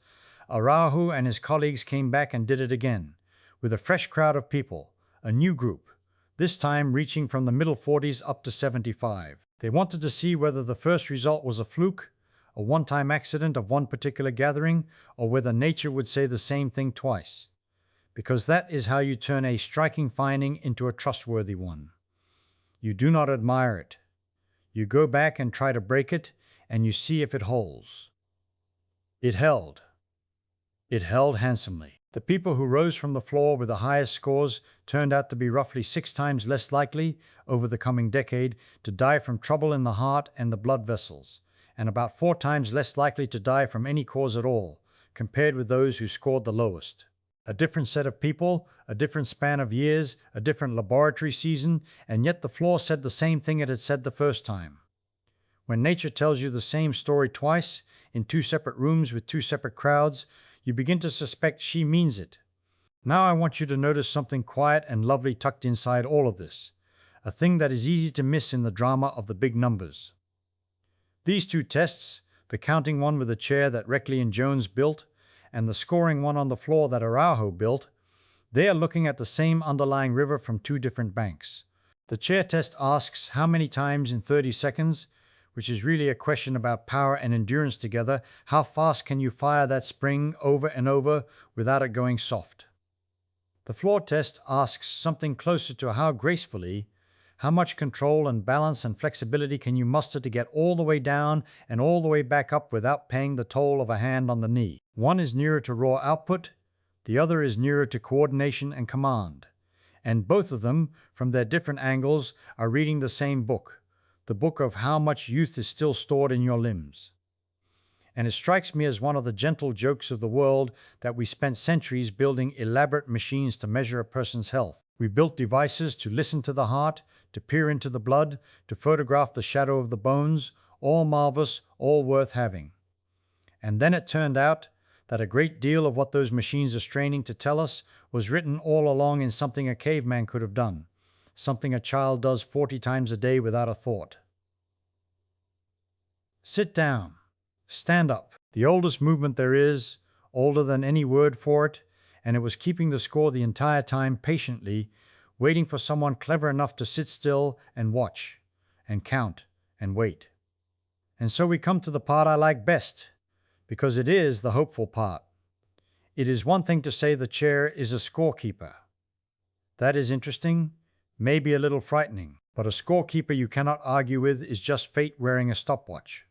Araujo and his colleagues came back and did it again, with a fresh crowd of people, a new group, this time reaching from the middle 40s up to 75. They wanted to see whether the first result was a fluke, a one-time accident of one particular gathering, or whether nature would say the same thing twice. Because that is how you turn a striking finding into a trustworthy one. You do not admire it. You go back and try to break it, and you see if it holds. It held. It held handsomely. The people who rose from the floor with the highest scores turned out to be roughly 6 times less likely, over the coming decade, to die from trouble in the heart and the blood vessels, and about 4 times less likely to die from any cause at all, compared with those who scored the lowest. A different set of people, a different span of years, a different laboratory season, and yet the floor said the same thing it had said the first time. When nature tells you the same story twice, in two separate rooms with two separate crowds, you begin to suspect she means it. Now I want you to notice something quiet and lovely tucked inside all of this, a thing that is easy to miss in the drama of the big numbers. These two tests, the counting one with a chair that Reckley and Jones built, and the scoring one on the floor that Araujo built, they are looking at the same underlying river from two different banks. The chair test asks how many times in 30 seconds, which is really a question about power and endurance together, how fast can you fire that spring over and over without it going soft. The floor test asks something closer to how gracefully, how much control and balance and flexibility can you muster to get all the way down and all the way back up without paying the toll of a hand on the knee. One is nearer to raw output, the other is nearer to coordination and command. And both of them, from their different angles, are reading the same book, the book of how much youth is still stored in your limbs. And it strikes me as one of the gentle jokes of the world that we spent centuries building elaborate machines to measure a person's health. We built devices to listen to the heart, to peer into the blood, to photograph the shadow of the bones, all marvelous, all worth having. And then it turned out that a great deal of what those machines are straining to tell us was written all along in something a caveman could have done, something a child does 40 times a day without a thought. Sit down. Stand up. The oldest movement there is, older than any word for it, and it was keeping the score the entire time patiently, waiting for someone clever enough to sit still and watch, and count, and wait. And so we come to the part I like best, because it is the hopeful part. It is one thing to say the chair is a scorekeeper. That is interesting, maybe a little frightening, but a scorekeeper you cannot argue with is just fate wearing a stopwatch.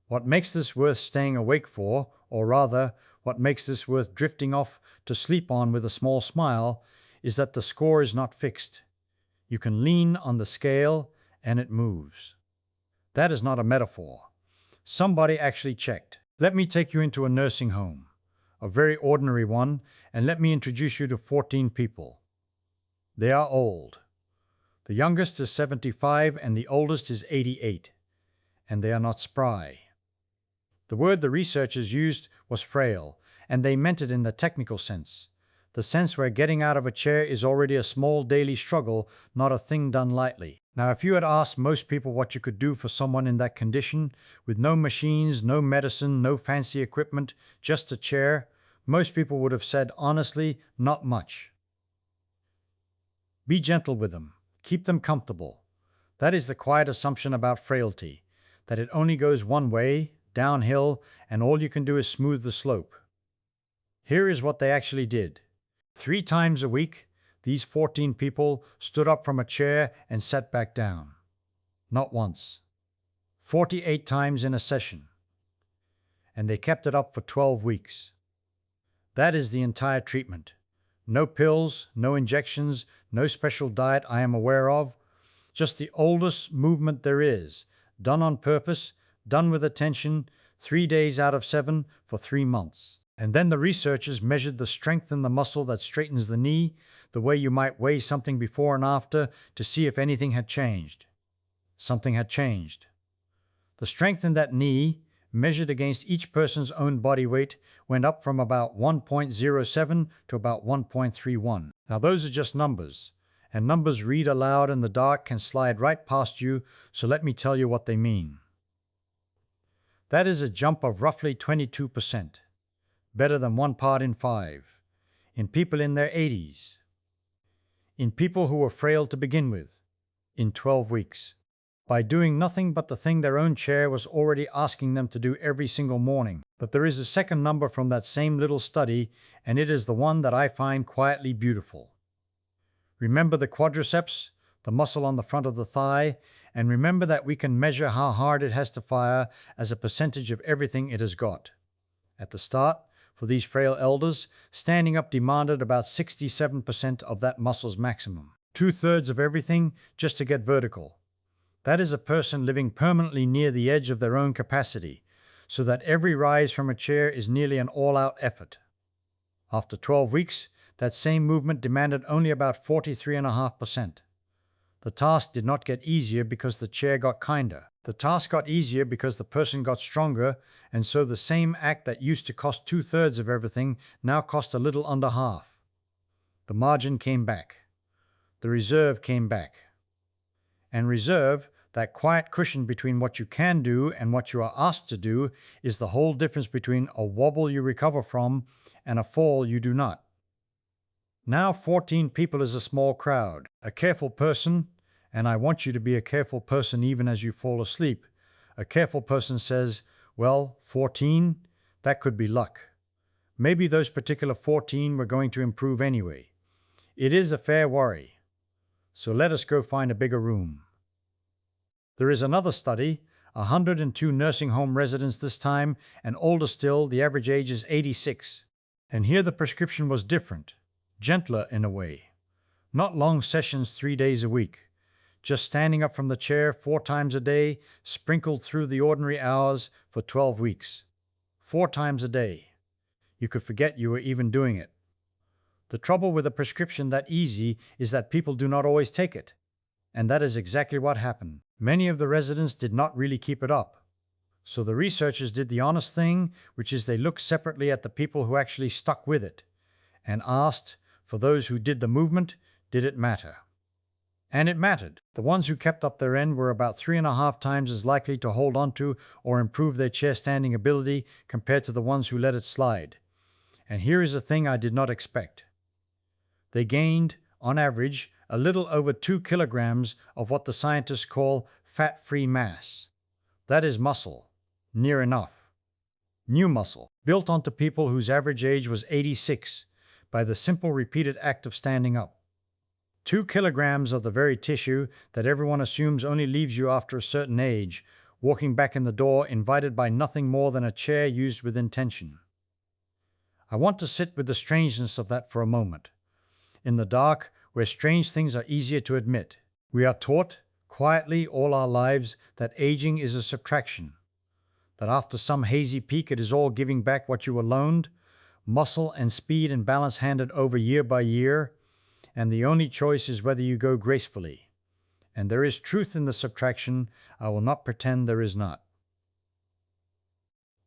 What makes this worth staying awake for, or rather, what makes this worth drifting off to sleep on with a small smile, is that the score is not fixed. You can lean on the scale, and it moves. That is not a metaphor. Somebody actually checked. Let me take you into a nursing home, a very ordinary one, and let me introduce you to 14 people. They are old. The youngest is 75 and the oldest is 88, and they are not spry. The word the researchers used was frail, and they meant it in the technical sense, the sense where getting out of a chair is already a small daily struggle, not a thing done lightly. Now, if you had asked most people what you could do for someone in that condition, with no machines, no medicine, no fancy equipment, just a chair, most people would have said honestly, not much. Be gentle with them. Keep them comfortable. That is the quiet assumption about frailty, that it only goes one way, downhill, and all you can do is smooth the slope. Here is what they actually did. 3 times a week, these 14 people stood up from a chair and sat back down. Not once. 48 times in a session. And they kept it up for 12 weeks. That is the entire treatment. No pills, no injections, no special diet I am aware of. Just the oldest movement there is, done on purpose, done with attention, 3 days out of 7 for 3 months. And then the researchers measured the strength in the muscle that straightens the knee, the way you might weigh something before and after to see if anything had changed. Something had changed. The strength in that knee, measured against each person's own body weight, went up from about 1.07 to about 1.31. Now those are just numbers, and numbers read aloud in the dark can slide right past you, so let me tell you what they mean. That is a jump of roughly 22%, better than 1 part in 5, in people in their 80s, in people who were frail to begin with, in 12 weeks, by doing nothing but the thing their own chair was already asking them to do every single morning. But there is a second number from that same little study, and it is the one that I find quietly beautiful. Remember the quadriceps, the muscle on the front of the thigh, and remember that we can measure how hard it has to fire as a percentage of everything it has got. At the start, for these frail elders, standing up demanded about 67% of that muscle's maximum. 2/3 of everything just to get vertical. That is a person living permanently near the edge of their own capacity, so that every rise from a chair is nearly an all-out effort. After 12 weeks, that same movement demanded only about 43.5%. The task did not get easier because the chair got kinder. The task got easier because the person got stronger, and so the same act that used to cost 2/3 of everything now cost a little under half. The margin came back. The reserve came back. And reserve, that quiet cushion between what you can do and what you are asked to do, is the whole difference between a wobble you recover from and a fall you do not. Now 14 people is a small crowd. A careful person, and I want you to be a careful person even as you fall asleep, a careful person says, well, 14, that could be luck. Maybe those particular 14 were going to improve anyway. It is a fair worry. So let us go find a bigger room. There is another study, 102 nursing home residents this time, and older still, the average age is 86. And here the prescription was different, gentler in a way. Not long sessions 3 days a week, just standing up from the chair 4 times a day, sprinkled through the ordinary hours for 12 weeks. 4 times a day. You could forget you were even doing it. The trouble with a prescription that easy is that people do not always take it. And that is exactly what happened. Many of the residents did not really keep it up. So the researchers did the honest thing, which is they looked separately at the people who actually stuck with it, and asked, for those who did the movement, did it matter? And it mattered. The ones who kept up their end were about 3.5 times as likely to hold on to or improve their chair standing ability compared to the ones who let it slide. And here is a thing I did not expect. They gained, on average, a little over 2 kilograms of what the scientists call fat-free mass. That is muscle. Near enough. New muscle, built onto people whose average age was 86 by the simple repeated act of standing up. 2 kilograms of the very tissue that everyone assumes only leaves you after a certain age, walking back in the door invited by nothing more than a chair used with intention. I want to sit with the strangeness of that for a moment. In the dark, where strange things are easier to admit. We are taught, quietly all our lives, that aging is a subtraction. That after some hazy peak it is all giving back what you were loaned, muscle and speed and balance handed over year by year, and the only choice is whether you go gracefully. And there is truth in the subtraction, I will not pretend there is not.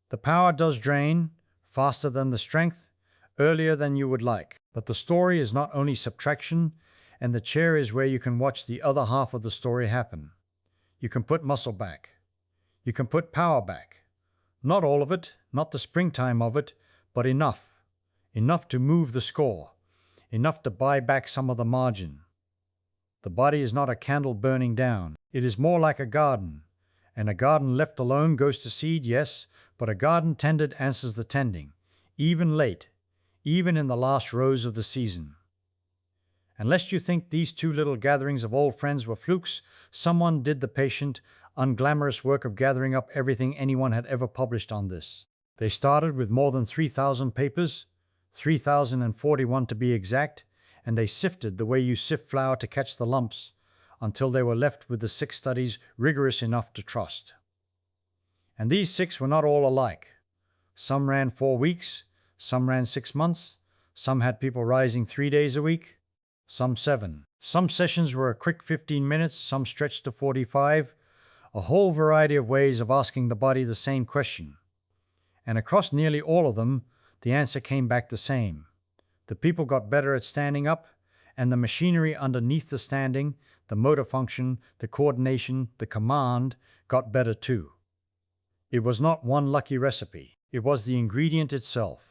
The power does drain, faster than the strength, earlier than you would like. But the story is not only subtraction, and the chair is where you can watch the other half of the story happen. You can put muscle back. You can put power back. Not all of it, not the springtime of it, but enough. Enough to move the score. Enough to buy back some of the margin. The body is not a candle burning down. It is more like a garden. And a garden left alone goes to seed, yes, but a garden tended answers the tending, even late, even in the last rose of the season. And lest you think these 2 little gatherings of old friends were flukes, someone did the patient, unglamorous work of gathering up everything anyone had ever published on this. They started with more than 3,000 papers, 3,041 to be exact, and they sifted the way you sift flour to catch the lumps, until they were left with the 6 studies rigorous enough to trust. And these 6 were not all alike. Some ran 4 weeks, some ran 6 months, some had people rising 3 days a week, some 7. Some sessions were a quick 15 minutes, some stretched to 45, a whole variety of ways of asking the body the same question. And across nearly all of them, the answer came back the same. The people got better at standing up, and the machinery underneath the standing, the motor function, the coordination, the command, got better too. It was not one lucky recipe. It was the ingredient itself.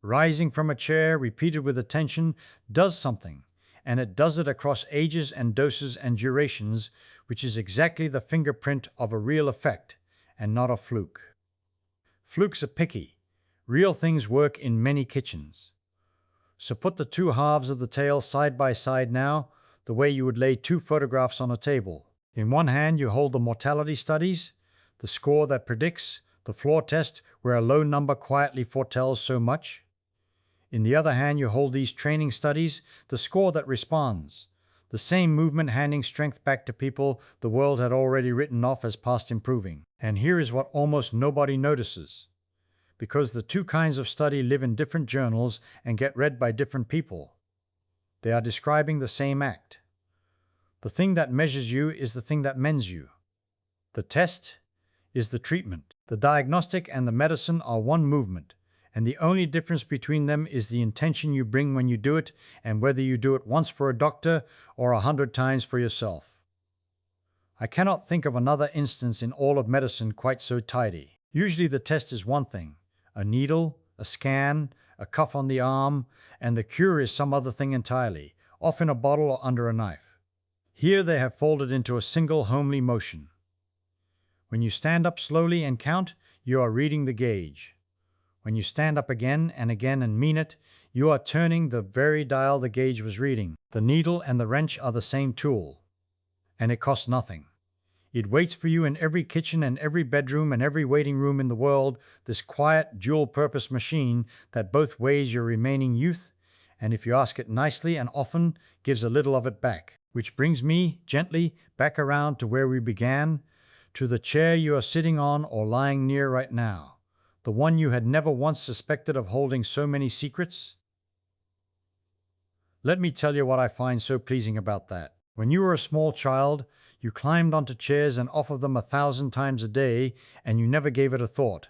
Rising from a chair, repeated with attention, does something, and it does it across ages and doses and durations, which is exactly the fingerprint of a real effect, and not a fluke. Flukes are picky. Real things work in many kitchens. So put the 2 halves of the tale side by side now, the way you would lay 2 photographs on a table. In one hand you hold the mortality studies, the score that predicts, the floor test where a low number quietly foretells so much. In the other hand you hold these training studies, the score that responds, the same movement handing strength back to people the world had already written off as past improving. And here is what almost nobody notices. because the two kinds of study live in different journals and get read by different people. They are describing the same act. The thing that measures you is the thing that mends you. The test is the treatment. The diagnostic and the medicine are one movement, and the only difference between them is the intention you bring when you do it, and whether you do it once for a doctor or 100 times for yourself. I cannot think of another instance in all of medicine quite so tidy. Usually the test is one thing, a needle, a scan, a cuff on the arm, and the cure is some other thing entirely, often a bottle or under a knife. Here they have folded into a single homely motion. When you stand up slowly and count, you are reading the gauge. When you stand up again and mean it, you are turning the very dial the gauge was reading. The needle and the wrench are the same tool, and it costs nothing. It waits for you in every kitchen and every bedroom and every waiting room in the world, this quiet, dual-purpose machine that both weighs your remaining youth, and if you ask it nicely and often, gives a little of it back. Which brings me, gently, back around to where we began, to the chair you are sitting on or lying near right now, the one you had never once suspected of holding so many secrets. Let me tell you what I find so pleasing about that. When you were a small child, you climbed onto chairs and off of them 1,000 times a day, and you never gave it a thought,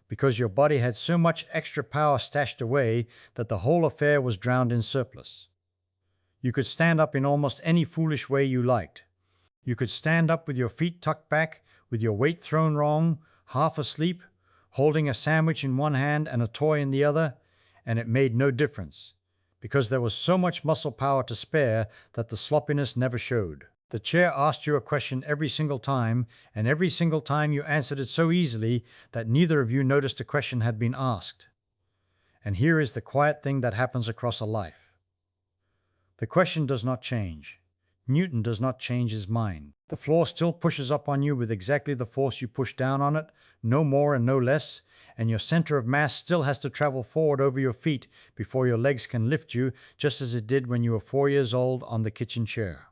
because your body had so much extra power stashed away that the whole affair was drowned in surplus. You could stand up in almost any foolish way you liked. You could stand up with your feet tucked back, with your weight thrown wrong, half asleep, holding a sandwich in one hand and a toy in the other, and it made no difference, because there was so much muscle power to spare that the sloppiness never showed. The chair asked you a question every single time, and every single time you answered it so easily that neither of you noticed a question had been asked. And here is the quiet thing that happens across a life. The question does not change. Newton does not change his mind. The floor still pushes up on you with exactly the force you push down on it, no more and no less, and your center of mass still has to travel forward over your feet before your legs can lift you, just as it did when you were 4 years old on the kitchen chair.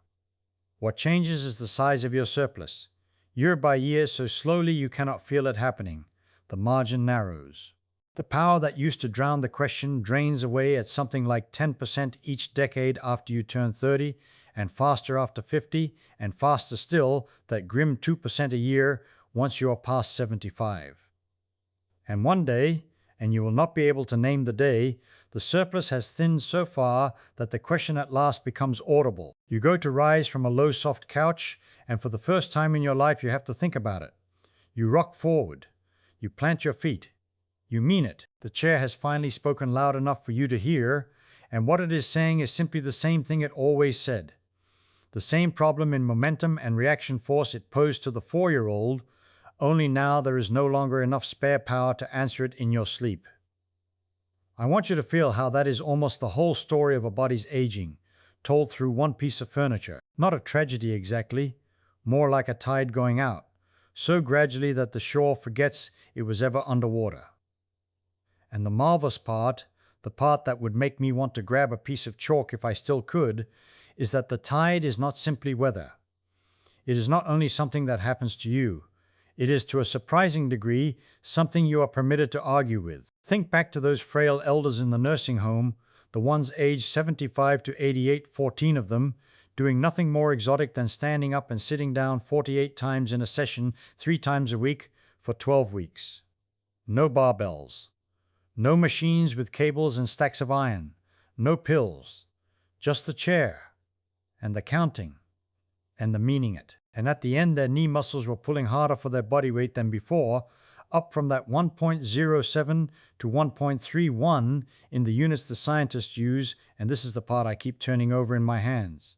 What changes is the size of your surplus. Year by year, so slowly you cannot feel it happening. The margin narrows. The power that used to drown the question drains away at something like 10% each decade after you turn 30, and faster after 50, and faster still, that grim 2% a year, once you are past 75. And one day, and you will not be able to name the day, the surplus has thinned so far that the question at last becomes audible. You go to rise from a low soft couch, and for the first time in your life you have to think about it. You rock forward. You plant your feet. You mean it. The chair has finally spoken loud enough for you to hear, and what it is saying is simply the same thing it always said. The same problem in momentum and reaction force it posed to the 4-year-old, only now there is no longer enough spare power to answer it in your sleep. I want you to feel how that is almost the whole story of a body's aging, told through one piece of furniture. Not a tragedy exactly, more like a tide going out, so gradually that the shore forgets it was ever underwater. And the marvelous part, the part that would make me want to grab a piece of chalk if I still could, is that the tide is not simply weather. It is not only something that happens to you. It is, to a surprising degree, something you are permitted to argue with. Think back to those frail elders in the nursing home, the ones aged 75 to 88, 14 of them, doing nothing more exotic than standing up and sitting down 48 times in a session 3 times a week for 12 weeks. No barbells. No machines with cables and stacks of iron. No pills. Just the chair, and the counting, and the meaning it. And at the end, their knee muscles were pulling harder for their body weight than before, up from that 1.07 to 1.31 in the units the scientists use, and this is the part I keep turning over in my hands.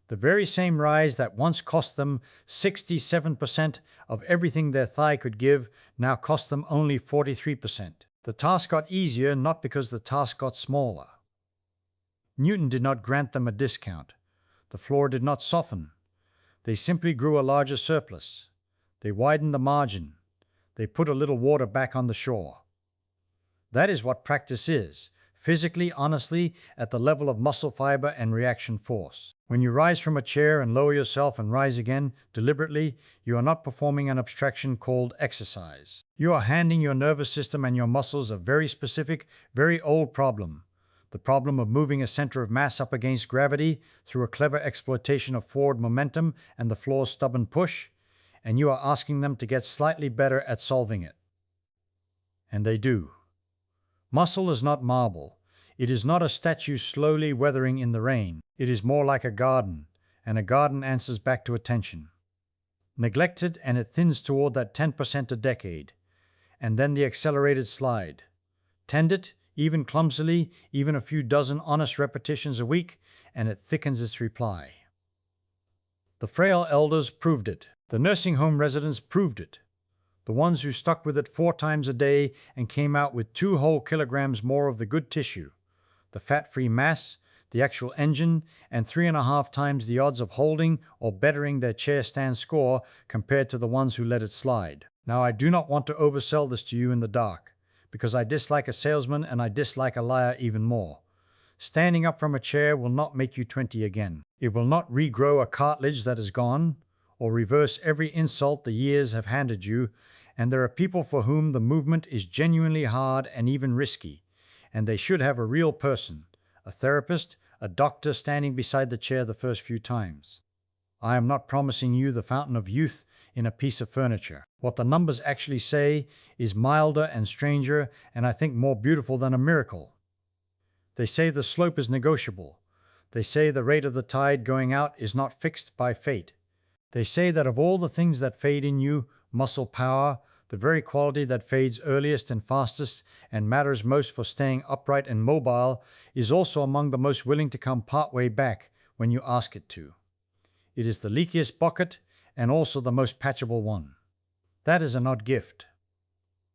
The very same rise that once cost them 67% of everything their thigh could give now cost them only 43%. The task got easier not because the task got smaller. Newton did not grant them a discount. The floor did not soften. They simply grew a larger surplus. They widened the margin. They put a little water back on the shore. That is what practice is. physically, honestly, at the level of muscle fiber and reaction force. When you rise from a chair and lower yourself and rise again deliberately, you are not performing an abstraction called exercise. You are handing your nervous system and your muscles a very specific, very old problem. The problem of moving a center of mass up against gravity through a clever exploitation of forward momentum and the floor's stubborn push, and you are asking them to get slightly better at solving it. And they do. Muscle is not marble. It is not a statue slowly weathering in the rain. It is more like a garden, and a garden answers back to attention. Neglect it and it thins toward that 10% a decade, and then the accelerated slide. Tend it, even clumsily, even a few dozen honest repetitions a week, and it thickens its reply. The frail elders proved it. The nursing home residents proved it. The ones who stuck with it 4 times a day and came out with 2 whole kilograms more of the good tissue, the fat-free mass, the actual engine, and 3.5 times the odds of holding or bettering their chair stand score compared to the ones who let it slide. Now, I do not want to oversell this to you in the dark, because I dislike a salesman and I dislike a liar even more. Standing up from a chair will not make you 20 again. It will not regrow a cartilage that is gone, or reverse every insult the years have handed you, and there are people for whom the movement is genuinely hard and even risky, and they should have a real person, a therapist, a doctor standing beside the chair the first few times. I am not promising you the fountain of youth in a piece of furniture. What the numbers actually say is milder and stranger, and I think more beautiful than a miracle. They say the slope is negotiable. They say the rate of the tide going out is not fixed by fate. They say that of all the things that fade in you, muscle power, the very quality that fades earliest and fastest and matters most for staying upright and mobile, is also among the most willing to come partway back when you ask it to. It is the leakiest bucket and also the most patchable one. That is an odd gift.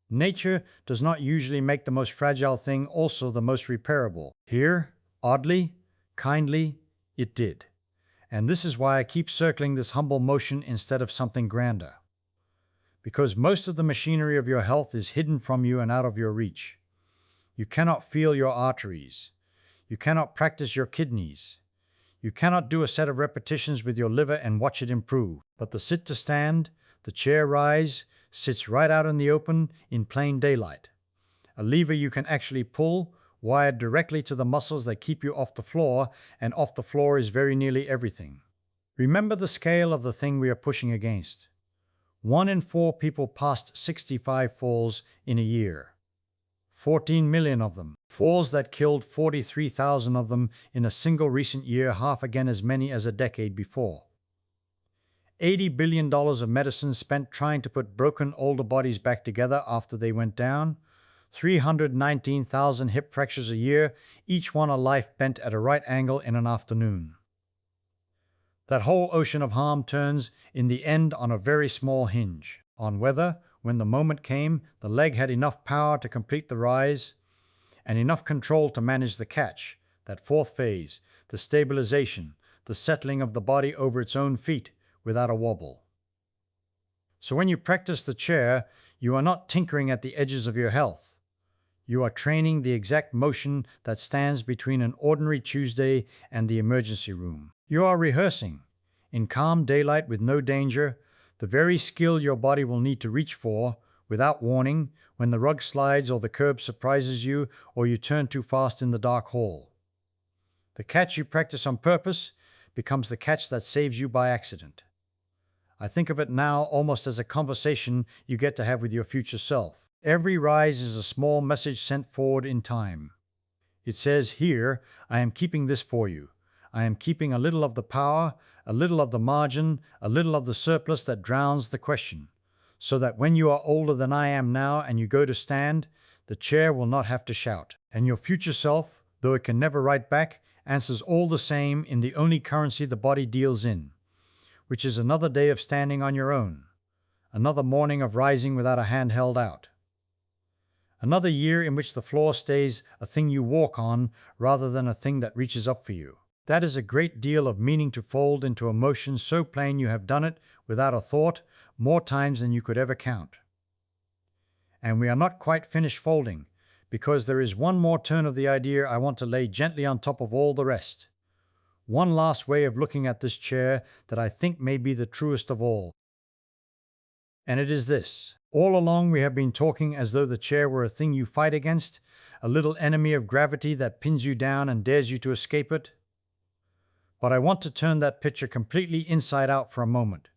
Nature does not usually make the most fragile thing also the most repairable. Here, oddly, kindly, it did. And this is why I keep circling this humble motion instead of something grander. Because most of the machinery of your health is hidden from you and out of your reach. You cannot feel your arteries. You cannot practice your kidneys. You cannot do a set of repetitions with your liver and watch it improve. But the sit to stand, the chair rise, sits right out in the open in plain daylight. A lever you can actually pull, wired directly to the muscles that keep you off the floor, and off the floor is very nearly everything. Remember the scale of the thing we are pushing against. 1 in 4 people past 65 falls in a year. 14 million of them. Falls that killed 43,000 of them in a single recent year, half again as many as a decade before. $80 billion of medicine spent trying to put broken older bodies back together after they went down. 319,000 hip fractures a year, each one a life bent at a right angle in an afternoon. That whole ocean of harm turns in the end on a very small hinge, on whether, when the moment came, the leg had enough power to complete the rise and enough control to manage the catch, that 4th phase, the stabilization, the settling of the body over its own feet without a wobble. So when you practice the chair, you are not tinkering at the edges of your health. You are training the exact motion that stands between an ordinary Tuesday and the emergency room. You are rehearsing, in calm daylight with no danger, the very skill your body will need to reach for, without warning, when the rug slides or the curb surprises you or you turn too fast in the dark hall. The catch you practice on purpose becomes the catch that saves you by accident. I think of it now almost as a conversation you get to have with your future self. Every rise is a small message sent forward in time. It says, here, I am keeping this for you. I am keeping a little of the power, a little of the margin, a little of the surplus that drowns the question, so that when you are older than I am now and you go to stand, the chair will not have to shout. And your future self, though it can never write back, answers all the same in the only currency the body deals in, which is another day of standing on your own, another morning of rising without a hand held out, another year in which the floor stays a thing you walk on rather than a thing that reaches up for you. That is a great deal of meaning to fold into a motion so plain you have done it without a thought more times than you could ever count. And we are not quite finished folding, because there is one more turn of the idea I want to lay gently on top of all the rest. One last way of looking at this chair that I think may be the truest of all. And it is this. All along we have been talking as though the chair were a thing you fight against, a little enemy of gravity that pins you down and dares you to escape it. But I want to turn that picture completely inside out for a moment,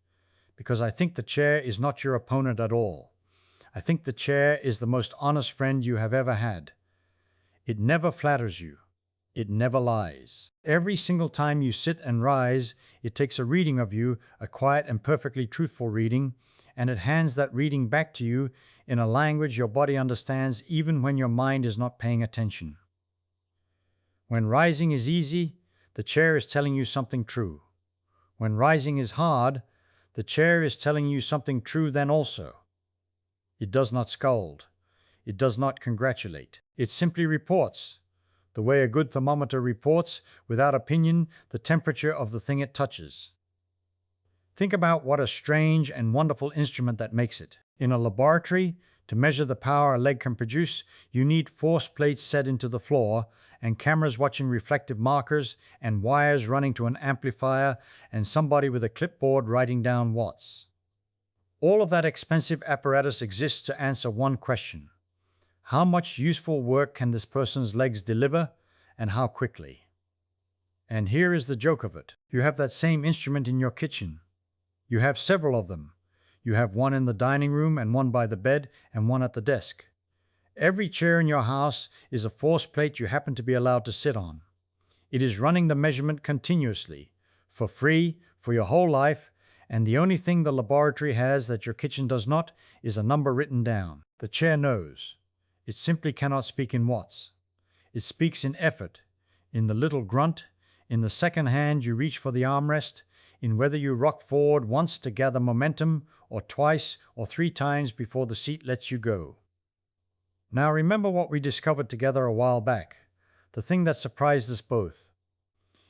because I think the chair is not your opponent at all. I think the chair is the most honest friend you have ever had. It never flatters you. It never lies. Every single time you sit and rise, it takes a reading of you, a quiet and perfectly truthful reading, and it hands that reading back to you in a language your body understands even when your mind is not paying attention. When rising is easy, the chair is telling you something true. When rising is hard, the chair is telling you something true then also. It does not scold. It does not congratulate. It simply reports, the way a good thermometer reports, without opinion, the temperature of the thing it touches. Think about what a strange and wonderful instrument that makes it. In a laboratory, to measure the power a leg can produce, you need force plates set into the floor, and cameras watching reflective markers, and wires running to an amplifier, and somebody with a clipboard writing down watts. All of that expensive apparatus exists to answer one question. How much useful work can this person's legs deliver, and how quickly? And here is the joke of it. You have that same instrument in your kitchen. You have several of them. You have one in the dining room, and one by the bed, and one at the desk. Every chair in your house is a force plate you happen to be allowed to sit on. It is running the measurement continuously, for free, for your whole life, and the only thing the laboratory has that your kitchen does not is a number written down. The chair knows. It simply cannot speak in watts. It speaks in effort, in the little grunt, in the second hand you reach for the armrest, in whether you rock forward once to gather momentum, or twice or 3 times before the seat lets you go. Now remember what we discovered together a while back, the thing that surprised us both.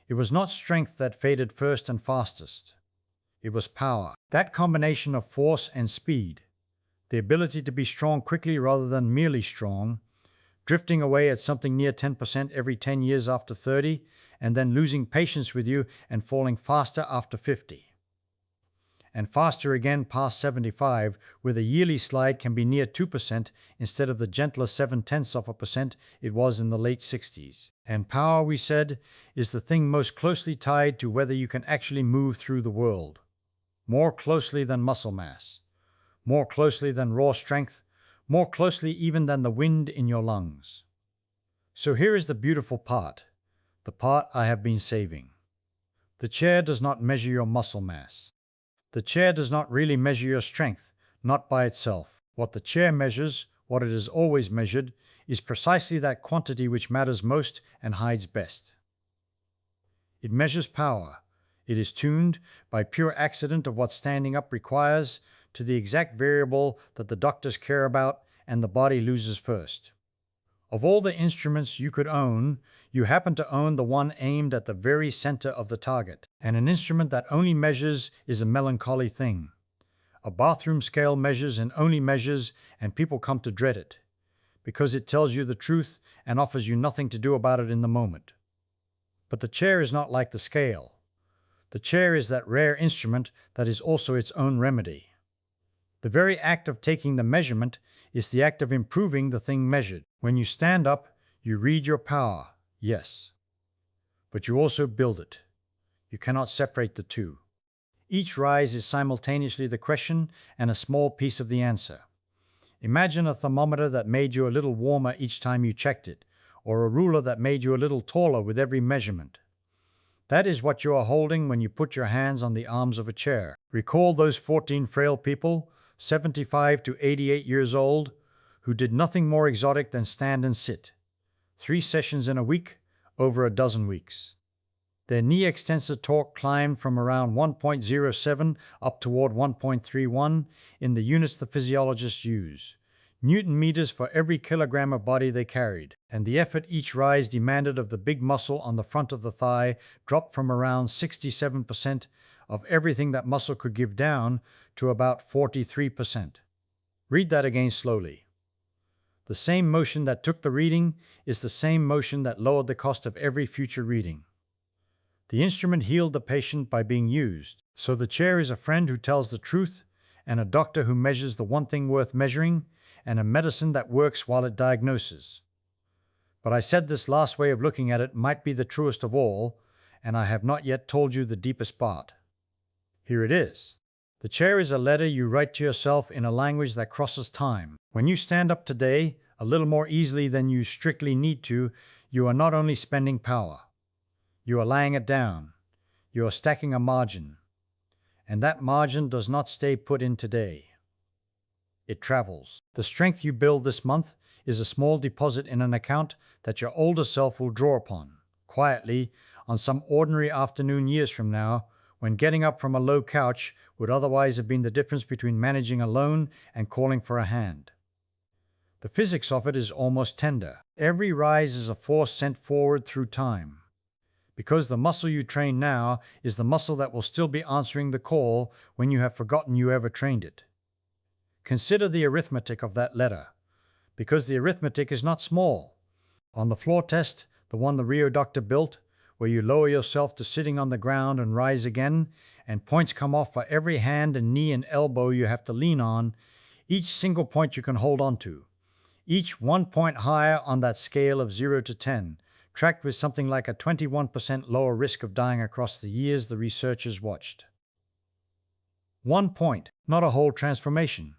It was not strength that faded first and fastest. It was power. That combination of force and speed, the ability to be strong quickly rather than merely strong, drifting away at something near 10% every 10 years after 30, and then losing patience with you and falling faster after 50. And faster again past 75, where the yearly slide can be near 2% instead of the gentler 0.7% it was in the late 60s. And power, we said, is the thing most closely tied to whether you can actually move through the world. More closely than muscle mass. More closely than raw strength. More closely even than the wind in your lungs. So here is the beautiful part, the part I have been saving. The chair does not measure your muscle mass. The chair does not really measure your strength, not by itself. What the chair measures, what it has always measured, is precisely that quantity which matters most and hides best. It measures power. It is tuned, by pure accident of what standing up requires, to the exact variable that the doctors care about and the body loses first. Of all the instruments you could own, you happen to own the one aimed at the very center of the target. And an instrument that only measures is a melancholy thing. A bathroom scale measures and only measures, and people come to dread it, because it tells you the truth and offers you nothing to do about it in the moment. But the chair is not like the scale. The chair is that rare instrument that is also its own remedy. The very act of taking the measurement is the act of improving the thing measured. When you stand up, you read your power, yes. But you also build it. You cannot separate the two. Each rise is simultaneously the question and a small piece of the answer. Imagine a thermometer that made you a little warmer each time you checked it, or a ruler that made you a little taller with every measurement. That is what you are holding when you put your hands on the arms of a chair. Recall those 14 frail people, 75 to 88 years old, who did nothing more exotic than stand and sit. 3 sessions in a week, over a dozen weeks. Their knee extensor torque climbed from around 1.07 up toward 1.31 in the units the physiologists use. Newton meters for every kilogram of body they carried, and the effort each rise demanded of the big muscle on the front of the thigh dropped from around 67% of everything that muscle could give down to about 43%. Read that again slowly. The same motion that took the reading is the same motion that lowered the cost of every future reading. The instrument healed the patient by being used. So the chair is a friend who tells the truth, and a doctor who measures the one thing worth measuring, and a medicine that works while it diagnoses. But I said this last way of looking at it might be the truest of all, and I have not yet told you the deepest part. Here it is. The chair is a letter you write to yourself in a language that crosses time. When you stand up today, a little more easily than you strictly need to, you are not only spending power. You are laying it down. You are stacking a margin. And that margin does not stay put in today. It travels. The strength you build this month is a small deposit in an account that your older self will draw upon, quietly, on some ordinary afternoon years from now, when getting up from a low couch would otherwise have been the difference between managing alone and calling for a hand. The physics of it is almost tender. Every rise is a force sent forward through time. Because the muscle you train now is the muscle that will still be answering the call when you have forgotten you ever trained it. Consider the arithmetic of that letter, because the arithmetic is not small. On the floor test, the one the Rio doctor built, where you lower yourself to sitting on the ground and rise again, and points come off for every hand and knee and elbow you have to lean on, each single point you can hold on to, each 1 point higher on that scale of 0 to 10, tracked with something like a 21% lower risk of dying across the years the researchers watched. 1 point, not a whole transformation,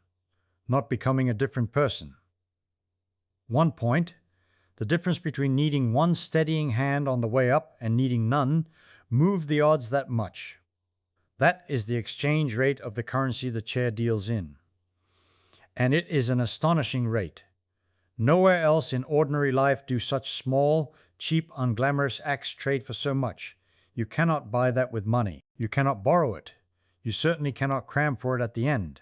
not becoming a different person. 1 point, the difference between needing one steadying hand on the way up and needing none, moved the odds that much. That is the exchange rate of the currency the chair deals in. And it is an astonishing rate. Nowhere else in ordinary life do such small, cheap, unglamorous acts trade for so much. You cannot buy that with money. You cannot borrow it. You certainly cannot cram for it at the end.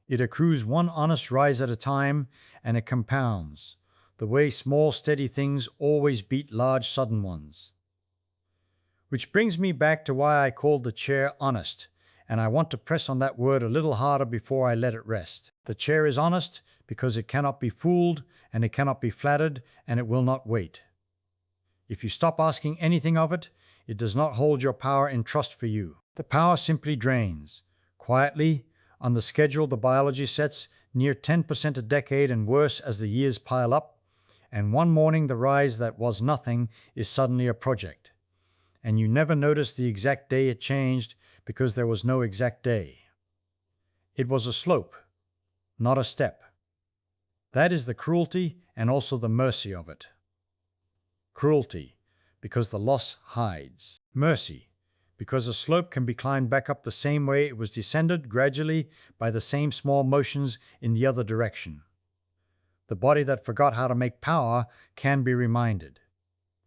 It accrues one honest rise at a time, and it compounds, the way small steady things always beat large sudden ones. Which brings me back to why I called the chair honest, and I want to press on that word a little harder before I let it rest. The chair is honest because it cannot be fooled, and it cannot be flattered, and it will not wait. If you stop asking anything of it, it does not hold your power in trust for you. The power simply drains, quietly, on the schedule the biology sets, near 10% a decade and worse as the years pile up, and one morning the rise that was nothing is suddenly a project. And you never notice the exact day it changed because there was no exact day. It was a slope, not a step. That is the cruelty and also the mercy of it. Cruelty, because the loss hides. Mercy, because a slope can be climbed back up the same way it was descended gradually by the same small motions in the other direction. The body that forgot how to make power can be reminded.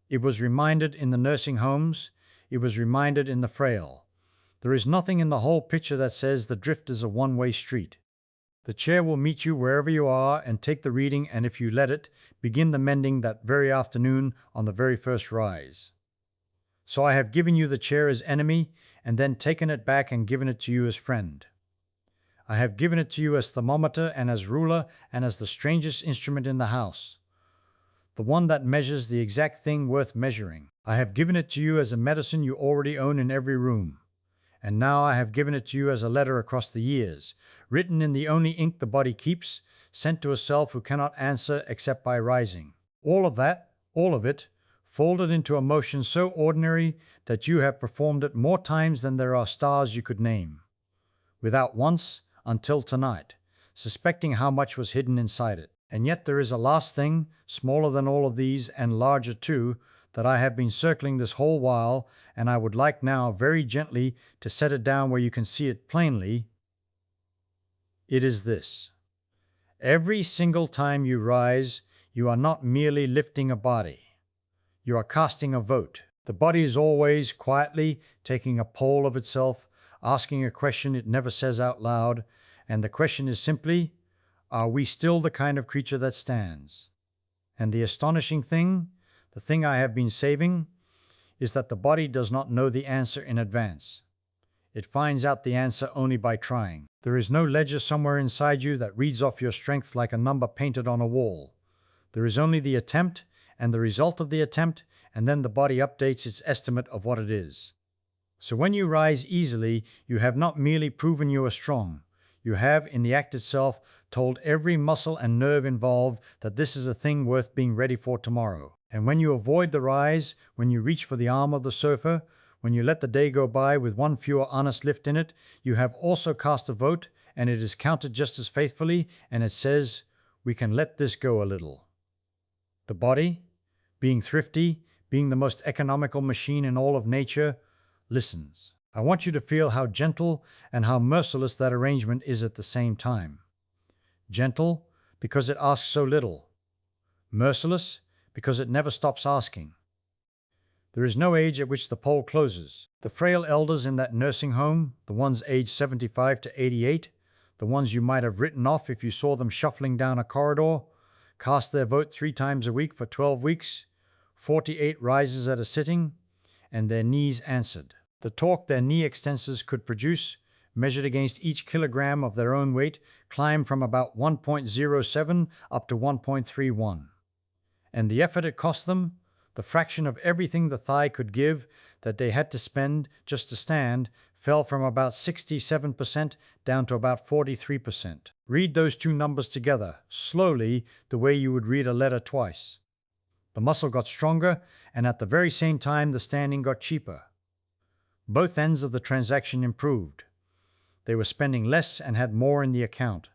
It was reminded in the nursing homes. It was reminded in the frail. There is nothing in the whole picture that says the drift is a one-way street. The chair will meet you wherever you are and take the reading, and if you let it, begin the mending that very afternoon on the very first rise. So I have given you the chair as enemy, and then taken it back and given it to you as friend. I have given it to you as thermometer and as ruler and as the strangest instrument in the house, the one that measures the exact thing worth measuring. I have given it to you as a medicine you already own in every room. And now I have given it to you as a letter across the years, written in the only ink the body keeps, sent to a self who cannot answer except by rising. All of that, all of it, folded into a motion so ordinary that you have performed it more times than there are stars you could name, without once, until tonight, suspecting how much was hidden inside it. And yet there is a last thing, smaller than all of these, and larger too, that I have been circling this whole while, and I would like now very gently to set it down where you can see it plainly. It is this. Every single time you rise, you are not merely lifting a body. You are casting a vote. The body is always quietly taking a poll of itself, asking a question it never says out loud, and the question is simply, are we still the kind of creature that stands? And the astonishing thing, the thing I have been saving, is that the body does not know the answer in advance. It finds out the answer only by trying. There is no ledger somewhere inside you that reads off your strength like a number painted on a wall. There is only the attempt and the result of the attempt, and then the body updates its estimate of what it is. So when you rise easily, you have not merely proven you are strong. You have, in the act itself, told every muscle and nerve involved that this is a thing worth being ready for tomorrow. And when you avoid the rise, when you reach for the arm of the sofa, when you let the day go by with one fewer honest lift in it, you have also cast a vote, and it is counted just as faithfully, and it says, we can let this go a little. The body, being thrifty, being the most economical machine in all of nature, listens. I want you to feel how gentle and how merciless that arrangement is at the same time. Gentle, because it asks so little. Merciless, because it never stops asking. There is no age at which the poll closes. The frail elders in that nursing home, the ones aged 75 to 88, the ones you might have written off if you saw them shuffling down a corridor, cast their vote 3 times a week for 12 weeks, 48 rises at a sitting, and their knees answered. The torque their knee extensors could produce, measured against each kilogram of their own weight, climbed from about 1.07 up to 1.31. And the effort it cost them, the fraction of everything the thigh could give that they had to spend just to stand, fell from about 67% down to about 43%. Read those two numbers together, slowly, the way you would read a letter twice. The muscle got stronger, and at the very same time the standing got cheaper. Both ends of the transaction improved. They were spending less and had more in the account.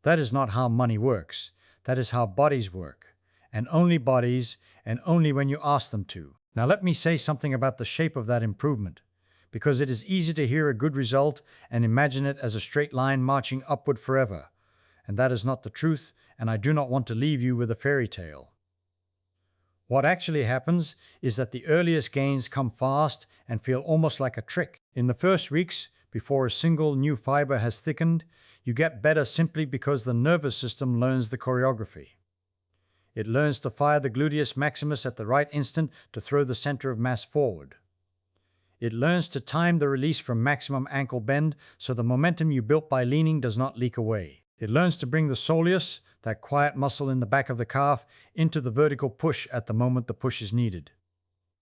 That is not how money works. That is how bodies work. And only bodies, and only when you ask them to. Now let me say something about the shape of that improvement, because it is easy to hear a good result and imagine it as a straight line marching upward forever. And that is not the truth, and I do not want to leave you with a fairy tale. What actually happens is that the earliest gains come fast and feel almost like a trick. In the first weeks, before a single new fiber has thickened, you get better simply because the nervous system learns the choreography. It learns to fire the gluteus maximus at the right instant to throw the center of mass forward. It learns to time the release from maximum ankle bend so the momentum you built by leaning does not leak away. It learns to bring the soleus, that quiet muscle in the back of the calf, into the vertical push at the moment the push is needed.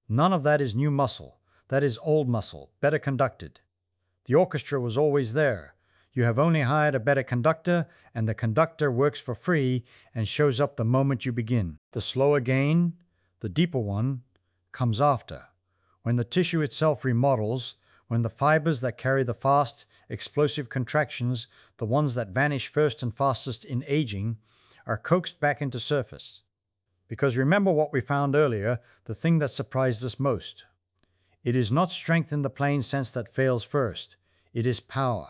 None of that is new muscle. That is old muscle, better conducted. The orchestra was always there. You have only hired a better conductor, and the conductor works for free and shows up the moment you begin. The slower gain, the deeper one, comes after. When the tissue itself remodels, when the fibers that carry the fast, explosive contractions, the ones that vanish first and fastest in aging, are coaxed back into surface. Because remember what we found earlier, the thing that surprised us most. It is not strength in the plain sense that fails first. It is power.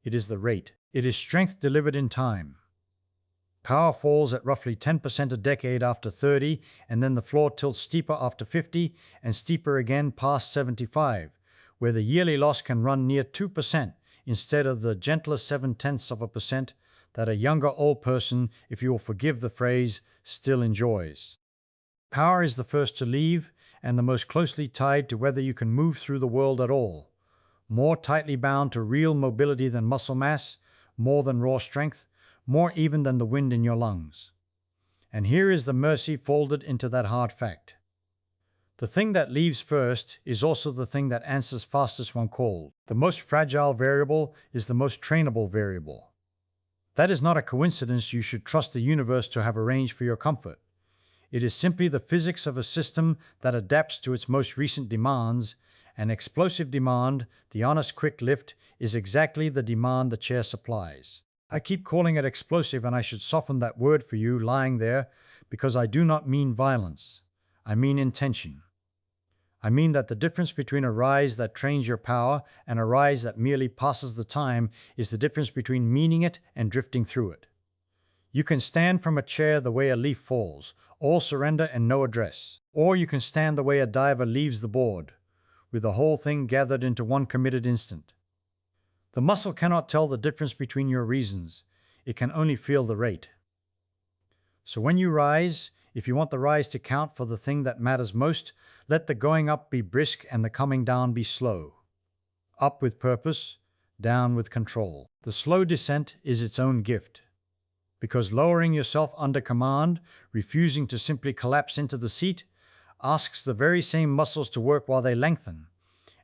It is the rate. It is strength delivered in time. Power falls at roughly 10% a decade after 30, and then the floor tilts steeper after 50, and steeper again past 75, where the yearly loss can run near 2% instead of the gentler 0.7% that a younger old person, if you will forgive the phrase, still enjoys. Power is the first to leave, and the most closely tied to whether you can move through the world at all. More tightly bound to real mobility than muscle mass, more than raw strength, more even than the wind in your lungs. And here is the mercy folded into that hard fact. The thing that leaves first is also the thing that answers fastest when called. The most fragile variable is the most trainable variable. That is not a coincidence you should trust the universe to have arranged for your comfort. It is simply the physics of a system that adapts to its most recent demands. An explosive demand, the honest quick lift, is exactly the demand the chair supplies. I keep calling it explosive, and I should soften that word for you lying there, because I do not mean violence. I mean intention. I mean that the difference between a rise that trains your power and a rise that merely passes the time is the difference between meaning it and drifting through it. You can stand from a chair the way a leaf falls, all surrender and no address. Or you can stand the way a diver leaves the board, with the whole thing gathered into one committed instant. The muscle cannot tell the difference between your reasons. It can only feel the rate. So when you rise, if you want the rise to count for the thing that matters most, let the going up be brisk and the coming down be slow. Up with purpose, down with control. The slow descent is its own gift. because lowering yourself under command, refusing to simply collapse into the seat, asks the very same muscles to work while they lengthen.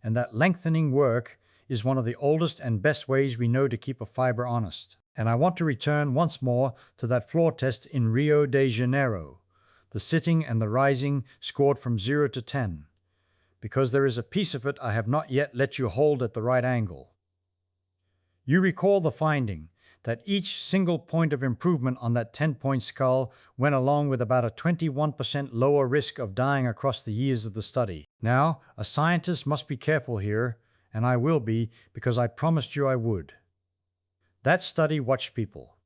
And that lengthening work is one of the oldest and best ways we know to keep a fiber honest. And I want to return once more to that floor test in Rio de Janeiro, the sitting and the rising scored from 0 to 10, because there is a piece of it I have not yet let you hold at the right angle. You recall the finding that each single point of improvement on that 10-point scale went along with about a 21% lower risk of dying across the years of the study. Now, a scientist must be careful here, and I will be, because I promised you I would. That study watched people.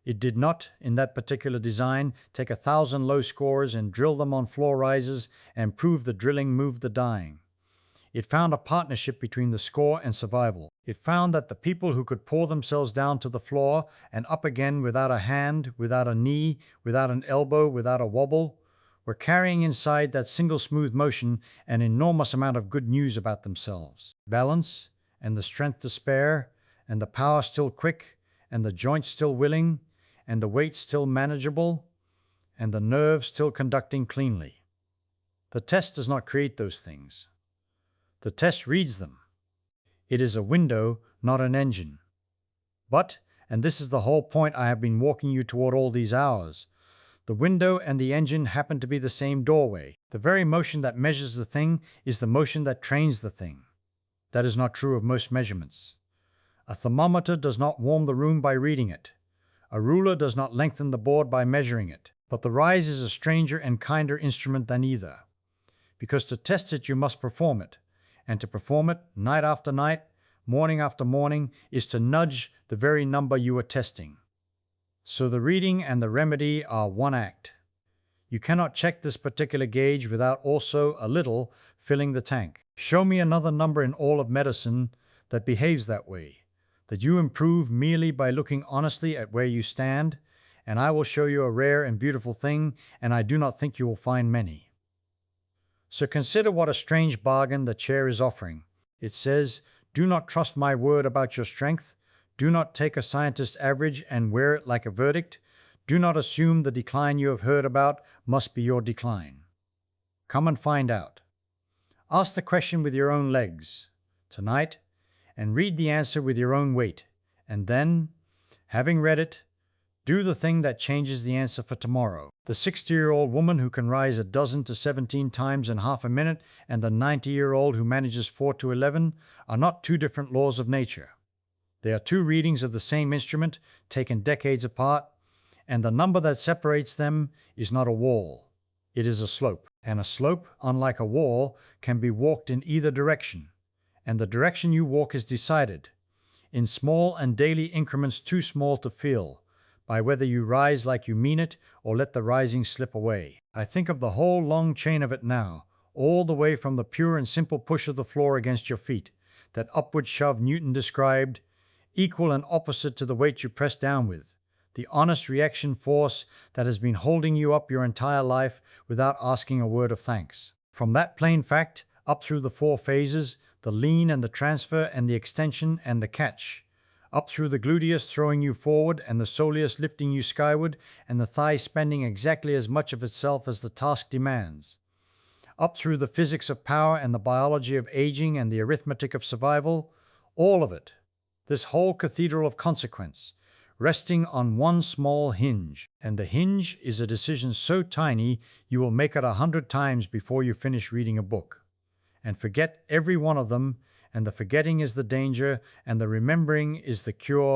It did not, in that particular design, take 1,000 low scorers and drill them on floor rises and prove the drilling moved the dying. It found a partnership between the score and survival. It found that the people who could pour themselves down to the floor and up again without a hand, without a knee, without an elbow, without a wobble, were carrying inside that single smooth motion an enormous amount of good news about themselves. Balance, and the strength to spare, and the power still quick, and the joints still willing, and the weight still manageable, and the nerves still conducting cleanly. The test does not create those things. The test reads them. It is a window, not an engine. But, and this is the whole point I have been walking you toward all these hours, the window and the engine happen to be the same doorway. The very motion that measures the thing is the motion that trains the thing. That is not true of most measurements. A thermometer does not warm the room by reading it. A ruler does not lengthen the board by measuring it. But the rise is a stranger and kinder instrument than either. Because to test it you must perform it. And to perform it night after night, morning after morning, is to nudge the very number you are testing. So the reading and the remedy are one act. You cannot check this particular gauge without also, a little, filling the tank. Show me another number in all of medicine that behaves that way, that you improve merely by looking honestly at where you stand, and I will show you a rare and beautiful thing, and I do not think you will find many. So consider what a strange bargain the chair is offering. It says, do not trust my word about your strength. Do not take a scientist's average and wear it like a verdict. Do not assume the decline you have heard about must be your decline. Come and find out. Ask the question with your own legs tonight, and read the answer with your own weight. And then, having read it, do the thing that changes the answer for tomorrow. The 60-year-old woman who can rise 12 to 17 times in half a minute and the 90-year-old who manages 4 to 11 are not two different laws of nature. They are two readings of the same instrument taken decades apart, and the number that separates them is not a wall. It is a slope. And a slope, unlike a wall, can be walked in either direction. And the direction you walk is decided, in small and daily increments too small to feel, by whether you rise like you mean it or let the rising slip away. I think of the whole long chain of it now, all the way from the pure and simple push of the floor against your feet, that upward shove Newton described, equal and opposite to the weight you press down with, the honest reaction force that has been holding you up your entire life without asking a word of thanks. From that plain fact, up through the 4 phases, the lean and the transfer and the extension and the catch, up through the gluteus throwing you forward and the soleus lifting you skyward and the thigh spending exactly as much of itself as the task demands, up through the physics of power and the biology of aging and the arithmetic of survival, all of it, this whole cathedral of consequence, resting on one small hinge. And the hinge is a decision so tiny you will make it 100 times before you finish reading a book, and forget every one of them. And the forgetting is the danger, and the remembering is the cure.